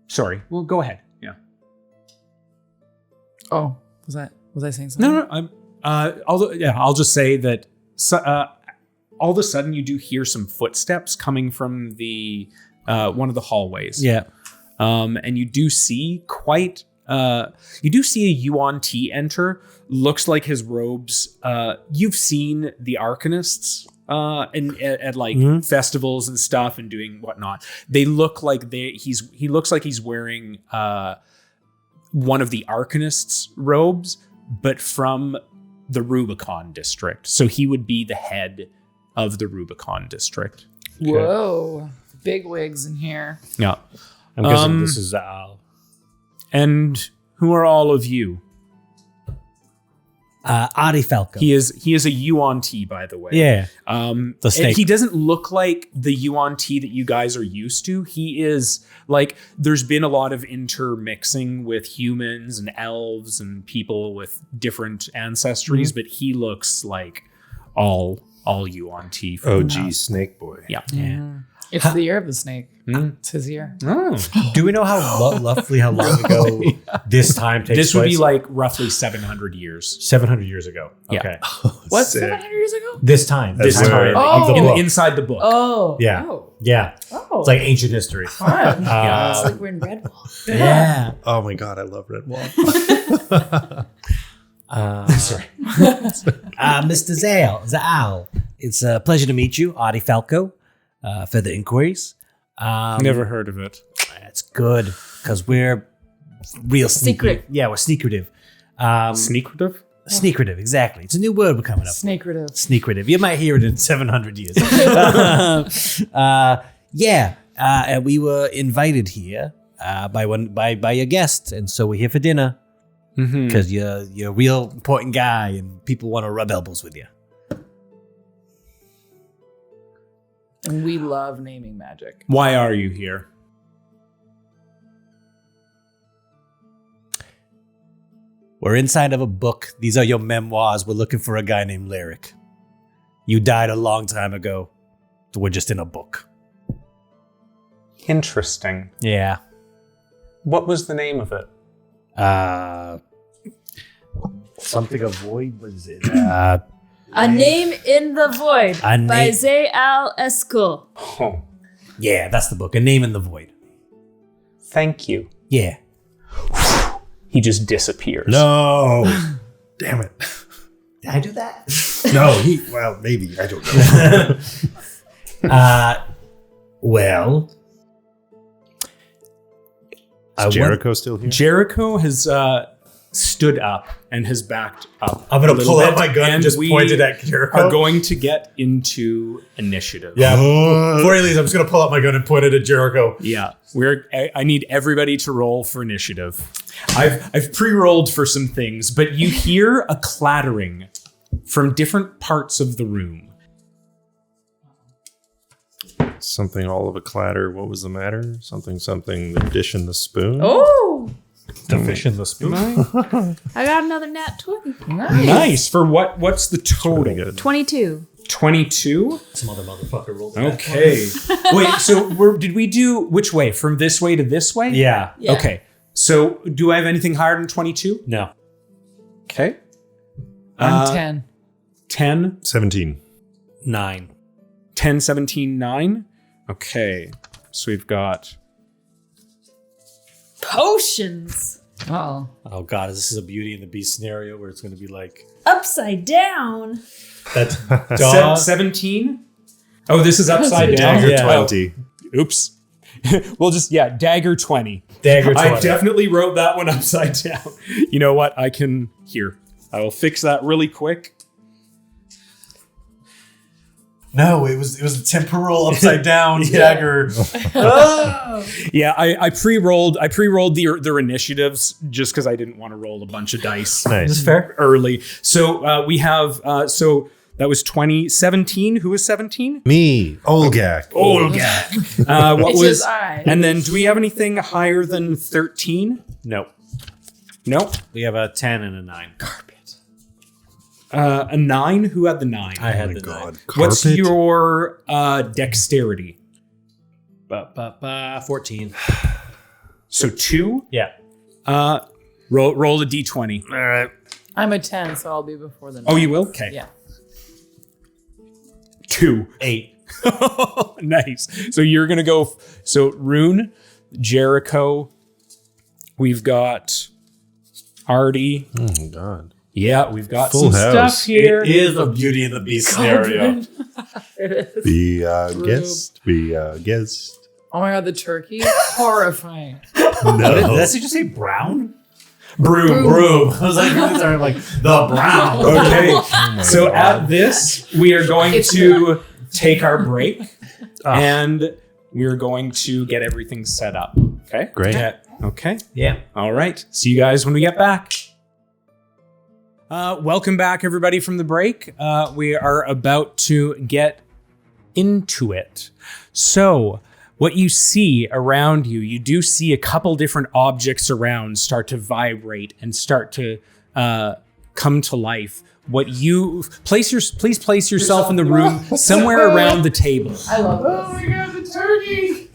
sorry. Well, go ahead. Yeah. Oh, was I saying something? No. I'll just say that all of a sudden you do hear some footsteps coming from the one of the hallways. Yeah. And you do see a Yuan T enter. Looks like his robes. You've seen the Arcanists at like festivals and stuff and doing whatnot. They look like he looks like he's wearing one of the Arcanists' robes, but from the Rubicon district. So he would be the head of the Rubicon district. Whoa. Big wigs in here. Yeah. I'm guessing this is Zal. And who are all of you? Arty Falco. He is a Yuan-Ti, by the way. Yeah. The snake. He doesn't look like the Yuan-Ti that you guys are used to. He is like, there's been a lot of intermixing with humans and elves and people with different ancestries, but he looks like all Yuan-Ti. from the OG past. Snake Boy. Yeah. It's the year of the snake. It's his year. Oh. Do we know how roughly how long ago this time takes This would place? be like roughly 700 years. 700 years ago. Yeah. Okay. What, Sick. 700 years ago? This time. This That's time. where- Oh. The book. Inside the book. Oh. Yeah. Oh. Yeah. Oh. It's like ancient history. Fun. Yeah. It's like we're in Redwall. Yeah. Oh my god, I love Red Wall. Sorry. Mr. Zal, it's a pleasure to meet you, Arty Falco. Further inquiries? Never heard of it. That's good, because we're real sneaky. Secret. Yeah, we're secretive. Secretive? Secretive, exactly. It's a new word we're coming up with. Snakeative. Sneakrative. You might hear it in 700 years. And we were invited here by your guest, and so we're here for dinner because you're a real important guy, and people want to rub elbows with you. And we love naming magic. Why are you here? We're inside of a book. These are your memoirs. We're looking for a guy named Larik. You died a long time ago. So we're just in a book. Interesting. Yeah. What was the name of it? Something of void was it? A Name in the Void A by Name- Zal Eschol. Oh, Yeah, that's the book. A Name in the Void. thank you. Yeah. He just disappears. No. Damn it. Did I do that? No, well, maybe. I don't know. Well. Is Jericho still here? Jericho has stood up and has backed up. I'm a going to little pull out bit, my gun and just we point it at Jericho. are going to get into initiative. Yeah. Before he leaves, I'm just going to pull out my gun and point it at Jericho. Yeah. I need everybody to roll for initiative. I've pre-rolled for some things, but you hear a clattering from different parts of the room. Something all of a clatter. What was the matter? Something, the dish and the spoon. Oh, The fish in the spoon. I got another nat 20. Nice. For what's the Pretty total? good. 22. 22? Some other motherfucker rolled that. Okay. Wait, so did we do which way? From this way to this way? Yeah. Yeah. Okay. So do I have anything higher than 22? No. Okay. I'm 10. 10, 17. 9. 10, 17, 9. Okay. So we've got Potions. Uh-oh. Oh, God. This is a Beauty and the Beast scenario where it's going to be like... Upside down. That's 17. Oh, this is upside down. Dagger Yeah. 20. Oops. We'll just, Dagger 20. Dagger 20. I definitely wrote that one upside down. You know what? I will fix that really quick. No, it was a temporal upside down dagger. Yeah, I pre-rolled their initiatives just because I didn't want to roll a bunch of dice Nice. Is this fair? early. So we have so that was 2017. Who was 17? Me, Olgak. Olgak. What It's was? just I. And then do we have anything higher than 13? No. Nope. We have a 10 and a 9. A 9. Who had the 9? I had Oh my the God. 9. What's Carpet? your dexterity? 14. So 2. Yeah. Roll a d20. All right. I'm a 10, so I'll be before the 9. Oh, you will? Okay. Yeah. 2. 8. Nice. So you're gonna go. So Rune, Jericho. We've got Arty. Oh my God. Yeah, we've got Full some house. stuff here. It is a Beauty and the Beast scenario. Be guest. Be guest. Oh my god, the turkey? Horrifying. No. Did you just say brown? Broom. I was like, really sorry, like the brown. Okay. Oh my So God. at this, we are going It's to take our break, and we're going to get everything set up. Okay? Great. Okay. Yeah. All right. See you guys when we get back. Welcome back, everybody, from the break. We are about to get into it. So, what you see around you, you do see a couple different objects around start to vibrate and start to come to life. What you please place yourself in the room somewhere around the table. I love this. Oh my god, the turkey!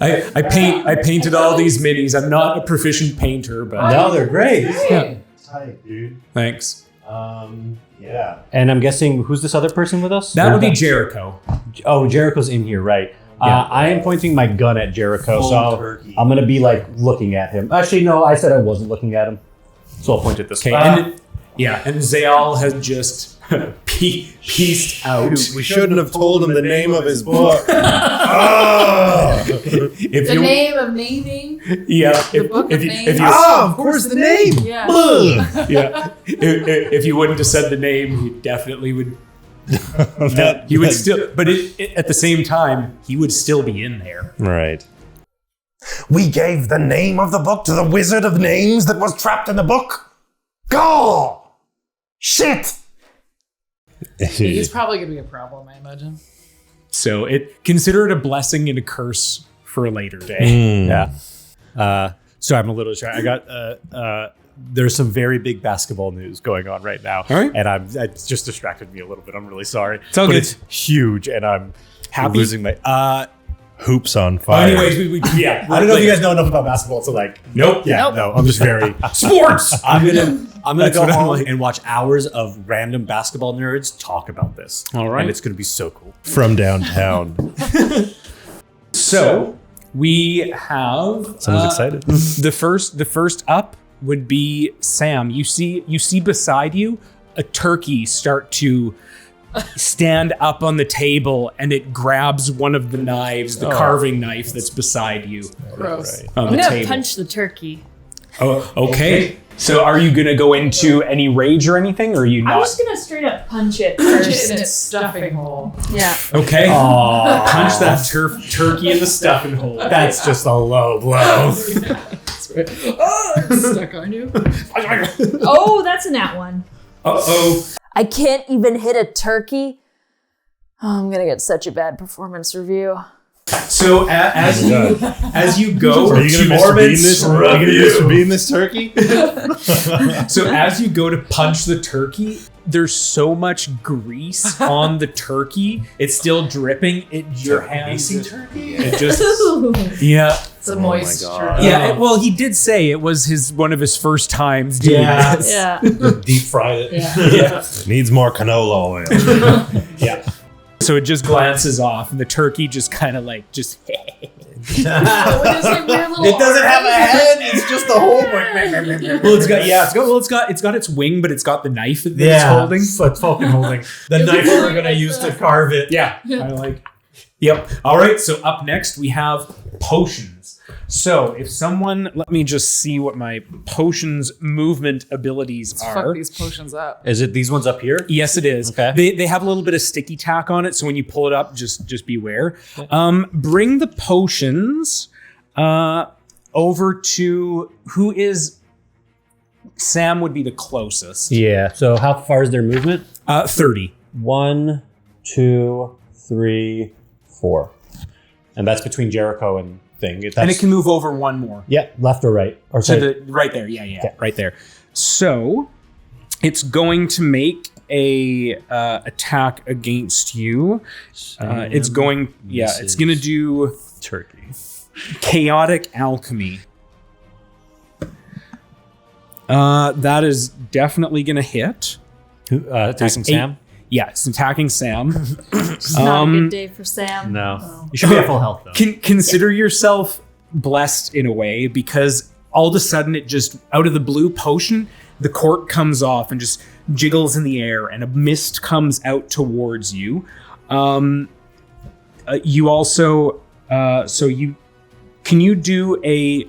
I painted all these minis. I'm not a proficient painter, but No, they're great. yeah. Tight, dude. Thanks. Yeah. And I'm guessing, who's this other person with us? That would be Jericho. Oh, Jericho's in here, right? Yeah. I am pointing my gun at Jericho, so turkey. I'm gonna be like looking at him. Actually, no, I said I wasn't looking at him, so I'll point it this way. And Zal has just pieced out. We shouldn't have told him the name of his book. If The you, name of naming. yeah, The book of if names. you, Of course, the name. Yeah. yeah, if you wouldn't have said the name, he definitely would. He would still, but at the same time, he would still be in there. Right. We gave the name of the book to the wizard of names that was trapped in the book. Go! Shit! He's probably going to be a problem, I imagine. So consider it a blessing and a curse for a later day. Yeah. So I'm a little shy. I got there's some very big basketball news going on right now. All right. And it just distracted me a little bit. I'm really sorry. It's all but good. it's huge and I'm Happy? losing my Hoops on fire. Anyways, yeah. I don't know if you guys know enough about basketball to like Nope. yeah, Nope. no, I'm just very Sports. I'm gonna That's go what I'm home like. and watch hours of random basketball nerds talk about this. All right. And it's gonna be so cool. From downtown. So we have Someone's excited. The first up would be Sam. You see beside you a turkey start to stand up on the table, and it grabs one of the knives, the carving knife that's beside you Gross. on I'm the gonna table. punch the turkey. Oh, okay. So are you gonna go into any rage or anything, or are you I'm not? just gonna straight up punch it Punch first. it in its stuffing hole. Yeah. Okay. Punch that turkey in the stuffing hole. That's just a low blow. It's stuck on you. Oh, that's a nat one. Uh-oh. I can't even hit a turkey. Oh, I'm gonna get such a bad performance review. So as you go Are you gonna Mr. Bean this? Are you gonna Mr. Bean this turkey? So as you go to punch the turkey, there's so much grease on the turkey. It's still dripping. Your hands. turkey. It just yeah. It's a moist turkey. Yeah, well, he did say it was one of his first times doing Yeah. this. Yeah. Deep fry it. Yeah. Needs more canola oil. Yeah. So it just glances off, and the turkey just kind of like just. What is it? Weird little It doesn't have a arm? head. It's just a whole. Well, it's got its wing, but it's got the knife that it's Yeah. holding. It's fucking holding the knife we're gonna use to carve it. Yeah, I like. Yep. All right. So up next we have potions. So if someone, let me just see what my potions movement abilities Let's are. fuck these potions up. Is it these ones up here? Yes, it is. Okay. They have a little bit of sticky tack on it, so when you pull it up, just beware. Bring the potions over to who is Sam would be the closest. Yeah. So how far is their movement? 30. 1, 2, 3, 4. And that's between Jericho and thing. And it can move over one more. Yeah, left or right? Or To sorry. the right there. Yeah, Okay. right there. So it's going to make a attack against you. It's going to do turkey. chaotic alchemy. That is definitely going to hit. Attacking Sam? Yeah, it's attacking Sam. It's not a good day for Sam. No. You should be at full health, though. Consider yourself blessed in a way, because all of a sudden it just, out of the blue potion, the cork comes off and just jiggles in the air, and a mist comes out towards you. You also, can you do a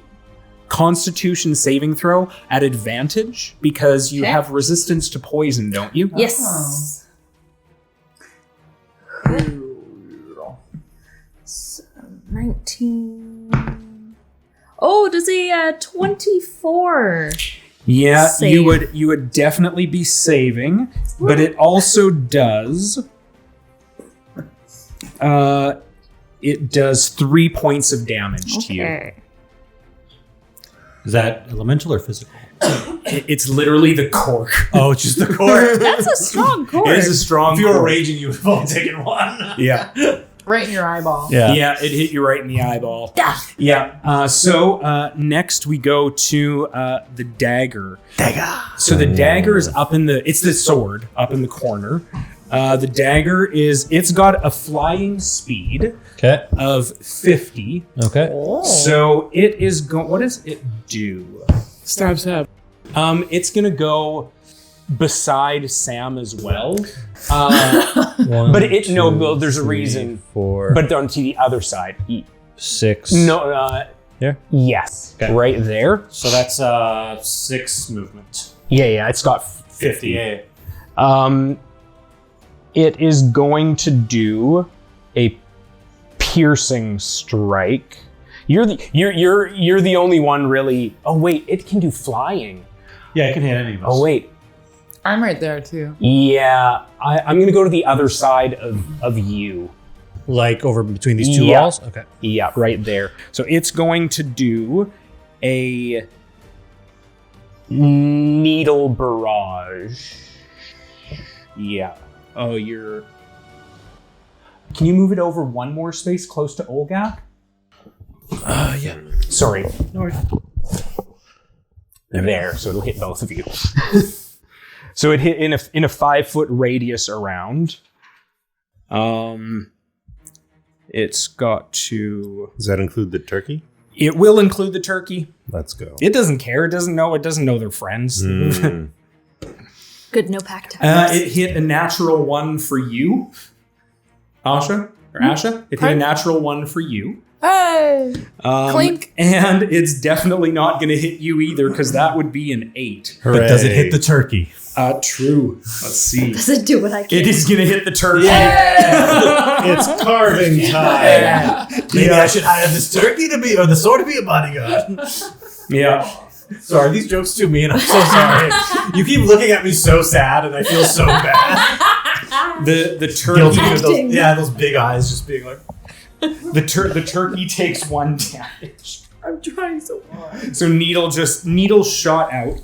Constitution saving throw at advantage, because you Okay. have resistance to poison, don't you? Yes. 19. Oh, does a 24? Yeah, Save. you would definitely be saving, but it also does. It does 3 points of damage to you. Okay. Is that elemental or physical? It's literally the cork. Oh, it's just the core. That's a strong core. It is a strong. If you were cork. raging, you would have only taken one. Yeah. Right in your eyeball. Yeah, it hit you right in the eyeball. Yeah. So next we go to the dagger. So the dagger is up in the. It's the sword up in the corner. The dagger it's got a flying speed Okay. of 50. Okay. So it is going. What does it do? Stab. It's gonna go beside Sam as well. One, But it no, two, well, there's a three, reason. 4, But on to the other side. 6. No. Here? Yes. Okay. Right there. So that's 6 movement. Yeah. It's got 50. Yeah. It is going to do a piercing strike. You're the only one really. Oh wait, it can do flying. Yeah, it can hit any of us. Oh wait. I'm right there too. Yeah, I'm gonna go to the other side of you. Like over between these two Yeah. walls? Okay. Yeah, right there. So it's going to do a needle barrage. Yeah. Oh, you're... Can you move it over one more space close to Olgak? Yeah. Sorry. There, so it'll hit both of you. So it hit in a 5-foot radius around. It's got to... Does that include the turkey? It will include the turkey. Let's go. It doesn't care. It doesn't know their friends. Mm. Good, no pact. time. It hit a natural 1 for you, Asha. Or Asha. It hit a natural 1 for you. Hey! Clink. And it's definitely not going to hit you either, because that would be an 8. But does it hit the turkey? True. Let's see. Does it do what I can? It is going to hit the turkey. It's carving time. Maybe I should hire this turkey or the sword to be a bodyguard. Yeah. Sorry, these jokes too mean. I'm so sorry. You keep looking at me so sad, and I feel so bad. The Guilty turkey. with those big eyes just being like... The turkey takes 1 damage. I'm trying so hard. So Needle shot out.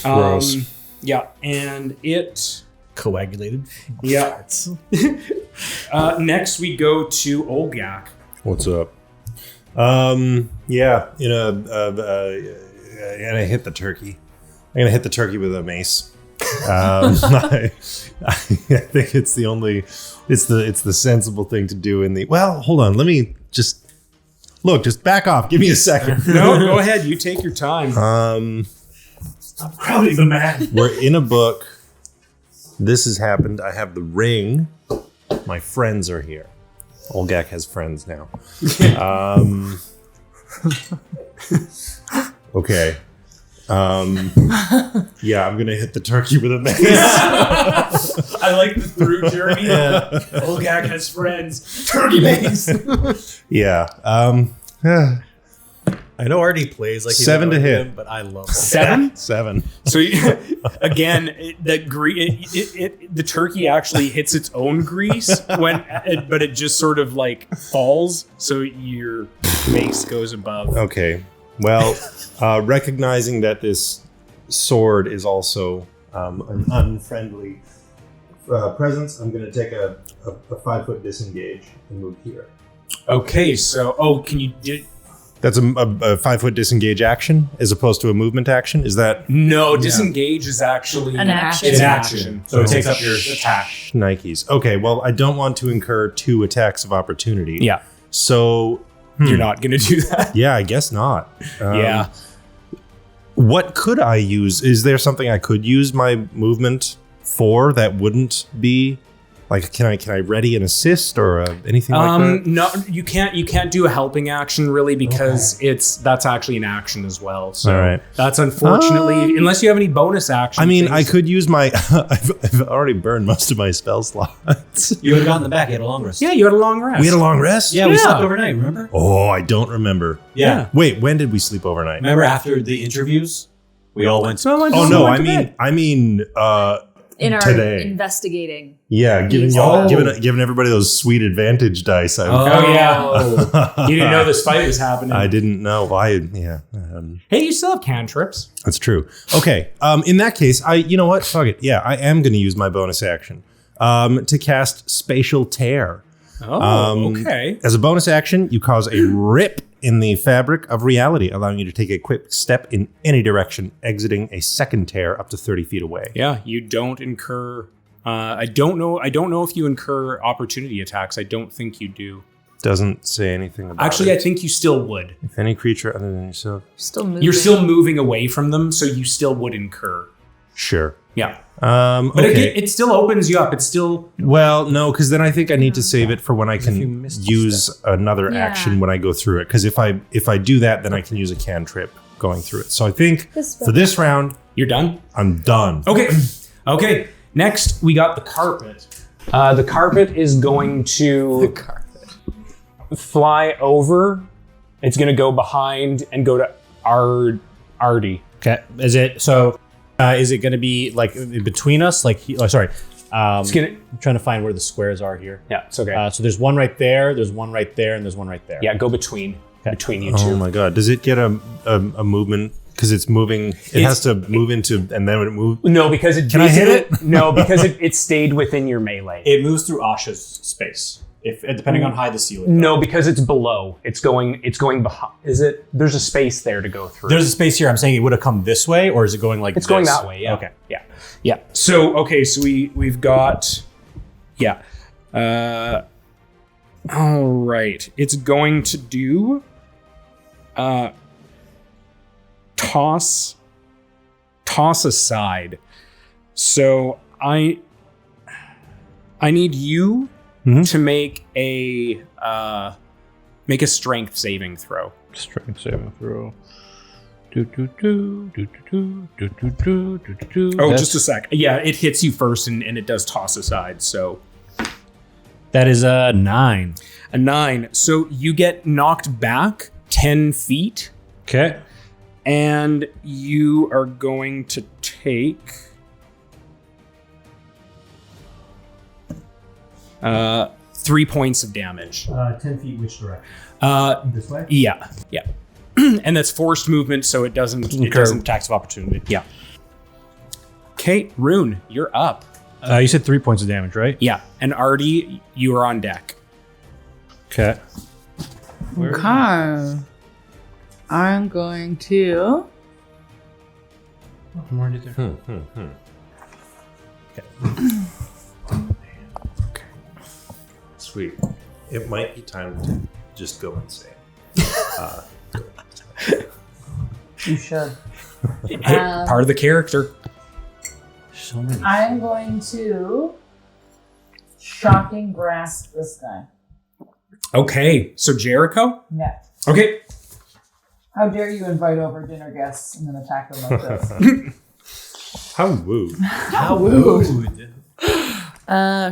Gross. Yeah, and it... Coagulated. Yeah. Next we go to Olgak. What's up? Yeah, and I hit the turkey. I'm gonna hit the turkey with a mace. I think it's the sensible thing to do in the. Well, hold on. Let me just back off. Give me a second. No, go ahead. You take your time. Stop crowding the man. We're in a book. This has happened. I have the ring. My friends are here. Olgak has friends now. Okay. Yeah, I'm gonna hit the turkey with a mace. I like the through journey. Olgak has friends. Turkey mace. Yeah. I know Arty plays like he's 7 to annoyed hit. with him, but I love him. 7? 7. So again, the turkey actually hits its own grease but it just sort of like falls. So your mace goes above. Okay. Well, recognizing that this sword is also an unfriendly presence, I'm going to take a 5-foot disengage and move here. Okay, so can you do? That's a 5-foot disengage action as opposed to a movement action. Is that No, disengage is actually An action. It's an action, so it takes up your attack. Nikes? Okay. Well, I don't want to incur 2 attacks of opportunity. Yeah, So you're not going to do that. yeah, I guess not. Yeah. What could I use? Is there something I could use my movement for that wouldn't be Like, can I ready an assist or anything like that? No, you can't do a helping action really because that's actually an action as well. So All right. that's unfortunately unless you have any bonus action. I mean, things. I could use my. I've already burned most of my spell slots. You would have gotten the back. You had a long rest. Yeah, you had a long rest. We had a long rest. Yeah, we slept overnight. Remember? Oh, I don't remember. Yeah. Wait, when did we sleep overnight? Remember after the interviews, we all went. So Oh no, I mean. In our Today. investigating. Yeah, giving everybody those sweet advantage dice. yeah. You didn't know this fight was happening. I didn't know. Hey, you still have cantrips. That's true. Okay. In that case, you know what? Fuck it. Yeah, I am going to use my bonus action to cast Spatial Tear. Okay. As a bonus action, you cause a rip in the fabric of reality, allowing you to take a quick step in any direction, exiting a second tear up to 30 feet away. Yeah, you don't incur. I don't know if you incur opportunity attacks. I don't think you do. Doesn't say anything about Actually, it. I think you still would. If any creature other than yourself. Still moving. You're still moving away from them, so you still would incur. Sure. Yeah. But Okay. It still opens you up. It's still. Well, no, because then I think I need to save it for when I can use another action when I go through it. Because if I do that, then I can use a cantrip going through it. So I think for this round, You're done? I'm done. Okay. Okay. Next, we got the carpet. The carpet is going to fly over. It's going to go behind and go to Arty. Okay. Is it going to be like in between us? Like, sorry. I'm trying to find where the squares are here. Yeah, it's okay. So there's one right there, there's one right there, and there's one right there. Yeah, go between you two. Oh my god! Does it get a movement? Because it's moving. It has to move into, and then when it moves. No, because it. Can I hit it? No, because it stayed within your melee. It moves through Asha's space, depending on how high the ceiling. No, because it's below. It's going behind. Is it? There's a space there to go through. There's a space here. I'm saying it would have come this way, or is it going like It's this? going that way. Yeah. Okay. Yeah. So we've got. Yeah. All right. It's going to do. Toss aside. So I need you to make a strength saving throw. Strength saving throw. Oh, just a sec. Yeah, it hits you first and it does toss aside. So that is a 9. A 9. So you get knocked back 10 feet. Okay. And you are going to take 3 points of damage. 10 feet which direction? This way? Yeah. And that's forced movement, so it doesn't tax of opportunity. Yeah. Okay, Rune, you're up. You said 3 points of damage, right? Yeah. And Arty, you are on deck. Okay. Okay. I'm going to. What more did there? Okay. Sweet. It might be time to just go insane. You should. Part of the character. So many. I'm going to shocking grasp this guy. Okay, so Jericho? Yeah. Okay. How dare you invite over dinner guests and then attack them like this? How woo. How rude.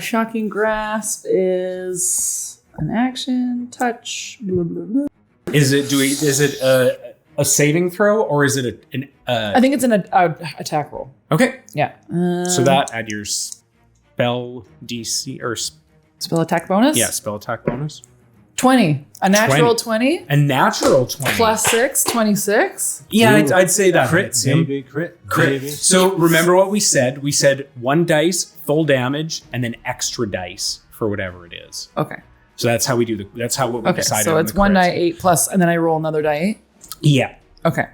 Shocking grasp is an action, touch, blah, blah, blah. Is it a saving throw or is it I think it's an attack roll. Okay. Yeah. So that add your spell DC or spell attack bonus? yeah, spell attack bonus. 20. A natural 20. A natural 20. Plus 6, 26. Yeah, I'd say that Crit, hits him. baby, crit. So remember what we said? We said 1 dice, full damage, and then extra dice for whatever it is. Okay. So that's how we do that's how what we Okay, decided. so on it's the 1 crits. die 8 plus, and then I roll another die 8? Yeah. Okay.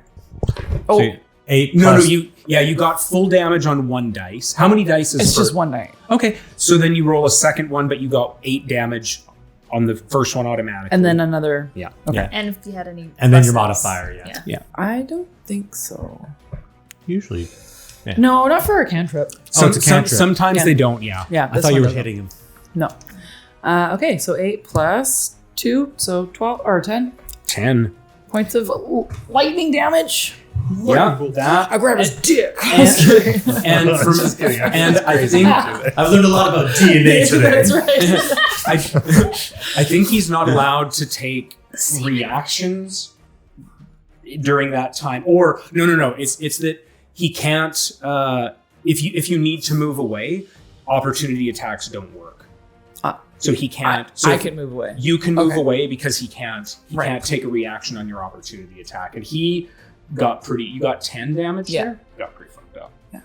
Oh, So 8 No, plus, you got full damage on 1 dice. How many dice is it's for- just 1 die 8. Okay. So then you roll a second one, but you got 8 damage on the first one automatically. And then another. Yeah. Okay. Yeah. And if you had any. and then your plus modifier, yeah. I don't think so. Usually. No, not for a cantrip. Oh, it's a cantrip. Sometimes Yeah. they don't, yeah. Yeah. I this thought you one were doesn't. hitting him. No. Okay, so 8 plus 2, so 12 or 10 10. points of lightning damage. Yeah, that. I grabbed his dick. And I think I've learned a lot about DNA today. That's right. I think he's not allowed to take reactions during that time. Or no. It's that he can't. If you need to move away, opportunity attacks don't work. So he can't. I can move away. You can move away because he can't. He can't take a reaction on your opportunity attack, and he got pretty. You got 10 damage there. Got pretty fucked up. Yeah.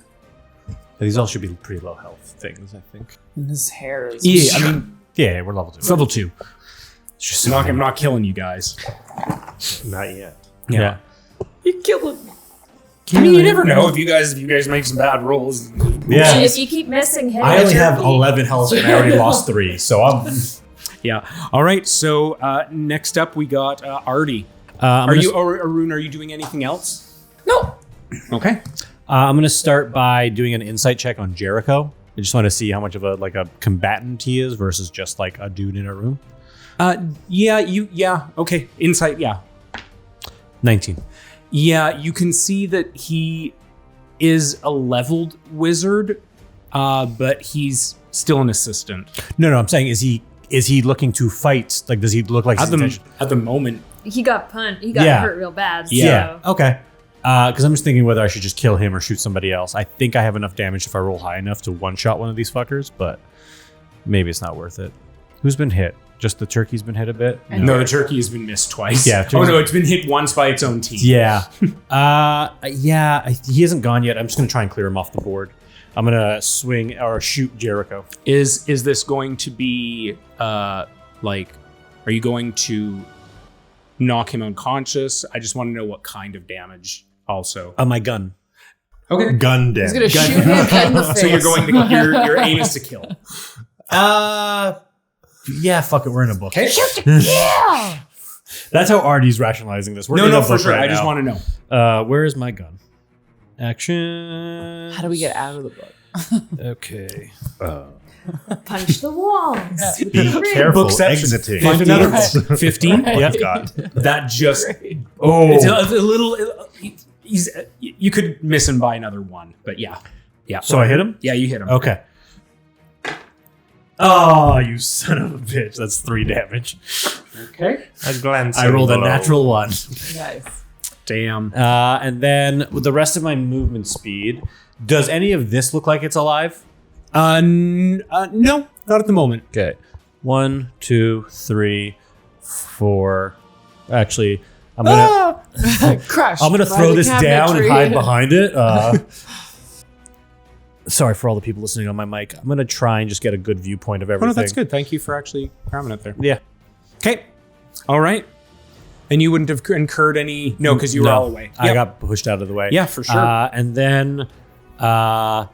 These all should be pretty low health things, I think. And his hair is. Yeah, I mean, Yeah, we're level 2. it's level 2. It's just I'm not killing you guys. Not yet. Yeah. You killed me. I mean, you never know if you guys make some bad rolls. Yeah. If you keep missing hits, I only have 11 health and I already lost 3, so I'm... Yeah. All right. So next up, we got Arty. Rune, are you doing anything else? No. Okay. I'm going to start by doing an insight check on Jericho. I just want to see how much of a combatant he is versus just like a dude in a room. Okay. Insight. Yeah. 19. Yeah. You can see that he is a leveled wizard, but he's still an assistant. No, I'm saying is he looking to fight? Like, does he look like At the moment? He got punched. He got hurt real bad. Yeah. So. Okay. Because I'm just thinking whether I should just kill him or shoot somebody else. I think I have enough damage if I roll high enough to one-shot one of these fuckers, but maybe it's not worth it. Who's been hit? Just the turkey's been hit a bit? No, the turkey has been missed twice. Yeah. Oh no, it's been hit once by its own team. Yeah. He hasn't gone yet. I'm just going to try and clear him off the board. I'm going to swing or shoot Jericho. Is this going to be are you going to knock him unconscious? I just want to know what kind of damage also. My gun. Okay. Gun He's damage. gonna shoot him in the face. So you're going to your aim is to kill. Yeah, fuck it. We're in a book. Okay. Yeah. That's how Arty's rationalizing this. We're in No, a for book sure. right I just now. want to know. Where is my gun? Action. How do we get out of the book? Okay. punch the walls. Be careful Book section. exiting. Find another 15. Yeah. God. That just Oh. it's a little. You could miss him by another one, but yeah. So I hit him? Yeah, you hit him. Okay. Oh, you son of a bitch. That's 3 damage. Okay. I rolled a natural 1. Nice. Damn. And then with the rest of my movement speed, does any of this look like it's alive? No, not at the moment. Okay. 1, 2, 3, 4. Actually, I'm gonna Crush. I'm gonna by throw the this down and cabinetry. hide behind it. Sorry for all the people listening on my mic. I'm gonna try and just get a good viewpoint of Oh, everything. no, that's good. Thank you for actually grabbing it there. Yeah. Okay. All right. And you wouldn't have incurred any... No, because you were all away. I Yep. got pushed out of the way. Yeah, for sure. And then I'm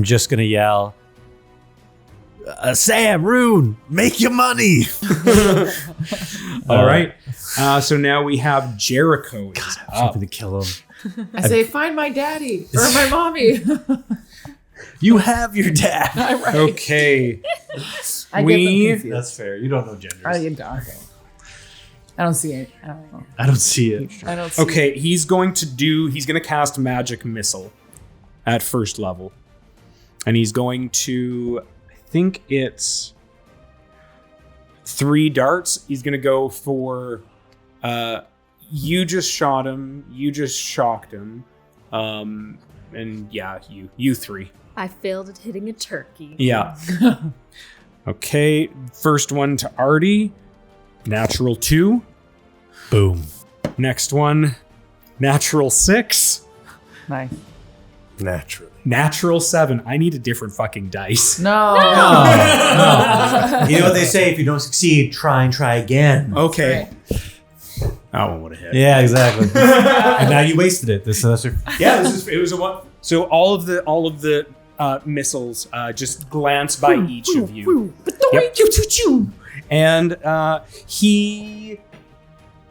just going to yell, Sam, Rune, make your money. All right. So now we have Jericho. I'm going to kill him. I say, find my daddy or my mommy. You have your dad. Right. Okay. I We- get them confused. That's fair. You don't know genders. Oh, you don't. Okay. I don't see it. I don't know. I don't see it. I don't see Okay, he's going to cast Magic Missile at first level. And he's going to, I think it's 3 darts. He's going to go for, you just shot him, you just shocked him. And yeah, you 3. I failed at hitting a turkey. Yeah. Okay, first one to Arty. Natural 2. Boom. Next one, natural 6. Nice. Naturally. Natural 7. I need a different fucking dice. No. You know what they say? If you don't succeed, try and try again. Okay. That one would have hit. Yeah, exactly. And now you wasted it. Yeah, it was a one. So all of the missiles just glance by each of you. Yep. And he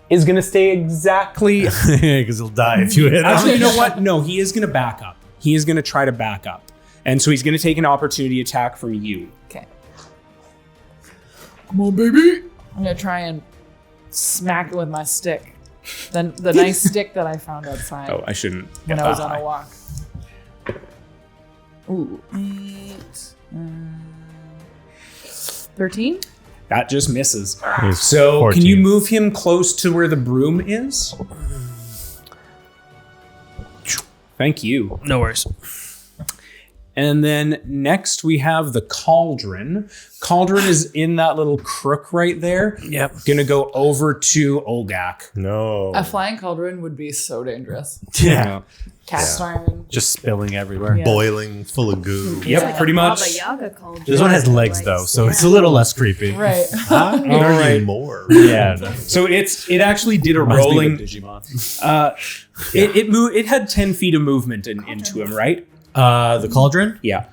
is going to stay exactly. Because he'll die if you hit him. Actually, you know what? No, he is going to back up. He is going to try to back up. And so he's going to take an opportunity attack from you. Okay. Come on, baby. I'm going to try and smack it with my stick. The nice stick that I found outside. Oh, I shouldn't. When I was on a walk. Ooh. 13? That just misses. So 14. can you move him close to where the broom is? Thank you. No worries. And then next we have the cauldron. Cauldron is in that little crook right there. Yep. Gonna go over to Olgak. No. A flying cauldron would be so dangerous. Yeah. Cast iron. Just spilling everywhere. Yeah. Boiling, full of goo. Yep, pretty much. Baba Yaga called This one has legs though, so it's a little less creepy. Right. All right. More. Yeah. No. So it actually did a Reminds me of rolling. Digimon. It moved. It had 10 feet of movement into him, right? The cauldron. Yeah.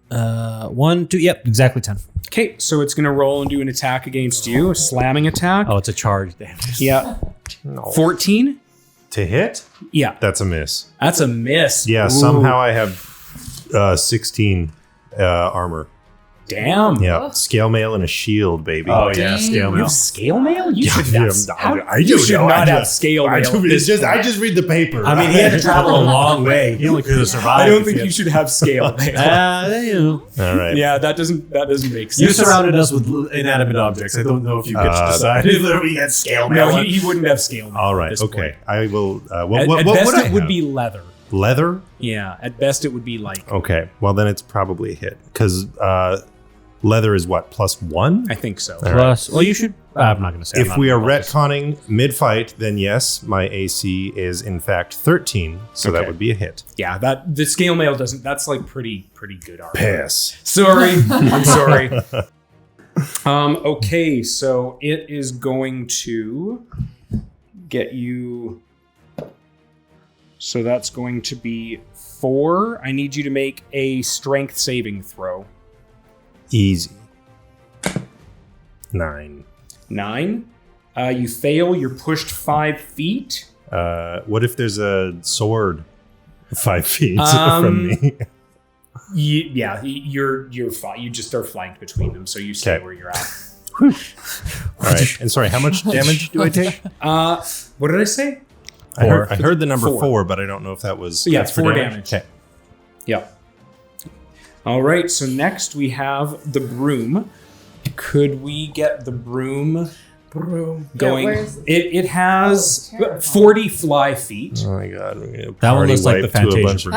1, 2. Yep, exactly 10. Okay, so it's gonna roll and do an attack against you, a slamming attack. Oh, it's a charge damage. Yeah. No. 14. To hit? Yeah, That's a miss. that's a miss. Yeah, Ooh, somehow I have 16 armor. Damn. Yeah, scale mail and a shield, baby. Oh yeah, scale You mail. have scale mail? You should Yeah, have. You should not have scale mail. I I just read the paper. I mean, he had to travel a long way. He only could have survived. don't think you should have scale mail. You know. All right. Yeah, that doesn't make sense. You surrounded us with inanimate objects. I don't know if you get to decide if we had scale mail. No, he wouldn't have scale mail. All at right. this Okay. point. I will. At What best, would I it would have? be leather. Leather? Yeah, at best, it would be like. Okay. Well, then it's probably a hit because leather is what, +1? I think so. Plus, well, you should. I'm not going to say. If we are retconning mid-fight, then yes, my AC is in fact 13, so that Okay. would be a hit. Yeah, that the scale mail doesn't. That's like pretty good armor. Pass. Sorry, I'm sorry. Okay, so it is going to get you. So that's going to be 4. I need you to make a strength saving throw. Easy. 9. 9. You fail. You're pushed 5 feet. What if there's a sword 5 feet Um, from me? You're fine. You just are flanked between them, so you stay Okay. where you're at. All right. And sorry, how much damage do I take? What did I say? I heard the number 4. 4, but I don't know if that was. Yeah, that's for 4 damage. Okay. Yep. All right, so next we have the broom. Could we get the broom going? Yeah, where is it has terrifying. 40 fly feet. Oh my god. We're gonna That one party looks like the wipe to a bunch Fantasia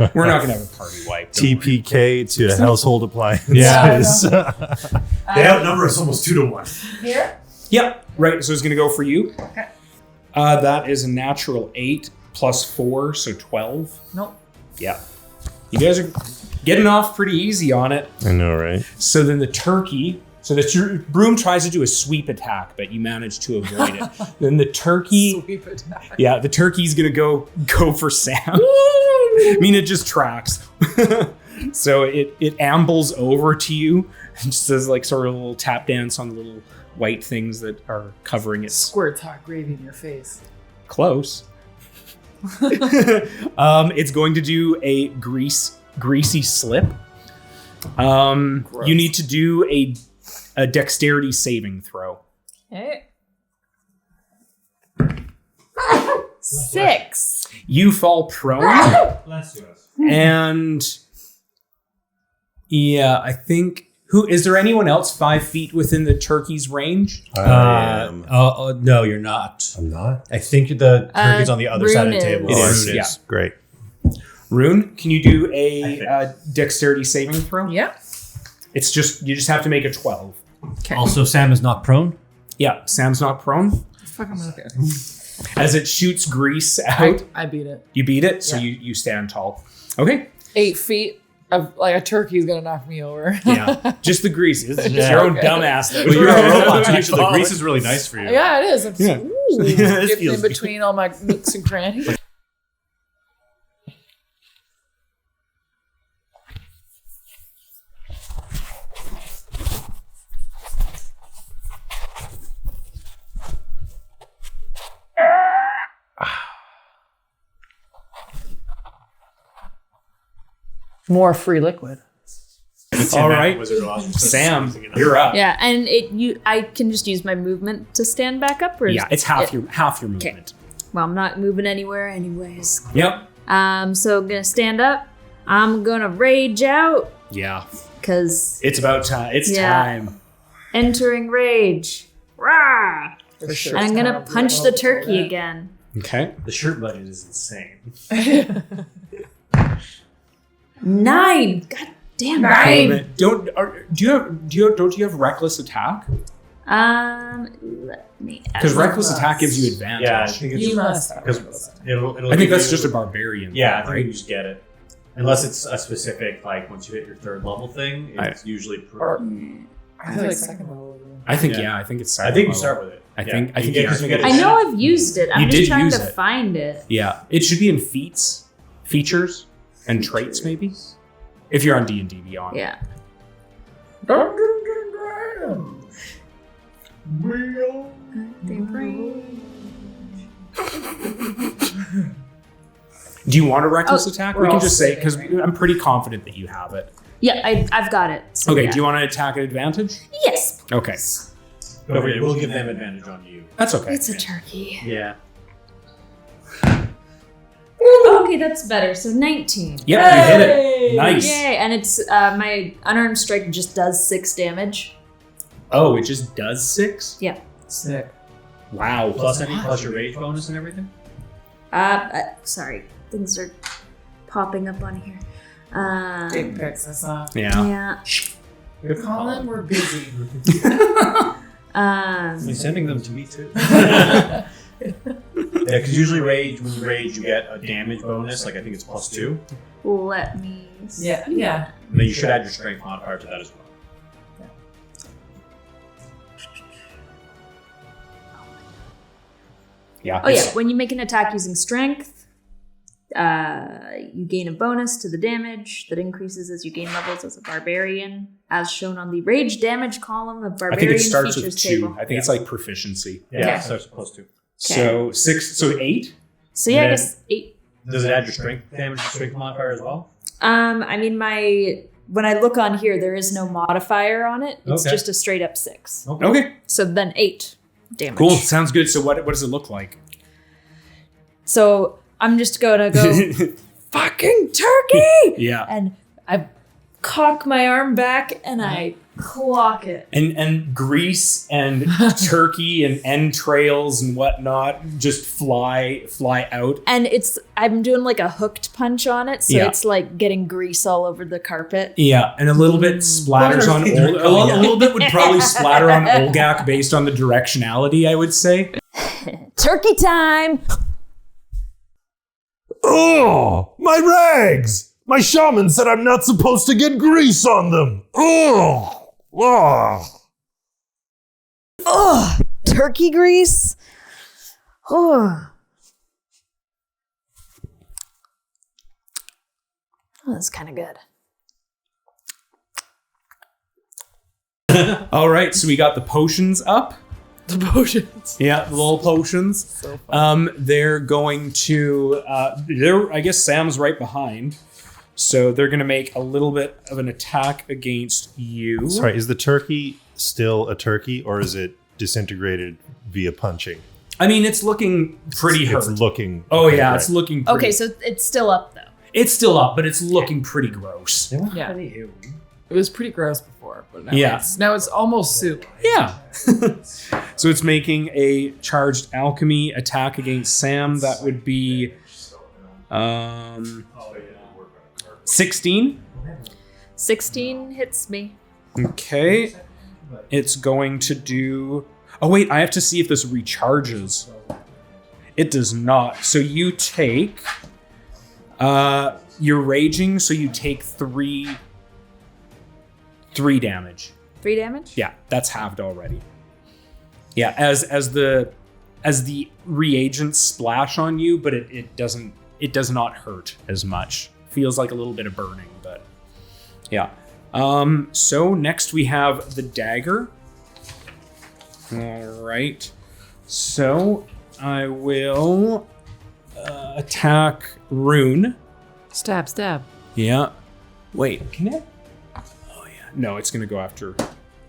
of We're not going to have a party wipe. don't worry. TPK to household appliances. Yeah. They outnumber us almost 2 to 1. Here? Yep, right, so it's going to go for you. Okay. That is a natural 8 plus 4, so 12. Nope. Yeah. You guys are getting off pretty easy on it. I know, right? So then the turkey, so the broom tries to do a sweep attack, but you manage to avoid it. Then the turkey, Sweep attack. yeah, the turkey's gonna go for Sam. I mean, it just tracks. So it ambles over to you and just does like sort of a little tap dance on the little white things that are covering its Squirts hot gravy in your face. close. It's going to do a greasy slip. You need to do a dexterity saving throw. Okay. 6. You fall prone, and yeah, I think. Who is there? Anyone else 5 feet within the turkey's range? I am. No, you're not. I'm not. I think the turkey's on the other side of the Rune table. is. It is, Rune yeah. Great. Rune, can you do a dexterity saving throw? Yeah. It's just you just have to make a 12. Also, Sam is not prone. Yeah, Sam's not prone. Fuck, I'm okay. As it shoots grease out, I beat it. you beat it, so Yeah. you stand tall. Okay. 8 feet of like a turkey's gonna knock me over. Yeah, just the grease. It's just Yeah. your own Okay. dumbass. Well, you're a robot, so actually the grease is really nice for you. Yeah, it is. It's Yeah. ooh, This dipped feels in between all my nooks and crannies. More free liquid. All right, Wizard of Oz. Sam, you're up. Yeah, and I can just use my movement to stand back up, or Yeah, it's half your movement. Well, I'm not moving anywhere anyways. Yep. So I'm gonna stand up. I'm gonna rage out Yeah. because It's about time. It's time. entering rage. Rah! For sure. And I'm gonna punch the turkey again. Okay. The shirt budget is insane. 9. God damn it. Don't you have reckless attack? Let me. Because reckless attack gives you advantage. Yeah, I think it's You just must. because it'll I think give that's you- just a barbarian. Yeah, I think right? you just get it. Unless it's a specific, like once you hit your 3rd level thing, it's usually. I feel like second level. I think Yeah. I think it's. I think you level. start with it. I Yeah. think You you get- 'cause you get I know I've used it. I'm You just did trying use to it. find it. Yeah, it should be in features, and traits maybe. If you're on D&D Beyond. Yeah. Do you want a reckless Oh, attack? we're We can all just say sitting because right I'm pretty confident that you have it. Yeah, I've got it. So Okay. yeah. Do you want to attack at advantage? Yes. Okay. Okay, we'll give them advantage on you. That's okay. It's a turkey. Yeah. Okay, that's better. So 19. Yep, you hit it. Nice. Yay! And it's my unarmed strike just does 6 damage. Oh, it just does 6? Yeah. Sick. Wow. Plus your rage bonus and everything. Sorry, things are popping up on here. Dick pics, I saw. Yeah. Yeah. Colin, we're busy. He's sending them to me too. Yeah, because usually when you rage, you get a damage bonus. Like I think it's +2. Let me. See. Yeah. And then you should add your strength modifier to that as well. Yeah. Oh yeah, when you make an attack using strength, you gain a bonus to the damage that increases as you gain levels as a barbarian, as shown on the rage damage column of I barbarian think it starts features with 2. table. I think it's like proficiency. Yeah, Okay. it starts with +2. So 6. So 8. So yeah, I Then- guess 8. Does it add your strength damage to strength modifier as well? I mean when I look on here, there is no modifier on it. It's Okay. just a straight up 6. Okay. So then 8 damage. Cool. Sounds good. So what does it look like? So I'm just gonna go fucking turkey, Yeah. and I cock my arm back and I clock it. And grease and turkey and entrails and whatnot just fly out. And I'm doing like a hooked punch on it, so Yeah. it's like getting grease all over the carpet. Yeah, and a little bit splatters on a little bit would probably splatter on Olgak based on the directionality, I would say. Turkey time! Oh, my rags! My shaman said I'm not supposed to get grease on them. Oh, Ugh! Turkey grease? Oh. Oh, that's kind of good. All right, so we got the potions up. The potions. Yeah, the little potions. So fun. They're going to. I guess Sam's right behind, so they're going to make a little bit of an attack against you. Sorry, is the turkey still a turkey, or is it disintegrated via punching? I mean, it's looking pretty hurt. It's looking. Oh yeah, right. it's looking. Pretty, Okay, so it's still up though. it's still up, but it's looking pretty gross. Yeah. It was pretty gross before, but now, Yeah. now it's almost soup. Yeah. So it's making a charged alchemy attack against Sam. That would be 16. 16 hits me. Okay. It's going to do... Oh, wait. I have to see if this recharges. It does not. So you take... you're raging, so you take 3 damage. 3 damage? Yeah, that's halved already. Yeah, as the reagents splash on you, but it does not hurt as much. Feels like a little bit of burning, but yeah. So next we have the dagger. All right. So I will attack Rune. Stab, stab. Yeah. Wait, can it? Oh yeah. No, it's gonna go after.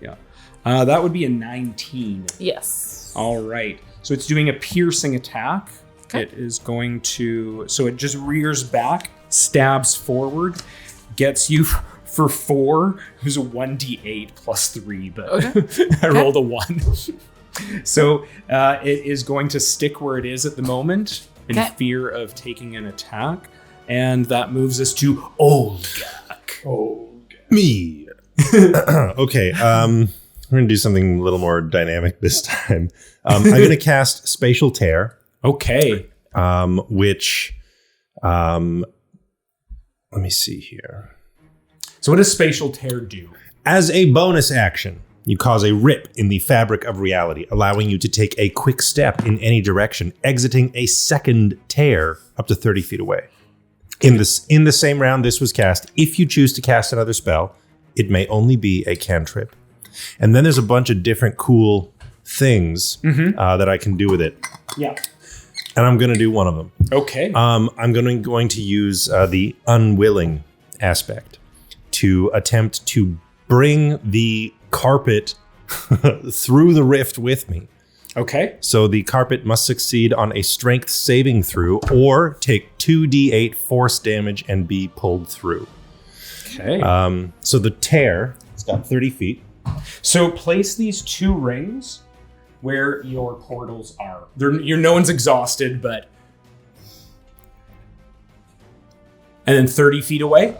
Yeah. That would be a 19. Yes. All right. So it's doing a piercing attack. Okay. It is going to. So it just rears back, stabs forward, gets you for 4. It was a 1d8 plus 3, but I rolled a 1. So it is going to stick where it is at the moment in fear of taking an attack. And that moves us to Olgak. Me. Okay. We're going to do something a little more dynamic this time. I'm going to cast Spatial Tear. Okay. Which, let me see here. So what does Spatial Tear do? As a bonus action, you cause a rip in the fabric of reality, allowing you to take a quick step in any direction, exiting a second tear up to 30 feet away. In the same round this was cast, if you choose to cast another spell, it may only be a cantrip. And then there's a bunch of different cool things that I can do with it. Yeah. And I'm going to do one of them. Okay. I'm going to use the unwilling aspect to attempt to bring the carpet through the rift with me. Okay. So the carpet must succeed on a strength saving throw or take 2d8 force damage and be pulled through. Okay. So the tear, it's got 30 feet. So place these 2 rings where your portals are. No one's exhausted, but... And then 30 feet away?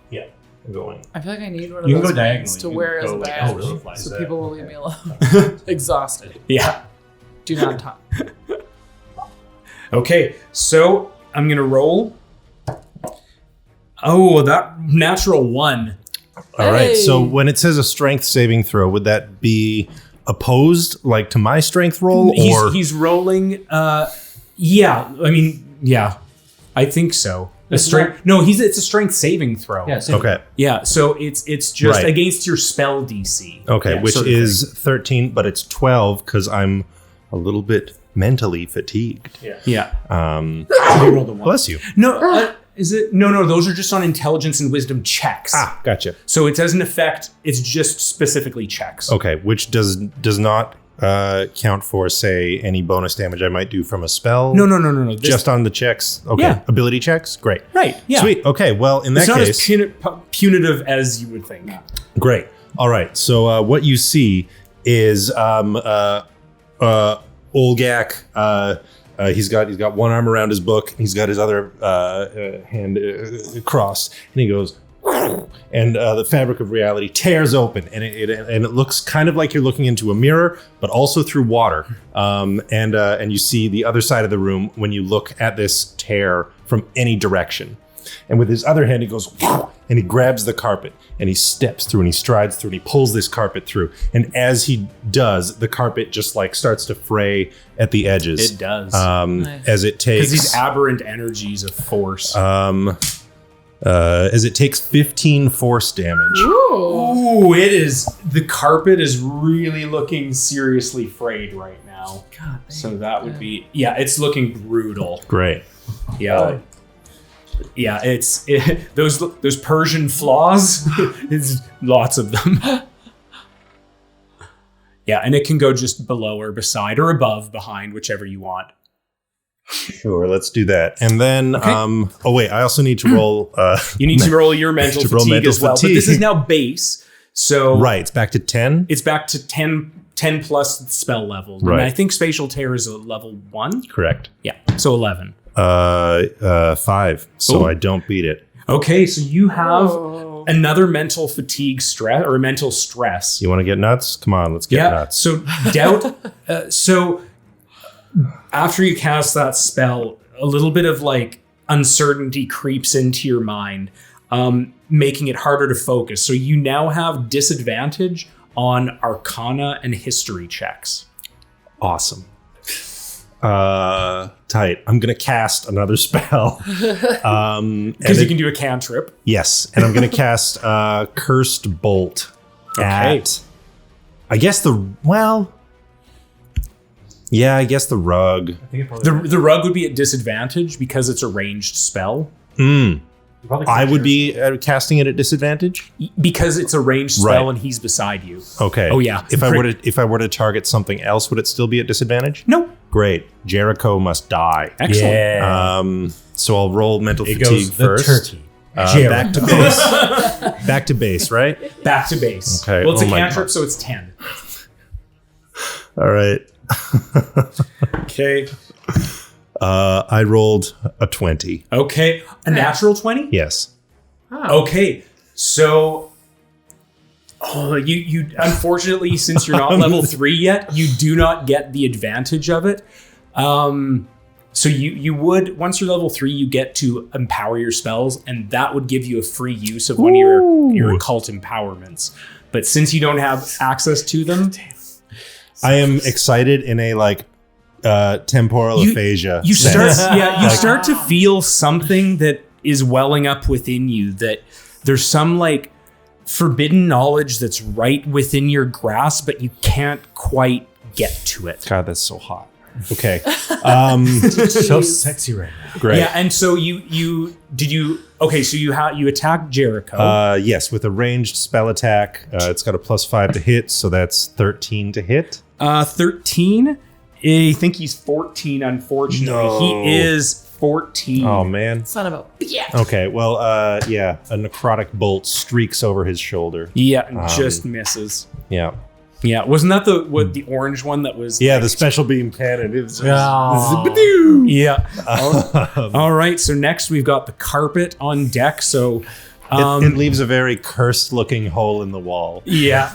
Yeah, I'm going. I feel like I need one of You can those go diagonally. rings to You can wear as go a like badge, really? so people will leave me alone. Exhausted. Yeah. Do not talk. Okay, so I'm going to roll. Oh, that natural 1. All right. So Hey. when it says a strength saving throw, would that be opposed, like to my strength roll, or He's rolling. Yeah. I mean, yeah. I think so. It's a strength saving throw. Yeah, same. okay? Yeah. So it's just Right. against your spell DC. Okay, Yeah, which sort of is 13, but it's 12 because I'm a little bit mentally fatigued. thing. Yeah. You rolled a 1. Bless you. No. Is it? No. Those are just on intelligence and wisdom checks. Gotcha. So it doesn't affect. It's just specifically checks. Okay, which does not count for, say, any bonus damage I might do from a spell. No. This- Just on the checks. Okay, Yeah. ability checks. Great. right. Yeah. Sweet. Okay. Well, in It's that not case, as punitive as you would think. great. All right. So what you see is Olgak. He's got one arm around his book. He's got his other hand crossed, and he goes, and the fabric of reality tears open, and it looks kind of like you're looking into a mirror, but also through water. And you see the other side of the room when you look at this tear from any direction. And with his other hand, he goes, and he grabs the carpet, and he steps through, and he strides through, and he pulls this carpet through. And as he does, the carpet just like starts to fray at the edges. It does. Nice. As it takes Because these aberrant energies of force. as it takes 15 force damage. Ooh, it is. The carpet is really looking seriously frayed right now. God. So that would be, yeah, it's looking brutal. Great. Yeah. Yeah, those Persian flaws, it's lots of them. Yeah, and it can go just below or beside or above, behind, whichever you want. Sure, let's do that. And then, oh wait, I also need to roll. You need to roll your mental to roll fatigue mental as well. But this is now base, so right, it's back to 10. it's back to 10 plus spell level. Right. And I think Spatial Tear is a level 1. Correct. Yeah, so 11. 5. So Ooh. I don't beat it. Okay, so you have another mental fatigue stress or mental stress. You want to get nuts? Come on, let's get nuts. So doubt. So after you cast that spell, a little bit of like uncertainty creeps into your mind, making it harder to focus. So you now have disadvantage on Arcana and History checks. Awesome. Tight. I'm gonna cast another spell. Because you can do a cantrip. Yes, and I'm gonna cast Cursed Bolt at. I guess the rug. The rug would be at disadvantage because it's a ranged spell. I would be casting it at disadvantage. Because it's a ranged spell and he's beside you. Okay. Oh yeah. If I were to target something else, would it still be at disadvantage? No. Great. Jericho must die. Excellent. Yeah. So I'll roll mental It fatigue goes the first. turkey. Back to base. Back to base, right? Back to base. Okay. Well, it's Oh a my cantrip, God. so it's 10. All right. Okay. I rolled a 20. Okay. A natural 20? Yes. Okay. So you unfortunately, since you're not level 3 yet, you do not get the advantage of it. So you would, once you're level 3, you get to empower your spells, and that would give you a free use of one of your occult empowerments. But since you don't have access to them, I am excited in a temporal aphasia. you start sense. you start to feel something that is welling up within you, that there's some forbidden knowledge that's right within your grasp, but you can't quite get to it. God, that's so hot. Okay. So sexy right now. Great. Yeah, and so you attack Jericho. Yes, with a ranged spell attack. It's got a +5 to hit, so that's 13 to hit. 13. I think he's 14, unfortunately. No. He is 14. Oh, man. Son of a Okay, well, a necrotic bolt streaks over his shoulder. Yeah, just misses. Yeah. Yeah, wasn't that the orange one that was? Yeah, the special beam cannon. Yeah. All right, so next we've got the carpet on deck. So It leaves a very cursed-looking hole in the wall. yeah,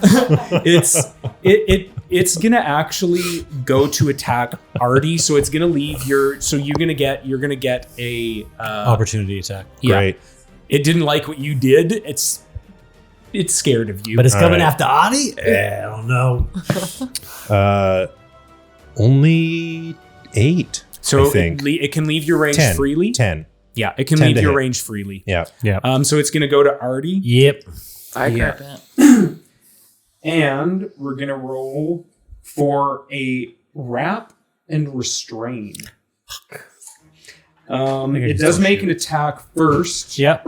it's gonna actually go to attack Arty. So it's gonna leave you're gonna get a Opportunity attack. yeah. Great. It didn't like what you did. It's scared of you. But it's coming right. after Arty? Yeah, I don't know. Only 8. so I think. it can leave your range 10. freely. 10. Yeah, it can 10 leave to your hit. range freely. Yeah. Yeah. So it's gonna go to Arty. Yep. carpet. And we're gonna roll for a wrap and restrain. It does make an attack first. Yep.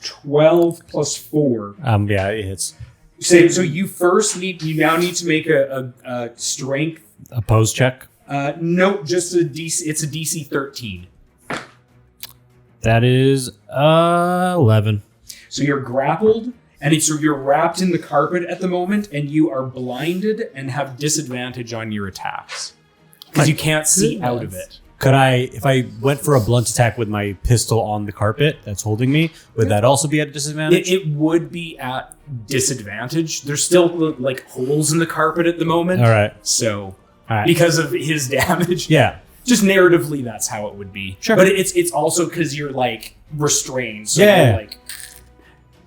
12 plus 4. Yeah, it hits. So you now need to make a strength. Opposed check. No, just a DC. It's a DC 13. That is 11. So you're grappled, and you're wrapped in the carpet at the moment, and you are blinded and have disadvantage on your attacks because you can't see out of it. Could I, if I went for a blunt attack with my pistol on the carpet that's holding me, would that also be at a disadvantage? It would be at disadvantage. There's still like holes in the carpet at the moment. All right. So All right. because of his damage, Yeah. just narratively, that's how it would be. Sure. But it's also because you're like restrained. So Yeah. you're, like,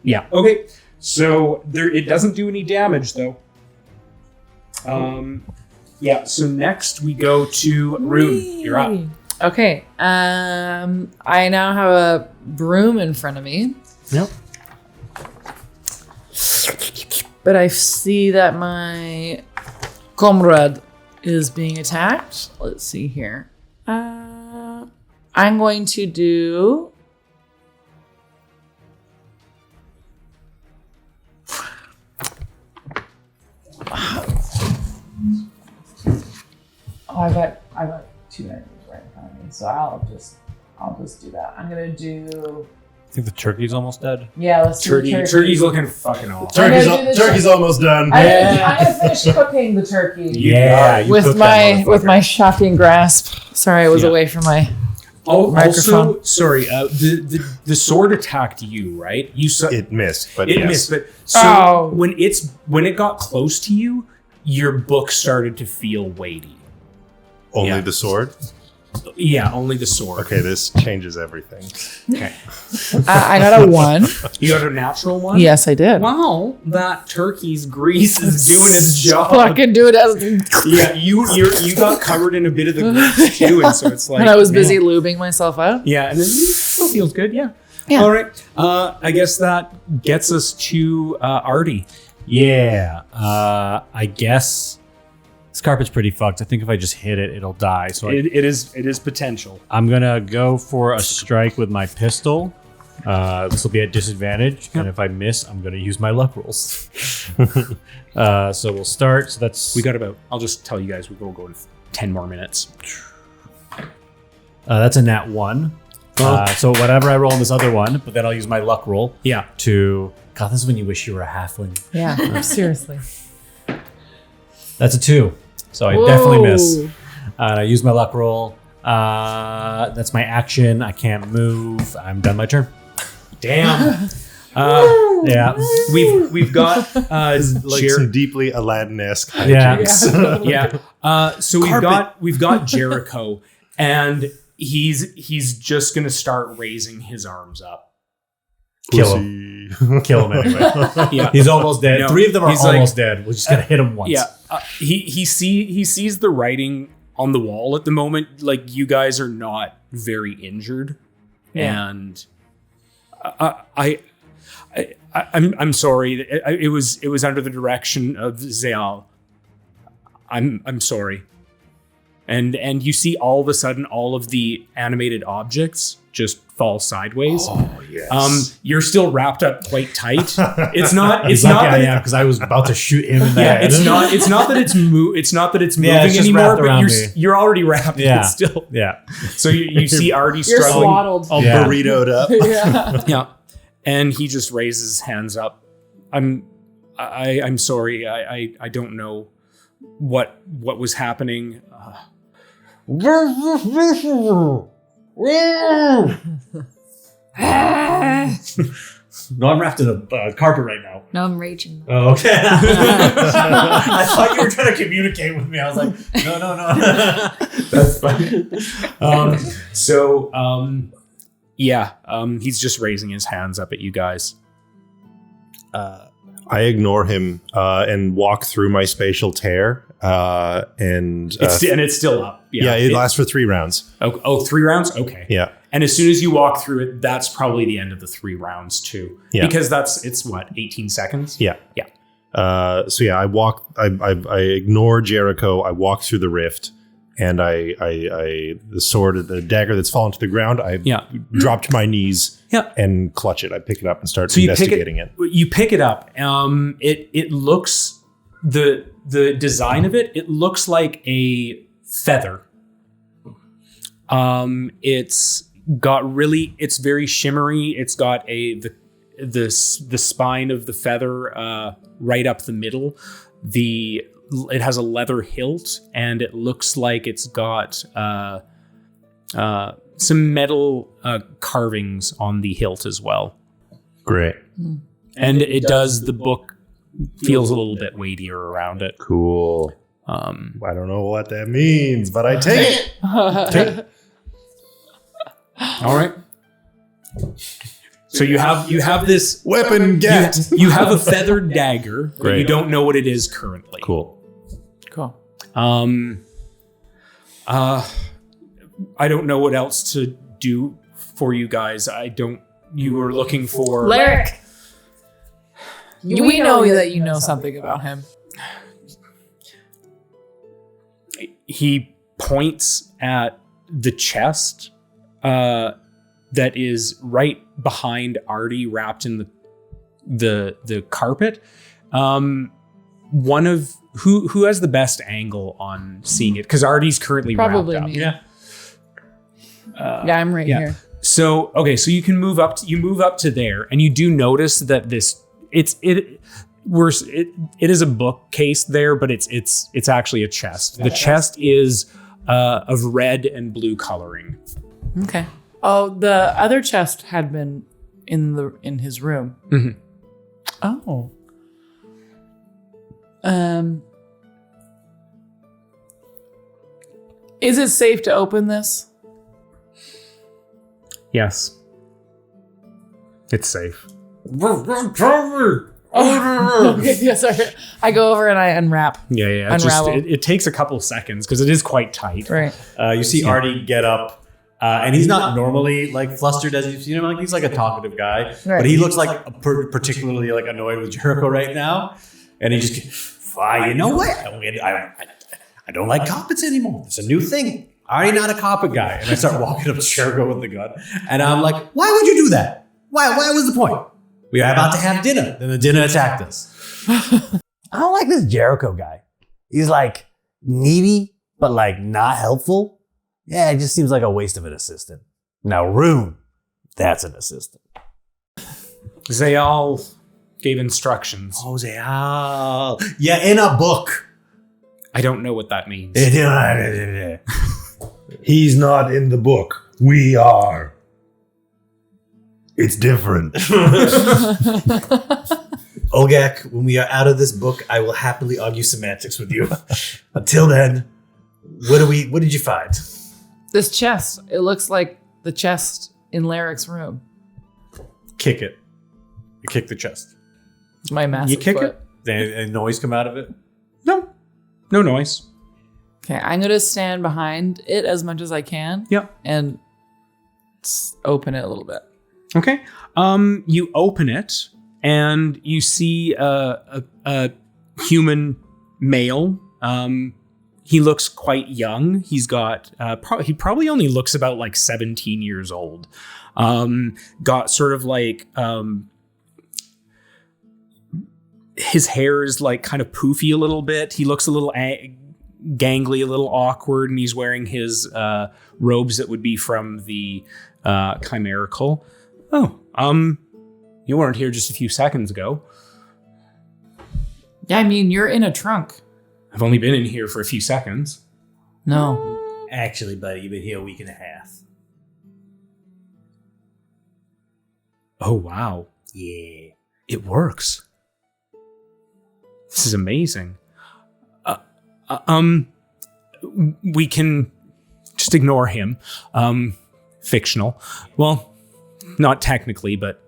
yeah. Okay. So it doesn't do any damage though. Yeah. So next we go to Rune. You're up. Okay. I now have a broom in front of me. Yep. But I see that my comrade is being attacked. Let's see here. I'm going to do... Oh, I got 2 enemies right in front of me, so I'll just do that. I'm gonna do... I think the turkey's almost dead. Yeah, let's do the turkey. Turkey's looking fucking awesome. Turkey's almost done. I'm gonna finish cooking the turkey. Yeah. you with cooked that my motherfucker. shocking grasp. Sorry, I was Yeah. away from my Also, microphone. sorry, the sword attacked you, right? You saw It missed, but it yes. missed, but so Oh. when it got close to you, your book started to feel weighty. Only Yeah. the sword? Yeah, only the sword. Okay, this changes everything. Okay. I got a 1. You got a natural one? Yes, I did. Wow, that turkey's grease is doing its job. Fucking do it as Yeah, you got covered in a bit of the grease too, and so it's like and I was busy lubing myself up. Yeah, and then it still feels good, yeah. Yeah. All right. I guess that gets us to Arty. Yeah. I guess This carpet's pretty fucked. I think if I just hit it, it'll die. So It is potential. I'm gonna go for a strike with my pistol. This will be at disadvantage, and if I miss, I'm gonna use my luck rolls. So we'll start. So that's I'll just tell you guys we will go in 10 more minutes. that's a nat 1. So whatever I roll in this other one, but then I'll use my luck roll. Yeah. God, this is when you wish you were a halfling. Yeah, seriously. That's a 2. So I definitely miss. I use my luck roll. That's my action. I can't move. I'm done my turn. Damn. Yeah. We've got Like some deeply Aladdin-esque Yeah. hijinks. yeah. So we've got Jericho, and he's just gonna start raising his arms up. Kill him. Kill him anyway. Yeah. He's almost dead. No, 3 of them are he's almost dead. We're just gonna hit him once. Yeah. He sees the writing on the wall at the moment. Like, you guys are not very injured, and I'm sorry. It was under the direction of Zal. I'm sorry. And you see all of a sudden all of the animated objects just fall sideways. Oh, yes. You're still wrapped up quite tight. It's not because I was about to shoot him in the head. it's not that it's moving Yeah, it's just anymore, wrapped but around you're already wrapped. Yeah. But still. Yeah. So you see Arty You're struggling. swaddled. All Yeah. burritoed up. Yeah. Yeah. And he just raises his hands up. I'm sorry. I don't know what was happening. No, I'm wrapped in a carpet right now. No, I'm raging. Oh, okay. I thought you were trying to communicate with me. I was like, no. That's funny. He's just raising his hands up at you guys. I ignore him and walk through my spatial tear. And It's still up. yeah, it lasts for 3 rounds. Oh, 3 rounds? Okay. Yeah. And as soon as you walk through it, that's probably the end of the 3 rounds too. Yeah. Because it's what, 18 seconds? Yeah. Yeah. I walk. I ignore Jericho. I walk through the rift, and the dagger that's fallen to the ground. I drop to my knees. Yeah. And clutch it. I pick it up and start So investigating it. You pick it up. It looks, the design of it looks like a feather. It's very shimmery. It's got the spine of the feather right up the middle. It has a leather hilt, and it looks like it's got some metal carvings on the hilt as well. Great. And it does, the book feels a little bit weightier around it. Cool. I don't know what that means, but I take it. All right. So you have this Weapon get. You have a feathered dagger, but Great. you don't know what it is currently. Cool. I don't know what else to do for you guys. You were looking for Larik. We know that you know something about him. He points at the chest that is right behind Arty, wrapped in the carpet. One of who has the best angle on seeing it? Because Arty's currently Probably wrapped up. me. Yeah. Yeah, I'm right here. So so you can move up. You move up to there, and you do notice that it is a bookcase there, but it's actually a chest. The chest is of red and blue coloring. Okay. Oh, the other chest had been in his room. Mhm. Oh. Is it safe to open this? Yes, it's safe. Oh, okay, yeah, sorry. I go over and I unwrap. Yeah. Unravel. It takes a couple seconds because it is quite tight. Right. You see Arty get up, and he's not normally like flustered as you've seen him. Like he's like a talkative guy, but he looks like particularly like annoyed with Jericho right now, and he just, you know what? I don't like carpets anymore. It's a new thing. I'm not a carpet guy. And I start walking up to Jericho with the gun. And I'm like, why would you do that? Why was the point? We were about to have dinner. Then the dinner attacked us. I don't like this Jericho guy. He's like needy, but like not helpful. Yeah, it just seems like a waste of an assistant. Now, Rune, that's an assistant. They all gave instructions. Oh, they are. Yeah, in a book. I don't know what that means. He's not in the book. We are. It's different. Olgak, when we are out of this book, I will happily argue semantics with you. Until then, what did you find? This chest. It looks like the chest in Larik's room. Kick it. You kick the chest. My massive You kick foot. it? Did any noise come out of it? No noise. Okay, I'm gonna stand behind it as much as I can. Yep. And open it a little bit. Okay. You open it and you see a human male. He looks quite young. He's got he probably only looks about like 17 years old. Got sort of like his hair is like kind of poofy a little bit. He looks a little gangly, a little awkward, and he's wearing his robes that would be from the Chimererical. Oh, you weren't here just a few seconds ago. Yeah, I mean, you're in a trunk. I've only been in here for a few seconds. No. Actually, buddy, you've been here a week and a half. Oh, wow. Yeah. It works. This is amazing. We can just ignore him. Fictional. Well, not technically, but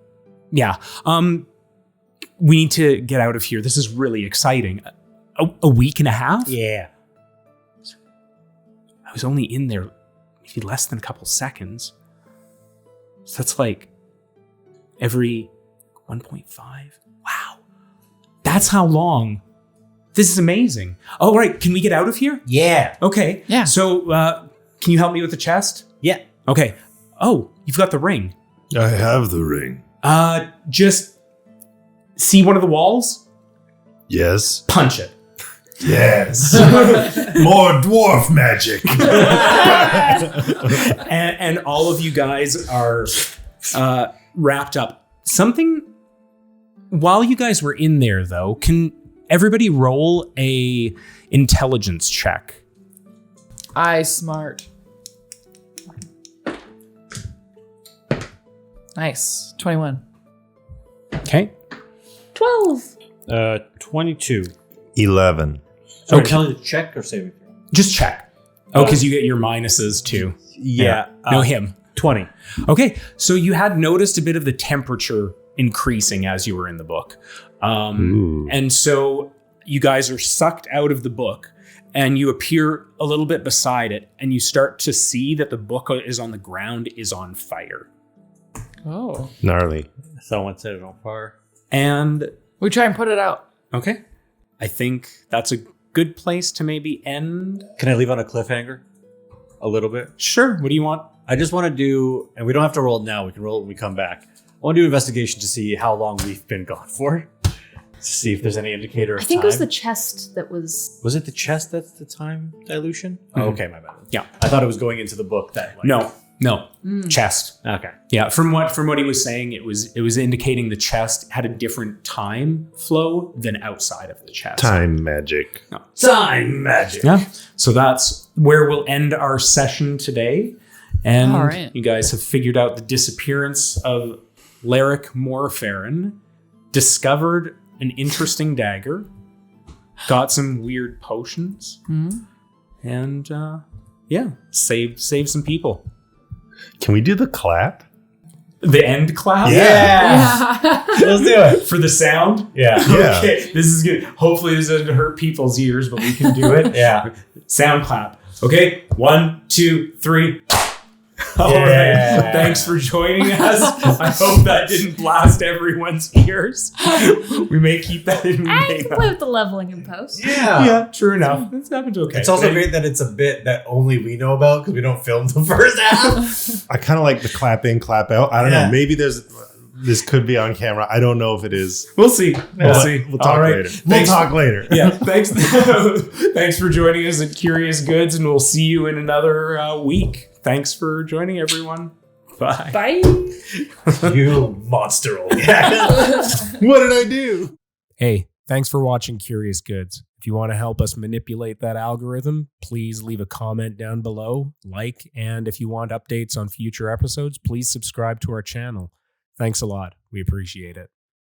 yeah. We need to get out of here. This is really exciting. A week and a half? Yeah. I was only in there maybe less than a couple seconds. So that's like every 1.5. Wow. That's how long. This is amazing. All right, can we get out of here? Yeah. Okay. Yeah. So, can you help me with the chest? Yeah. Okay. Oh, you've got the ring. I have the ring. Just see one of the walls, Yes. punch it. Yes. More dwarf magic. and all of you guys are wrapped up. Something, while you guys were in there, though, can everybody roll a intelligence check? I smart. Nice. 21. Okay. 12. 22. 11. So Okay. intelligence check or saving throw? Just check. Oh, because you get your minuses too. Yeah. No, him. 20. Okay, so you had noticed a bit of the temperature increasing as you were in the book. And so you guys are sucked out of the book and you appear a little bit beside it and you start to see that the book is on the ground, is on fire. Oh. Gnarly. Someone set it on fire. And, We try and put it out. okay, I think that's a good place to maybe end. Can I leave on a cliffhanger? A little bit? Sure, what do you want? I just want to do, and we don't have to roll it now. We can roll it when we come back. I want to do an investigation to see how long we've been gone for. To see if there's any indicator of I think time. it was the chest that was. Was it the chest that's the time dilution? Mhm. Oh, okay, my bad. Yeah. I thought it was going into the book that. Like, No, chest. Okay. Yeah, from what he was saying, it was indicating the chest had a different time flow than outside of the chest. Time magic. Time magic. Yeah. So that's where we'll end our session today. And All right. you guys have figured out the disappearance of Latha Morfarren, discovered an interesting dagger, got some weird potions, and saved some people. Can we do the clap? The end clap? Yeah. Let's do it. For the sound? Yeah. Yeah. Okay, this is good. Hopefully this doesn't hurt people's ears, but we can do it. Yeah. Sound clap. Okay, 1, 2, 3. All right. Thanks for joining us. I hope that didn't blast everyone's ears. We may keep that in. I can play with the leveling in post. Yeah, true enough. It's happened okay. It's also great that it's a bit that only we know about because we don't film the first half. I kind of like the clap in, clap out. I don't know. Maybe this could be on camera. I don't know if it is. We'll see. We'll see. We'll talk later. Thanks. We'll talk later. Yeah. Thanks. Thanks for joining us at Curious Goods, and we'll see you in another week. Thanks for joining, everyone. Bye. Bye. You monster old. What did I do? Hey, thanks for watching Curious Goods. If you want to help us manipulate that algorithm, please leave a comment down below, and if you want updates on future episodes, please subscribe to our channel. Thanks a lot. We appreciate it.